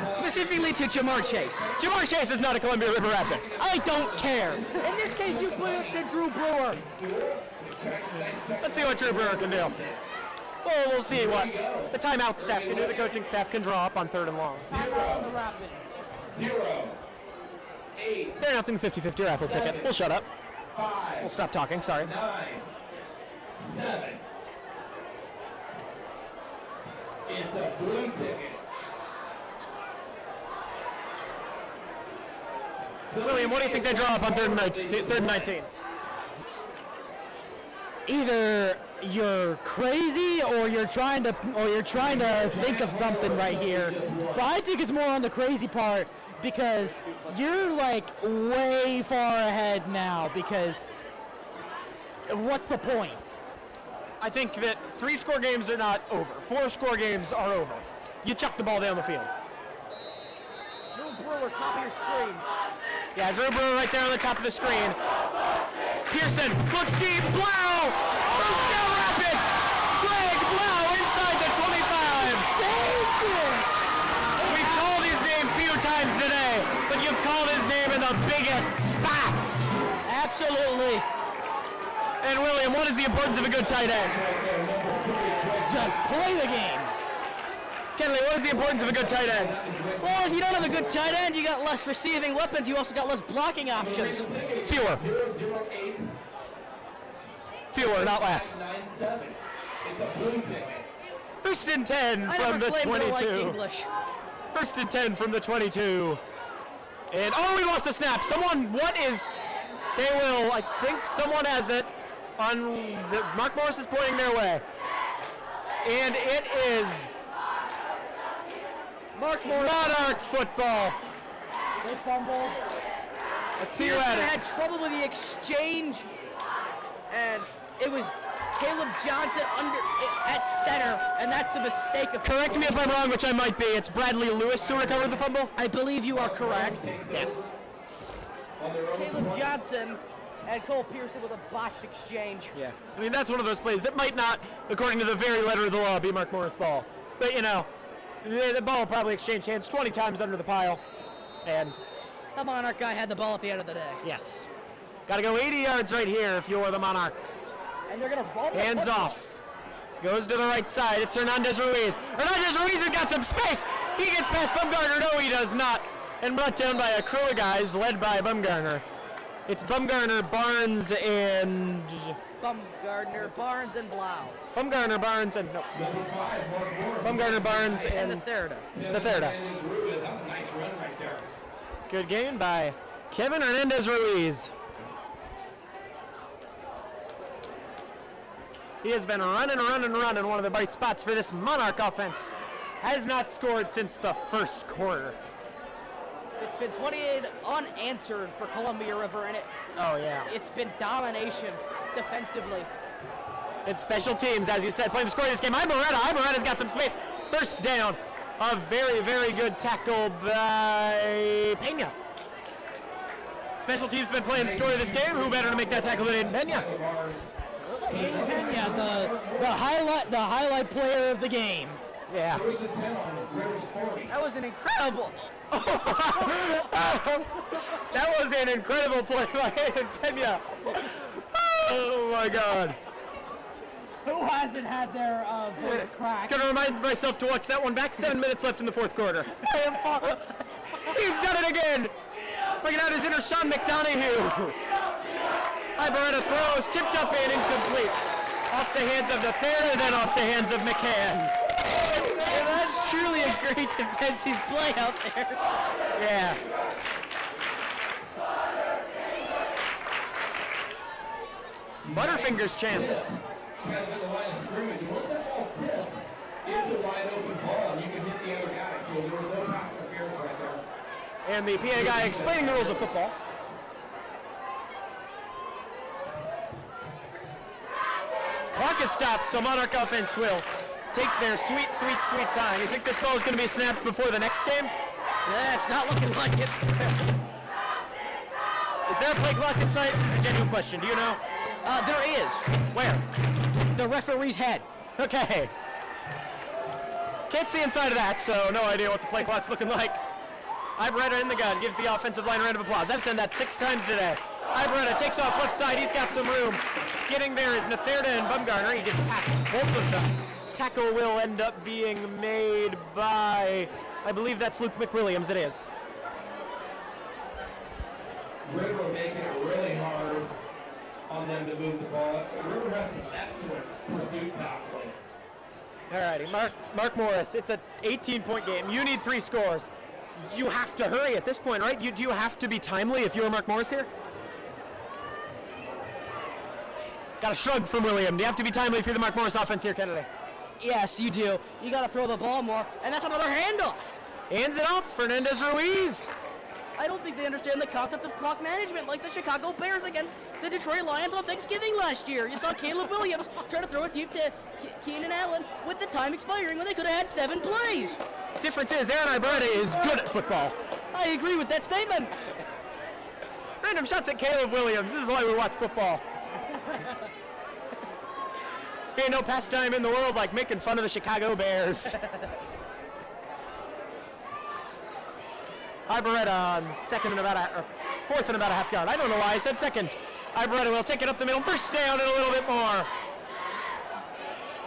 Specifically to Jamar Chase. Jamar Chase is not a Columbia River Rapid. I don't care. In this case, you put it to Drew Brewer. Let's see what Drew Brewer can do. Well, we'll see what the timeout staff can do. The coaching staff can draw up on 3rd and long. The Rapids. 0, 8, They're announcing the 50-50 raffle ticket. We'll shut up. 5, We'll stop talking. Sorry. 9, 7. It's a blue ticket. William, what do you think they draw up on third and 19? Either you're crazy or you're trying to think of something right here. But I think it's more on the crazy part because you're like way far ahead now because what's the point? I think that 3-score games are not over. 4-score games are over. You chuck the ball down the field. Drew Brewer, top of your screen. Yeah, Drew Brewer right there on the top of the screen. Pearson looks deep. Blau! First down Rapids! Greg Blau inside the 25. We've called his name a few times today, but you've called his name in the biggest spots. Absolutely. And William, what is the importance of a good tight end? Just play the game. Kenley, what is the importance of a good tight end? Well, if you don't have a good tight end, you got less receiving weapons. You also got less blocking options. Fewer. Fewer, not less. First and 10 I from never the claimed to 22. like English. First and 10 from the 22. And, oh, we lost the snap. I think someone has it Mark Morris is pointing their way. And it is Mark Morris. Monarch football. They fumbled. Let's see who Pearson had it. had trouble with the exchange, and it was Caleb Johnson at center, and that's a mistake of. Correct me if I'm wrong, which I might be. It's Bradley Lewis who recovered the fumble? I believe you are correct. Yes. Caleb Johnson and Cole Pearson with a botched exchange. Yeah. I mean, that's one of those plays that might not, according to the very letter of the law, be Mark Morris' ball. But, you know, the ball will probably exchange hands 20 times under the pile. And, The Monarch guy had the ball at the end of the day. yes. Got to go 80 yards right here if you're the Monarchs. And they're going to roll the Hands football. off. Goes to the right side. It's Hernandez Ruiz. Hernandez Ruiz has got some space. He gets past Bumgarner. No, he does not. And brought down by a crew of guys led by Bumgarner. It's Bumgarner, Barnes, and... Bumgarner, Barnes, and Blau. Bumgarner, Barnes, and... No. Bumgarner, Barnes, And and... the third. Good gain by Kevin Hernandez Ruiz. He has been running one of the bright spots for this Monarch offense. Has not scored since the first quarter. It's been 28 unanswered for Columbia River, and Oh, yeah. it's been domination defensively. It's special teams, as you said, playing the score of this game. Ibarretta's got some space. First down. A very, very good tackle by Pena. Special teams have been playing the story of this game. Who better to make that tackle than Pena? Pena, the highlight player of the game. Yeah. That was an incredible. That was an incredible play by Pena. Oh my God. Who hasn't had their voice cracked? Gonna remind myself to watch that one back. 7 minutes left in the fourth quarter. He's done it again. Bringing out his inner Sean McDonough. Ibarretta throws, tipped up and incomplete. Off the hands of the third, then off the hands of McCann. And that's truly a great defensive play out there. Yeah. Butterfingers chance. Kind of in the line of scrimmage. And once that ball tipped, it's a wide open ball, and you can hit the other guy. So there was no pass interference right there. And the PA guy explaining the rules of football. Clock is stopped, so Monarch offense will take their sweet, sweet, sweet time. You think this ball is going to be snapped before the next game? Yeah, it's not looking like it. Is there a play clock in sight? It's a genuine question. Do you know? There is. Where? The referee's head. Okay. Can't see inside of that, so no idea what the play clock's looking like. Ibarretta in the gun, gives the offensive line a round of applause. I've said that 6 times today. Ibarretta takes off left side, he's got some room. Getting there is Netherda and Bumgarner. He gets past both of them. Tackle will end up being made by, I believe that's Luke McWilliams, it is. River making it really hard on them to move the ball. River has some excellent pursuit tackling. Alrighty, Mark Morris, it's an 18-point game. You need 3 scores. you have to hurry at this point, right? Do you have to be timely if you're Mark Morris here? Got a shrug from William. Do you have to be timely if you're the Mark Morris offense here, Kennedy? Yes, you do. You got to throw the ball more, and that's another handoff. Hands it off, Fernandez Ruiz. I don't think they understand the concept of clock management like the Chicago Bears against the Detroit Lions on Thanksgiving last year. You saw Caleb Williams try to throw it deep to Keenan Allen with the time expiring when they could have had 7 plays. Difference is Aaron Ibarra is good at football. I agree with that statement. Random shots at Caleb Williams. This is why we watch football. Ain't no pastime in the world like making fun of the Chicago Bears. Ibarra on fourth and about a half yard. I don't know why I said second. Ibarra will take it up the middle. First down and a little bit more.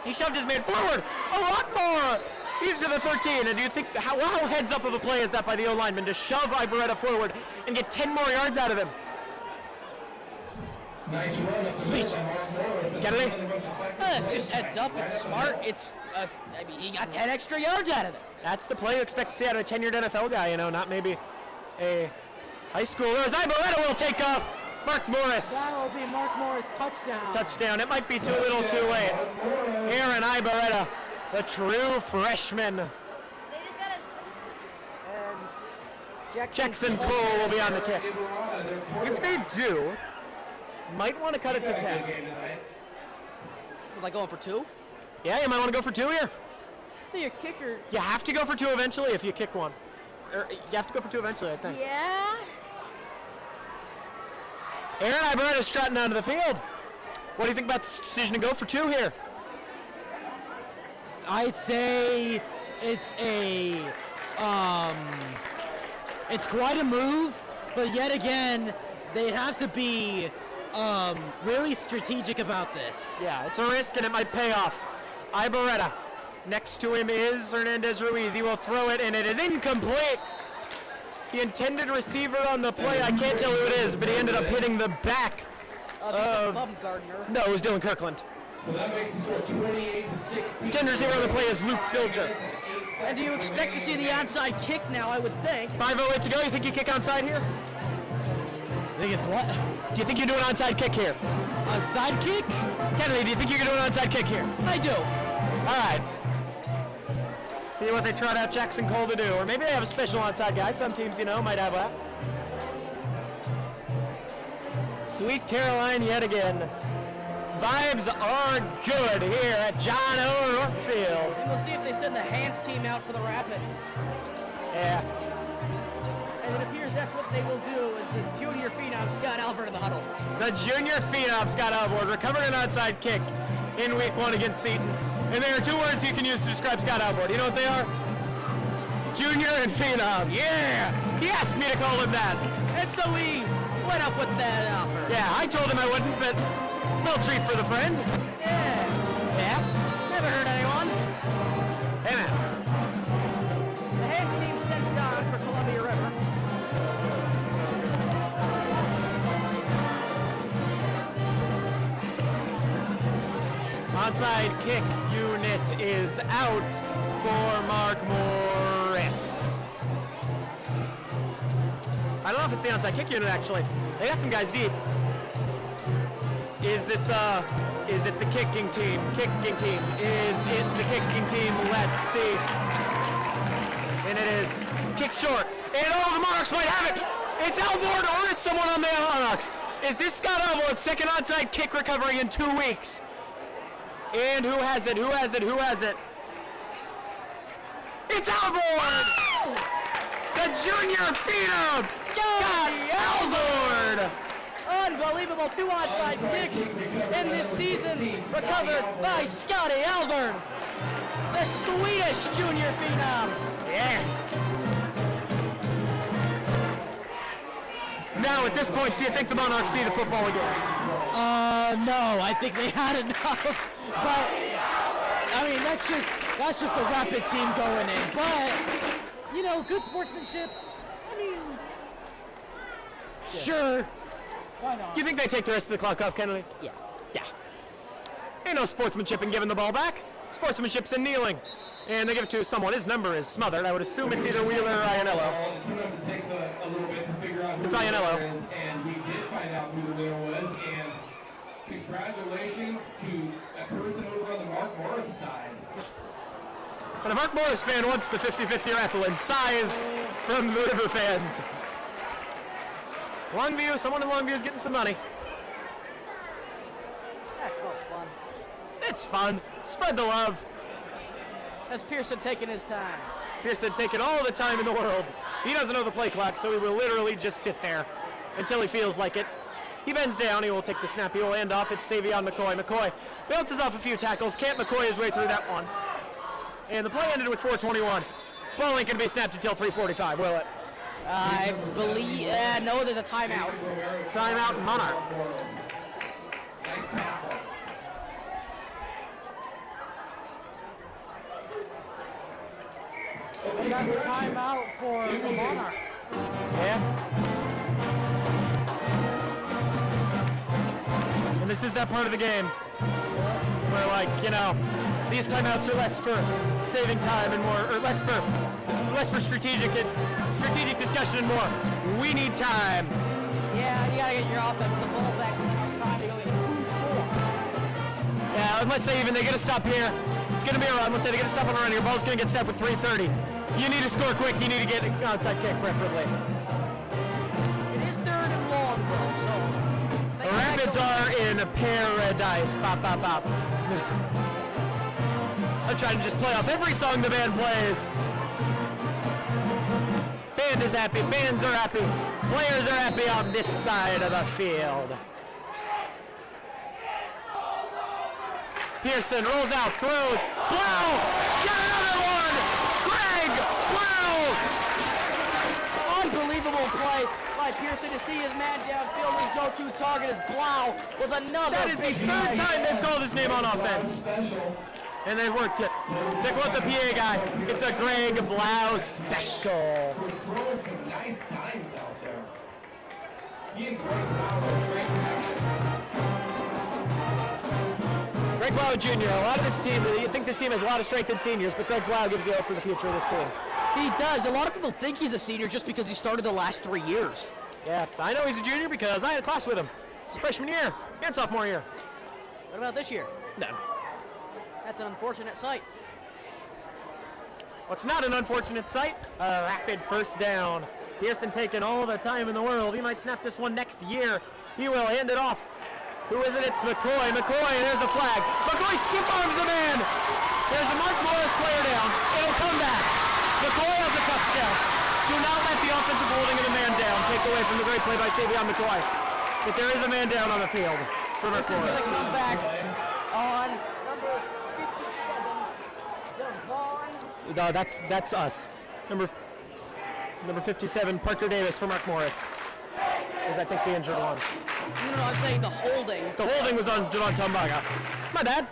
He shoved his man forward a lot more. He's to the 13. And do you think, how heads up of a play is that by the O-lineman to shove Ibarra forward and get 10 more yards out of him? Nice run up the middle by Mark Morris. Kennedy? It's just heads up. It's smart. It's, he got 10 extra yards out of it. That's the play you expect to see out of a tenured NFL guy, not maybe a high schooler. As Ibarra will take off Mark Morris. That'll be Mark Morris touchdown. Touchdown. It might be too little too late. Aaron Ibarra, the true freshman. And Jackson Cole will be on the kick. If they do, might want to cut it to 10. Like going for 2? Yeah, you might want to go for 2 here. Your kicker. You have to go for 2 eventually if you kick one. Or you have to go for 2 eventually, I think. Yeah. Aaron Ibarra is trotting onto the field. What do you think about this decision to go for 2 here? I say it's it's quite a move, but yet again, they'd have to be really strategic about this. Yeah, it's a risk and it might pay off. Ibarra. Next to him is Hernandez Ruiz. He will throw it and it is incomplete. The intended receiver on the play, I can't tell who it is, but he ended up hitting the back of Baumgartner. No, it was Dylan Kirkland. So that makes the score 28-16. Intended receiver on the play is Luke Bilger. And do you expect to see the onside kick now, I would think? 5:08 to go. You think you kick onside here? I think it's what? Do you think you do an onside kick here? A side kick? Kennedy, do you think you can do an onside kick here? I do. All right. See what they trot out Jackson Cole to do. Or maybe they have a special onside guy. Some teams, might have that. Sweet Caroline yet again. Vibes are good here at John O'Rourke Field. And we'll see if they send the hands team out for the Rapids. Yeah. And it appears that's what they will do is the junior phenom Scott Albert in the huddle. The junior phenom Scott Albert recovered an onside kick in week 1 against Seton. And there are 2 words you can use to describe Scott Albert. You know what they are? Junior and phenom. Yeah! He asked me to call him that. And so we went up with that offer. Yeah, I told him I wouldn't, but little treat for the friend. Yeah. Yeah? Never hurt anyone. Hey, man. The hands team sent Don for Columbia River. Onside kick unit is out for Mark Morris. I don't know if it's the onside kick unit actually. They got some guys deep. Is it the kicking team? Kicking team. Is it the kicking team? Let's see. And it is kick short. And the Monarchs might have it. It's Alvord or it's someone on the Monarchs. Is this Scott Alvord's second onside kick recovery in 2 weeks? And who has it? Who has it? Who has it? It's Alvord! The junior phenom, Scott Alvord! Unbelievable 2 onside kicks in this season recovered by Scotty Alvord, the Swedish junior phenom. Yeah. Now at this point, do you think the Monarchs see the football again? No, I think they had enough. But I mean, that's just the Rapid team going in. But good sportsmanship. I mean, sure. Why not? Do you think they take the rest of the clock off, Kennedy? Yeah. Yeah. Ain't no sportsmanship in giving the ball back. Sportsmanship's in kneeling. And they give it to someone. His number is smothered. I would assume it's either Wheeler or Ianello. Sometimes it takes a little bit to figure out who It's the Ianello. winner is, and we did find out who the winner was. And congratulations to a person over on the Mark Morris side. And a Mark Morris fan wants the 50-50 raffle, and sighs from the River fans. Longview, someone in Longview is getting some money. That's no fun. It's fun. Spread the love. That's Pearson taking his time. Pearson taking all the time in the world. He doesn't know the play clock, so he will literally just sit there until he feels like it. He bends down. He will take the snap. He will hand off. It's Savion McCoy. McCoy bounces off a few tackles. Can't McCoy his way through that one. And the play ended with 4:21. Ball ain't going to be snapped until 3:45, will it? I believe, no, there's a timeout. Timeout Monarchs. Nice tackle. That's a timeout for the Monarchs. Yeah. And this is that part of the game where, like, you know, these timeouts are less for saving time and more, or less for strategic discussion and more. We need time. Yeah, you gotta get your offense the ball back. It's time to go get score. Yeah, let's say even they get a stop here. It's going to be a run. Let's say they get a stop on a run. Your ball's going to get snapped with 3:30. You need to score quick. You need to get an outside kick, preferably. It is third and long, though, so. The Rapids are in paradise. Bop, bop, bop. I'm trying to just play off every song the band plays. Band is happy. Fans are happy. Players are happy on this side of the field. Pearson rolls out, throws. Blow! Get another one! Greg! Blow! Unbelievable play by Pearson to see his man downfield. His go-to target is Blau with another. That is the big third play. time they've called his name on offense. Special. And they've worked it. Take what the PA guy. It's a Greg Blau special. We're throwing some nice dimes out there. He and Greg Blau are great connection. Greg Blau Jr., a lot of this team, you think this team has a lot of strength in seniors, but Greg Blau gives you hope for the future of this team. He does. A lot of people think he's a senior just because he started the last 3 years. Yeah, I know he's a junior because I had a class with him. It's freshman year and sophomore year. What about this year? None. That's an unfortunate sight. What's not an unfortunate sight? A Rapids first down. Pearson taking all the time in the world. He might snap this one next year. He will hand it off. Who is it? It's McCoy. McCoy, there's a flag. McCoy stiff arms a man. There's a Mark Morris player down. It'll come back. McCoy has a touchdown. Do not let the offensive holding of the man down take away from the great play by Savion McCoy. But there is a man down on the field for Mark Morris. This is going to come back on number 57, Devon. That's us. Number 57, Parker Davis for Mark Morris. Is I think the injured one. No, I'm saying the holding. The holding was on Javon Tombaga. My bad.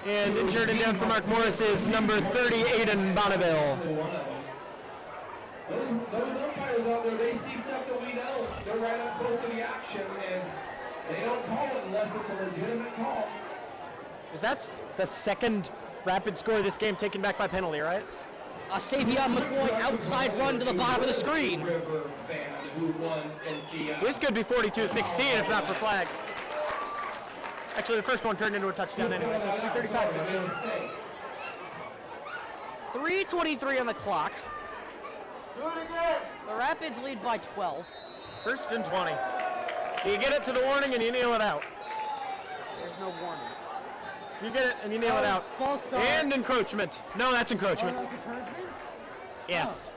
And injured and down for Mark Morris is number 30, Aiden Bonneville. Those umpires out there, they see stuff that we know. They're right up close to the action, and they don't call it unless it's a legitimate call. Is that the second Rapid score of this game taken back by penalty, right? A Savion McCoy outside run to the bottom of the screen. River fan who won in the This could be 42-16 if not for flags. Actually, the first one turned into a touchdown anyway, so 35-16. 3:23 on the clock. The Rapids lead by 12. First and 20. You get it to the warning and you nail it out. There's no warning. You get it and you nail it out. False start. And encroachment. No, that's encroachment. That's encouragement? Yes.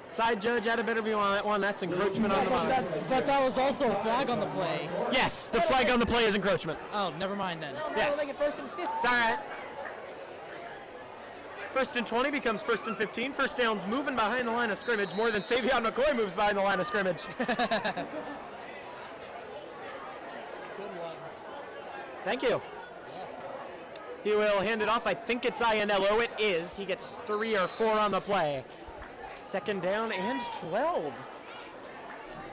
Side judge add a bit of you on that one. That's encroachment on the bottom. But that was also a flag on the play. Yes, the flag on the play is encroachment. Oh, never mind then. Yes. Make it first and 15. It's all right. First and 20 becomes first and 15. First down's moving behind the line of scrimmage more than Savion McCoy moves behind the line of scrimmage. Good one. Thank you. He will hand it off. I think it's Ianello. It is. He gets 3 or 4 on the play. Second down and 12.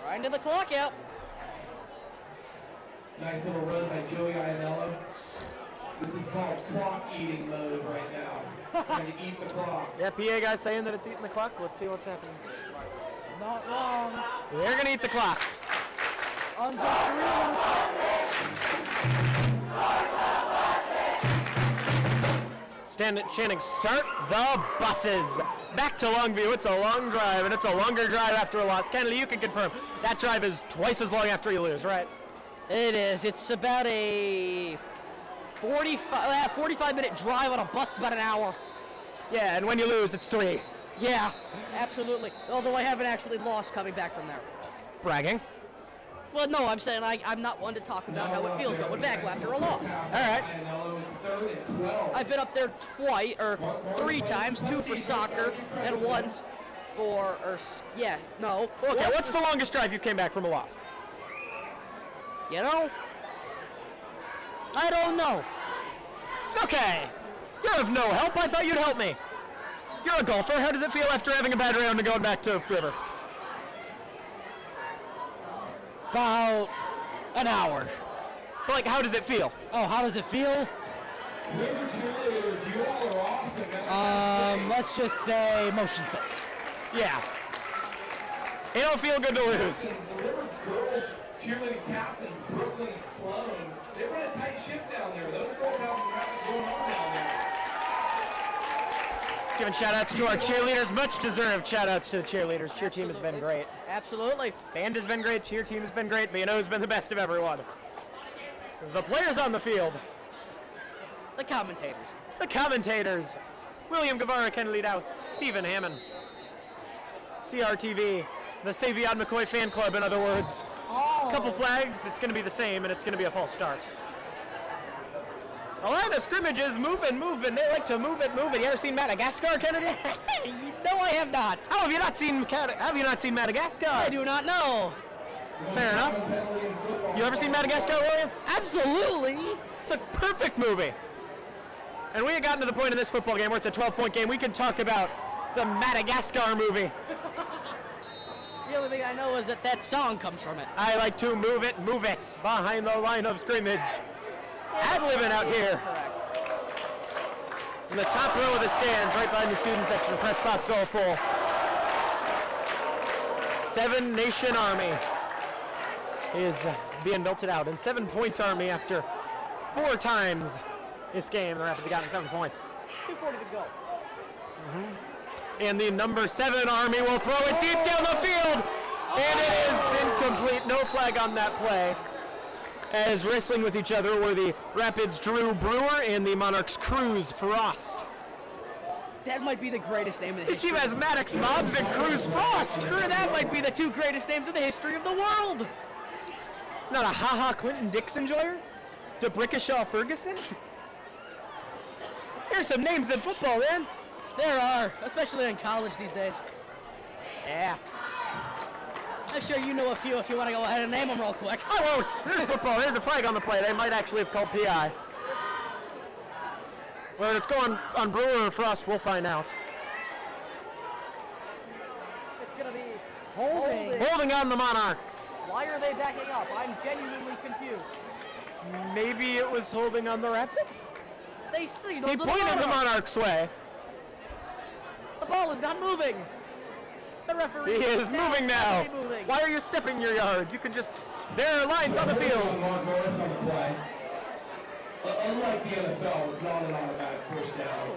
Right into the clock out. nice little run by Joey Ianello. This is called clock eating mode right now. Trying to eat the clock. Yeah, PA guy's saying that it's eating the clock. Let's see what's happening. Not long. They're gonna eat the clock. Under 3 minutes. Channing, start the buses. Back to Longview. It's a long drive, and it's a longer drive after a loss. Kennedy, you can confirm that drive is twice as long after you lose, right? It is. It's about a 45-minute drive on a bus. It's about an hour. Yeah, and when you lose, it's 3. Yeah, absolutely. Although I haven't actually lost coming back from there. Bragging. Well, no, I'm saying I'm not one to talk about how it feels going back after a loss. All right. I've been up there 3 times, 2 for soccer and once for, no. Okay, what's the longest drive you came back from a loss? You know? I don't know. Okay. You're of no help. I thought you'd help me. You're a golfer. How does it feel after having a bad round and going back to River? About an hour. Like, how does it feel? Oh, how does it feel? River cheerleaders, you all are awesome. Let's just say motion sick. Yeah. It don't feel good to lose. The River girls cheerleading captains, Brooklyn and Sloan, they run a tight ship down there. Those girls have nothing going on down there. Giving shout-outs to our cheerleaders. Much deserved shout-outs to the cheerleaders. Cheer team has been great. Absolutely. Band has been great. Cheer team has been great. B&O has been the best of everyone. The players on the field. The commentators. The commentators. William Guevara, Kennedy Dowse, Stephen Hammond. CRTV, the Savion McCoy fan club, in other words. Oh. Couple flags, it's going to be the same, and it's going to be a false start. The line of scrimmage is moving. They like to move it. You ever seen Madagascar, Kennedy? No, I have not. How have you not seen Madagascar? I do not know. Fair enough. You ever seen Madagascar, William? Absolutely. It's a perfect movie. And we had gotten to the point in this football game where it's a 12-point game. We can talk about the Madagascar movie. The only thing I know is that song comes from it. I like to move it behind the line of scrimmage. Ad-libbing out here. Correct. In the top row of the stands, right behind the student section, the press box all full. 7 Nation Army is being belted out. And 7-point Army after 4 times this game. The Rapids have gotten 7 points. 2:40 to go. And the number 7 Army will throw it deep down the field. And it is incomplete. No flag on that play. As wrestling with each other were the Rapids' Drew Brewer and the Monarchs' Cruz Frost. That might be the greatest name in the This history. team has Maddox Mobbs and Cruz Frost. That might be the 2 greatest names in the history of the world. Not a ha-ha Clinton Dixon Joyer? DeBrickashaw Ferguson? There's some names in football, man. There are, especially in college these days. Yeah. I'm sure you know a few if you want to go ahead and name them real quick. I won't. There's football. There's a flag on the play. They might actually have called PI. Whether it's going on Brewer or Frost, we'll find out. It's going to be Holding on the Monarchs. Why are they backing up? I'm genuinely confused. Maybe it was holding on the Rapids? They signaled He the pointed the Monarchs. Monarchs' way. The ball is not moving. The referee He is moving now. Moving. Why are you stepping your yards? You can just... There are lines on the field. Mark Morris on the play. Unlike the NFL, it's not an automatic first down.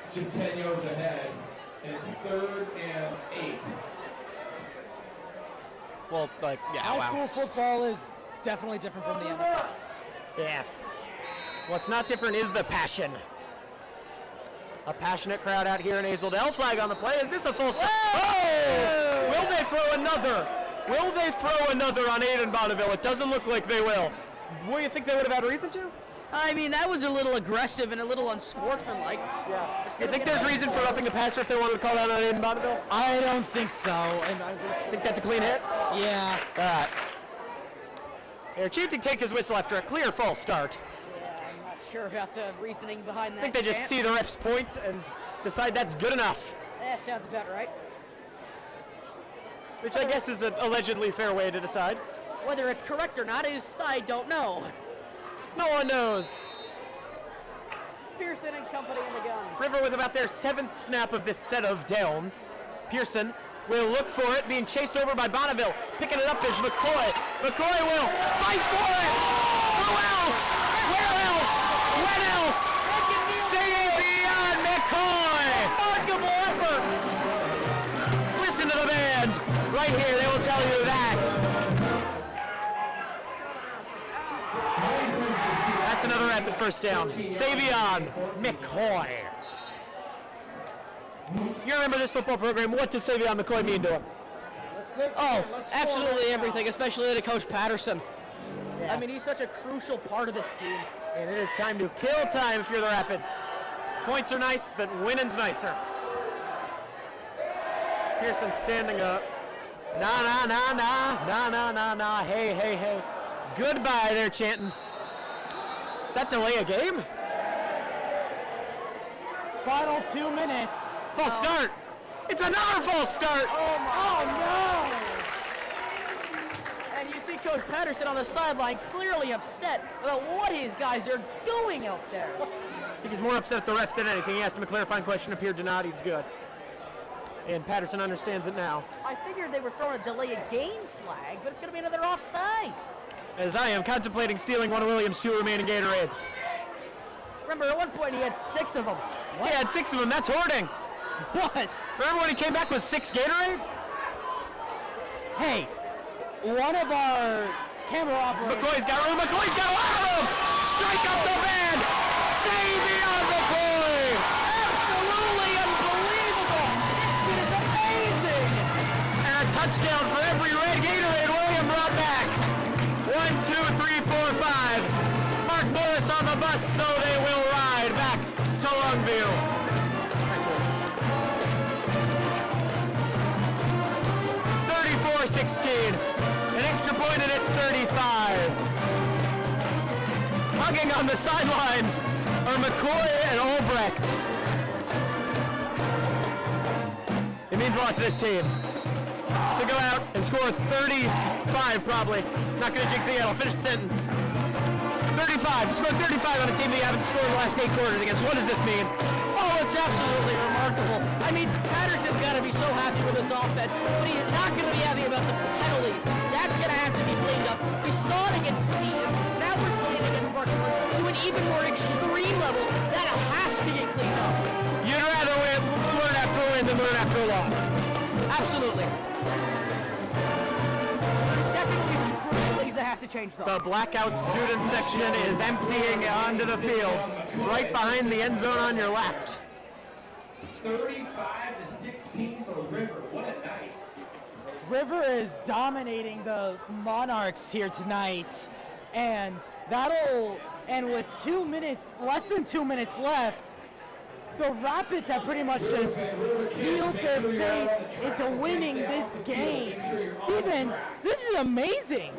It's just 10 yards ahead. And it's 3rd and 8. Well, like, yeah, High school football is definitely different from the NFL. Yeah. What's not different is the passion. A passionate crowd out here in Hazeldale. Flag on the play. Is this a full stop? Oh! Will they throw another? Will they throw another on Aiden Bonneville? It doesn't look like they will. What do you think they would have had reason to? I mean, that was a little aggressive and a little unsportsmanlike. Yeah. You think there's reason for nothing to pass if they wanted to call out on Aiden Bonneville? I don't think so. And I Think that's a clean hit? yeah. All right. They're choosing to take his whistle after a clear false start. Yeah, I'm not sure about the reasoning behind that. I think they just chant. see the ref's point and decide that's good enough. That sounds about right. Which I guess is an allegedly fair way to decide. Whether it's correct or not is, I don't know. No one knows. Pearson and company in the gun. River with about their 7th snap of this set of downs. Pearson will look for it, being chased over by Bonneville. Picking it up is McCoy. McCoy will fight for it! Who else? Where else? When else? Savion McCoy! Remarkable effort! Listen to the band. Right here, they will tell you that. That's another rapid first down. Savion McCoy. You remember this football program. What does Savion McCoy mean to him? Oh, absolutely everything, especially to Coach Patterson. I mean, he's such a crucial part of this team. And it is time to kill time if you're the Rapids. Points are nice, but winning's nicer. Pearson standing up. Nah, nah, nah, nah, nah, nah, nah, nah. Hey, hey, hey. Goodbye, they're chanting. Does that delay a game? Final 2 minutes. False start. It's another false start. Oh no! And you see Coach Patterson on the sideline clearly upset about what his guys are doing out there. I think he's more upset at the ref than anything. He asked him a clarifying question, appeared to not. He's good. And Patterson understands it now. I figured they were throwing a delay a game flag, but it's going to be another offside. As I am contemplating stealing one of Williams' 2 remaining Gatorades. Remember, at one point he had 6 of them. He had 6 of them. That's hoarding. What? Remember when he came back with 6 Gatorades? Hey, one of our camera operators. McCoy's got room. McCoy's got a lot of room. Strike up the band. Savion McCoy. Absolutely unbelievable. This is amazing. And a touchdown for every red Gatorade William brought back. 1, 2, 3, 4, 5. Mark Morris on the bus, so they will ride back to Longview. 34-16. An extra point and it's 35. Hugging on the sidelines are McCoy and Albrecht. It means a lot to this team to go out and score 35 probably. Not going to jinx it yet. I'll finish the sentence. 35. Score 35 on a team that you haven't scored the last 8 quarters against. What does this mean? Oh, it's absolutely remarkable. I mean, Patterson's got to be so happy with this offense, but he is not going to be happy about the penalties. That's going to have to be cleaned up. We saw it against Sept. Now we're seeing it against Monarchs to an even more extreme level. That has to get cleaned up. You'd rather learn after a win than learn after a loss. Absolutely. There's definitely some crucial things that have to change, though. The blackout student section is emptying onto the field, right behind the end zone on your left. 35-16 for River. What a night. River is dominating the Monarchs here tonight, and with 2 minutes, less than 2 minutes left, the Rapids have pretty much just sealed their fate into winning this game. Steven, this is amazing.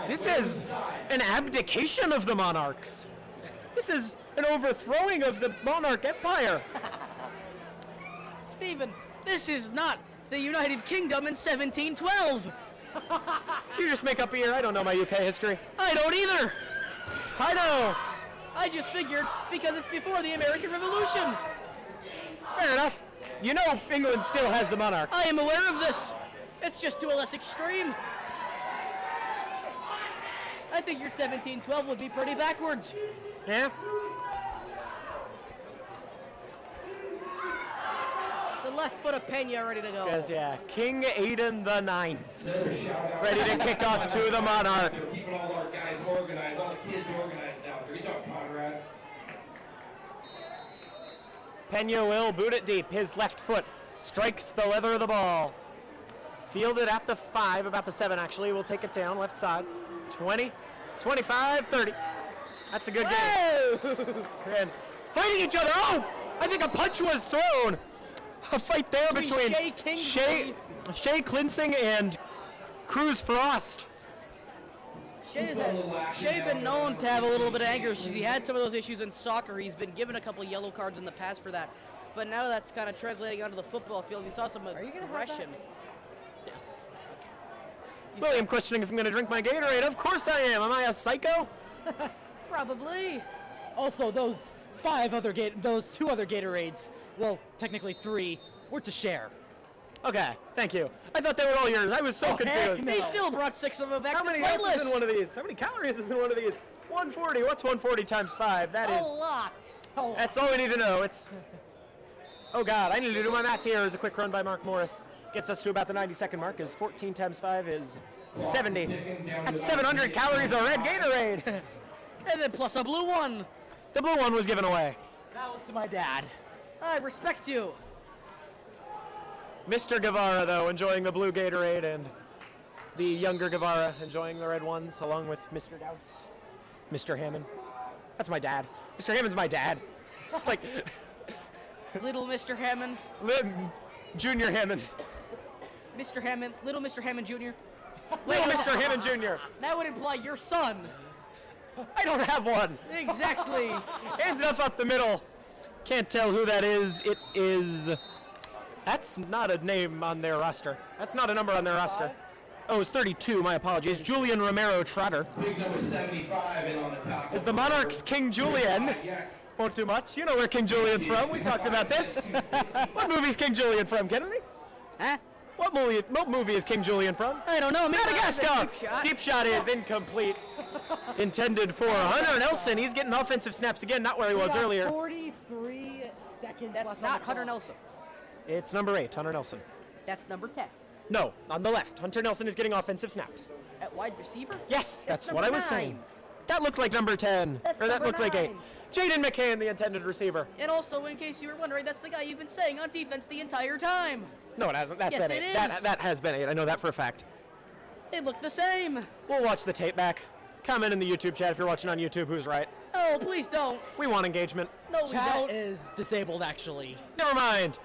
This is an abdication of the Monarchs. This is an overthrowing of the Monarch Empire. Stephen, this is not the United Kingdom in 1712. Do you just make up a year? I don't know my UK history. I don't either. I know. I just figured because it's before the American Revolution. Fair enough. You know England still has the monarch. I am aware of this. It's just to a less extreme. I figured 1712 would be pretty backwards. Yeah? The left foot of Pena ready to go. Because, yeah, King Aidan the Ninth. Ready to kick off to the Monarchs. Keeping all our guys organized, all the kids organized out there. Good job, Conrad. Pena will boot it deep. His left foot strikes the leather of the ball. Fielded at the 5, about the 7 actually. We'll take it down, left side. 20, 25, 30. That's a good game. And fighting each other. Oh, I think a punch was thrown. A fight there between Shea Klinsing and Cruz Frost. Shea been known to have a little bit of anger issues. He had some of those issues in soccer. He's been given a couple yellow cards in the past for that. But now that's kind of translating onto the football field. He saw some aggression. William questioning if I'm going to drink my Gatorade. Of course I am. Am I a psycho? Probably. Also, those those 2 other Gatorades, well, technically 3, were to share. Okay, thank you. I thought they were all yours. I was so confused. They still brought 6 of them back. How many ounces is in one of these? How many calories is in one of these? 140. What's 140 times 5? That is. A lot. That's all we need to know. It's. Oh God, I need to do my math here. As a quick run by Mark Morris gets us to about the 90-second mark. Is 14 times 5 is 70. That's 700 calories of red Gatorade. And then plus a blue one. The blue one was given away. That was to my dad. I respect you. Mr. Guevara, though, enjoying the blue Gatorade, and the younger Guevara enjoying the red ones, along with Mr. Douse, Mr. Hammond. That's my dad. Mr. Hammond's my dad. It's like Little Mr. Hammond. Junior Hammond. Mr. Hammond. Little Mr. Hammond Jr. Little Mr. Hammond Jr. That would imply your son. I don't have one. Exactly. Hands enough up the middle. Can't tell who that is. It is. That's not a name on their roster. That's not a number on their roster. Oh, it's 32. My apologies. Julian Romero Trotter. Big number 75 in on the top. Is the Monarchs King Julian? Won't do much. You know where King Julian's from. We talked about this. What movie's King Julian from, Kennedy? Huh? What movie is King Julian from? I don't know. Madagascar! Deep shot is incomplete. Intended for Hunter Nelson. He's getting offensive snaps again, not where he was earlier. 43 seconds That's left. not Hunter Nelson. It's number 8, Hunter Nelson. That's number 10. No, on the left. Hunter Nelson is getting offensive snaps. At wide receiver? Yes, that's That's what I number was 9. saying. That looked like number 10. That's or that number looked like 8. 9. Jaden McCann, the intended receiver. And also, in case you were wondering, that's the guy you've been saying on defense the entire time. No, it hasn't. That's Yes, been it 8. is. That has been 8. I know that for a fact. They look the same. We'll watch the tape back. Comment in the YouTube chat if you're watching on YouTube who's right. Oh, please don't. We want engagement. No, we Chat don't. is disabled, actually. Never mind.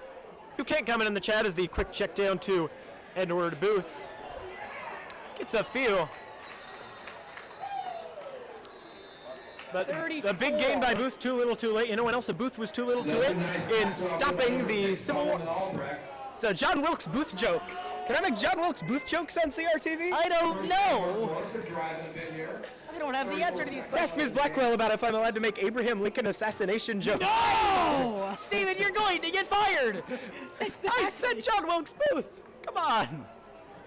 You can't comment in the chat as the quick check down to Edward Booth. Gets a feel. But the big gain by Booth, too little, too late. You know when else a Booth was too little, too late? In stopping the Civil War. It's a John Wilkes Booth joke. Can I make John Wilkes Booth jokes on CRTV? I don't know. I don't have the answer to these Ask questions. Ms. Blackwell about if I'm allowed to make Abraham Lincoln assassination jokes. No! Steven, you're going to get fired. I said John Wilkes Booth. Come on.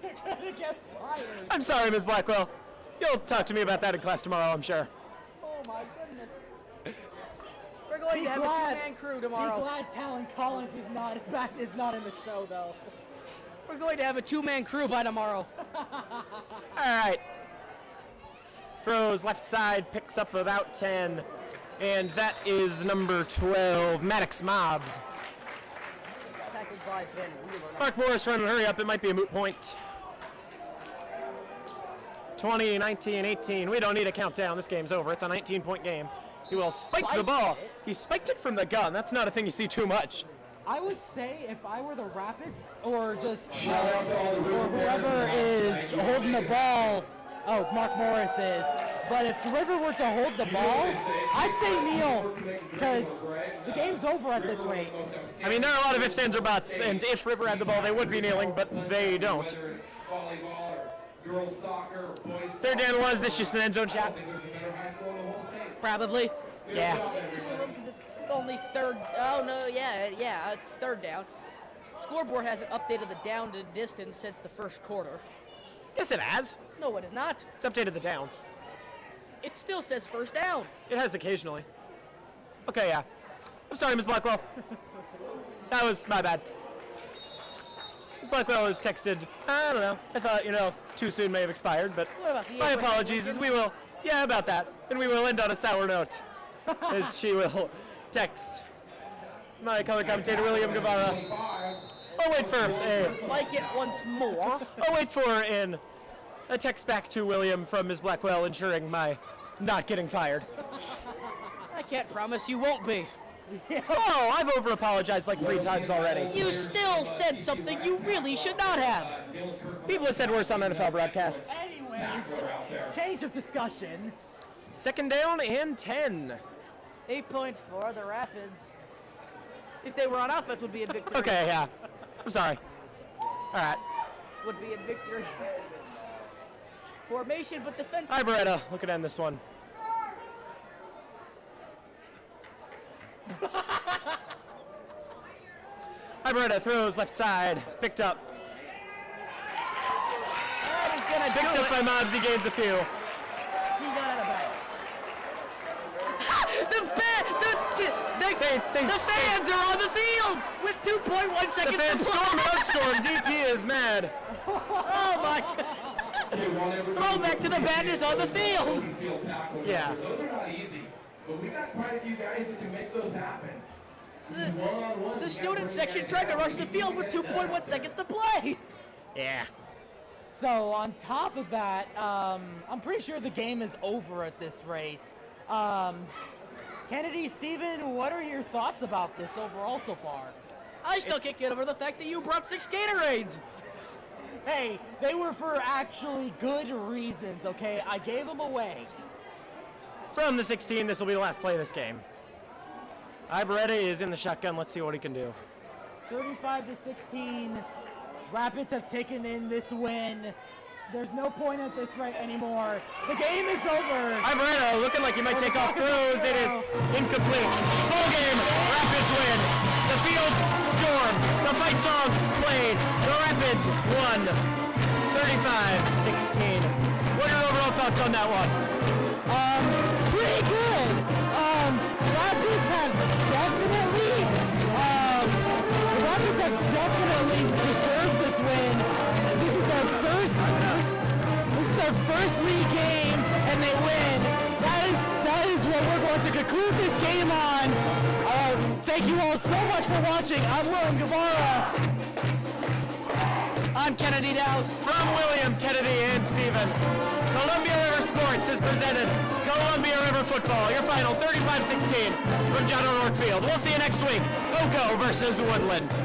You're gonna get fired. I'm sorry, Ms. Blackwell. You'll talk to me about that in class tomorrow, I'm sure. Oh my goodness. We're going to have a two-man crew Be tomorrow. glad Talon Collins is not in the show, though. We're going to have a two-man crew by tomorrow. All right. Throws left side, picks up about 10. And that is number 12, Maddox Mobbs. Tackled by Ben Wheeler. Mark Morris running, hurry up, it might be a moot point. 20, 19, 18. We don't need a countdown. This game's over. It's a 19-point game. He will spike the ball. He spiked it from the gun. That's not a thing you see too much. I would say if I were the Rapids, or just Shout out to all the or whoever is holding the ball, oh, Mark Morris is. But if River were to hold the ball, I'd say kneel, because the game's over at this rate. I mean, there are a lot of ifs, ands, or buts, and if River had the ball, they would be kneeling, but they don't. Third down was this just an end zone shot? Probably. Yeah. It's only third. Oh no, yeah, it's third down. Scoreboard hasn't updated the down to distance since the first quarter. Yes, it has. No, it is not. It's updated the down. It still says first down. It has occasionally. Okay, yeah. I'm sorry, Ms. Blackwell. That was my bad. Ms. Blackwell has texted, I don't know. I thought, too soon may have expired, but What about the my Abraham apologies as we will, yeah, about that. And we will end on a sour note as she will text my color commentator, William Guevara. I'll wait for Like it once more. a text back to William from Ms. Blackwell ensuring my not getting fired. I can't promise you won't be. Oh, I've over-apologized like 3 times already. You still said something you really should not have. People have said worse on NFL broadcasts. Anyways, change of discussion. Second down and 10. 8.4, the Rapids. If they were on offense, would be in victory. Okay, yeah. I'm sorry. All right. Would be in victory. Formation, but defense. Hi, Beretta. Look at end this one. Iberetta throws left side, picked up. Picked up by Mobs, he gains a few. The fans are on the field with 2.1 seconds The fans to play. storm, outstorm, DP is mad. Oh my God. Throw back to the Badgers on the field. Yeah. Those are not easy, but we got quite a few guys that can make those happen. The student section tried to rush the field with 2.1 seconds to play. Yeah. So on top of that, I'm pretty sure the game is over at this rate. Kennedy, Steven, what are your thoughts about this overall so far? I still can't get over the fact that you brought 6 Gatorades. Hey, they were for actually good reasons, okay? I gave them away. From the 16, this will be the last play of this game. Iberetta is in the shotgun. Let's see what he can do. 35-16. Rapids have taken in this win. There's no point at this rate anymore. The game is over. Iberetta looking like he might take off throws. It is incomplete. Ball game. Rapids win. The field storm. The fight song played. The Rapids won. 35-16. What are your overall thoughts on that one? Pretty good. Rapids have definitely deserved this win. This is their first league game, and they win. That is what we're going to conclude this game on. Thank you all so much for watching. I'm William Guevara. I'm Kennedy Dowse. From William, Kennedy, and Steven, Columbia River Sports has presented Columbia River Football. Your final 35-16 from John O'Rourke Field. We'll see you next week. Oco versus Woodland.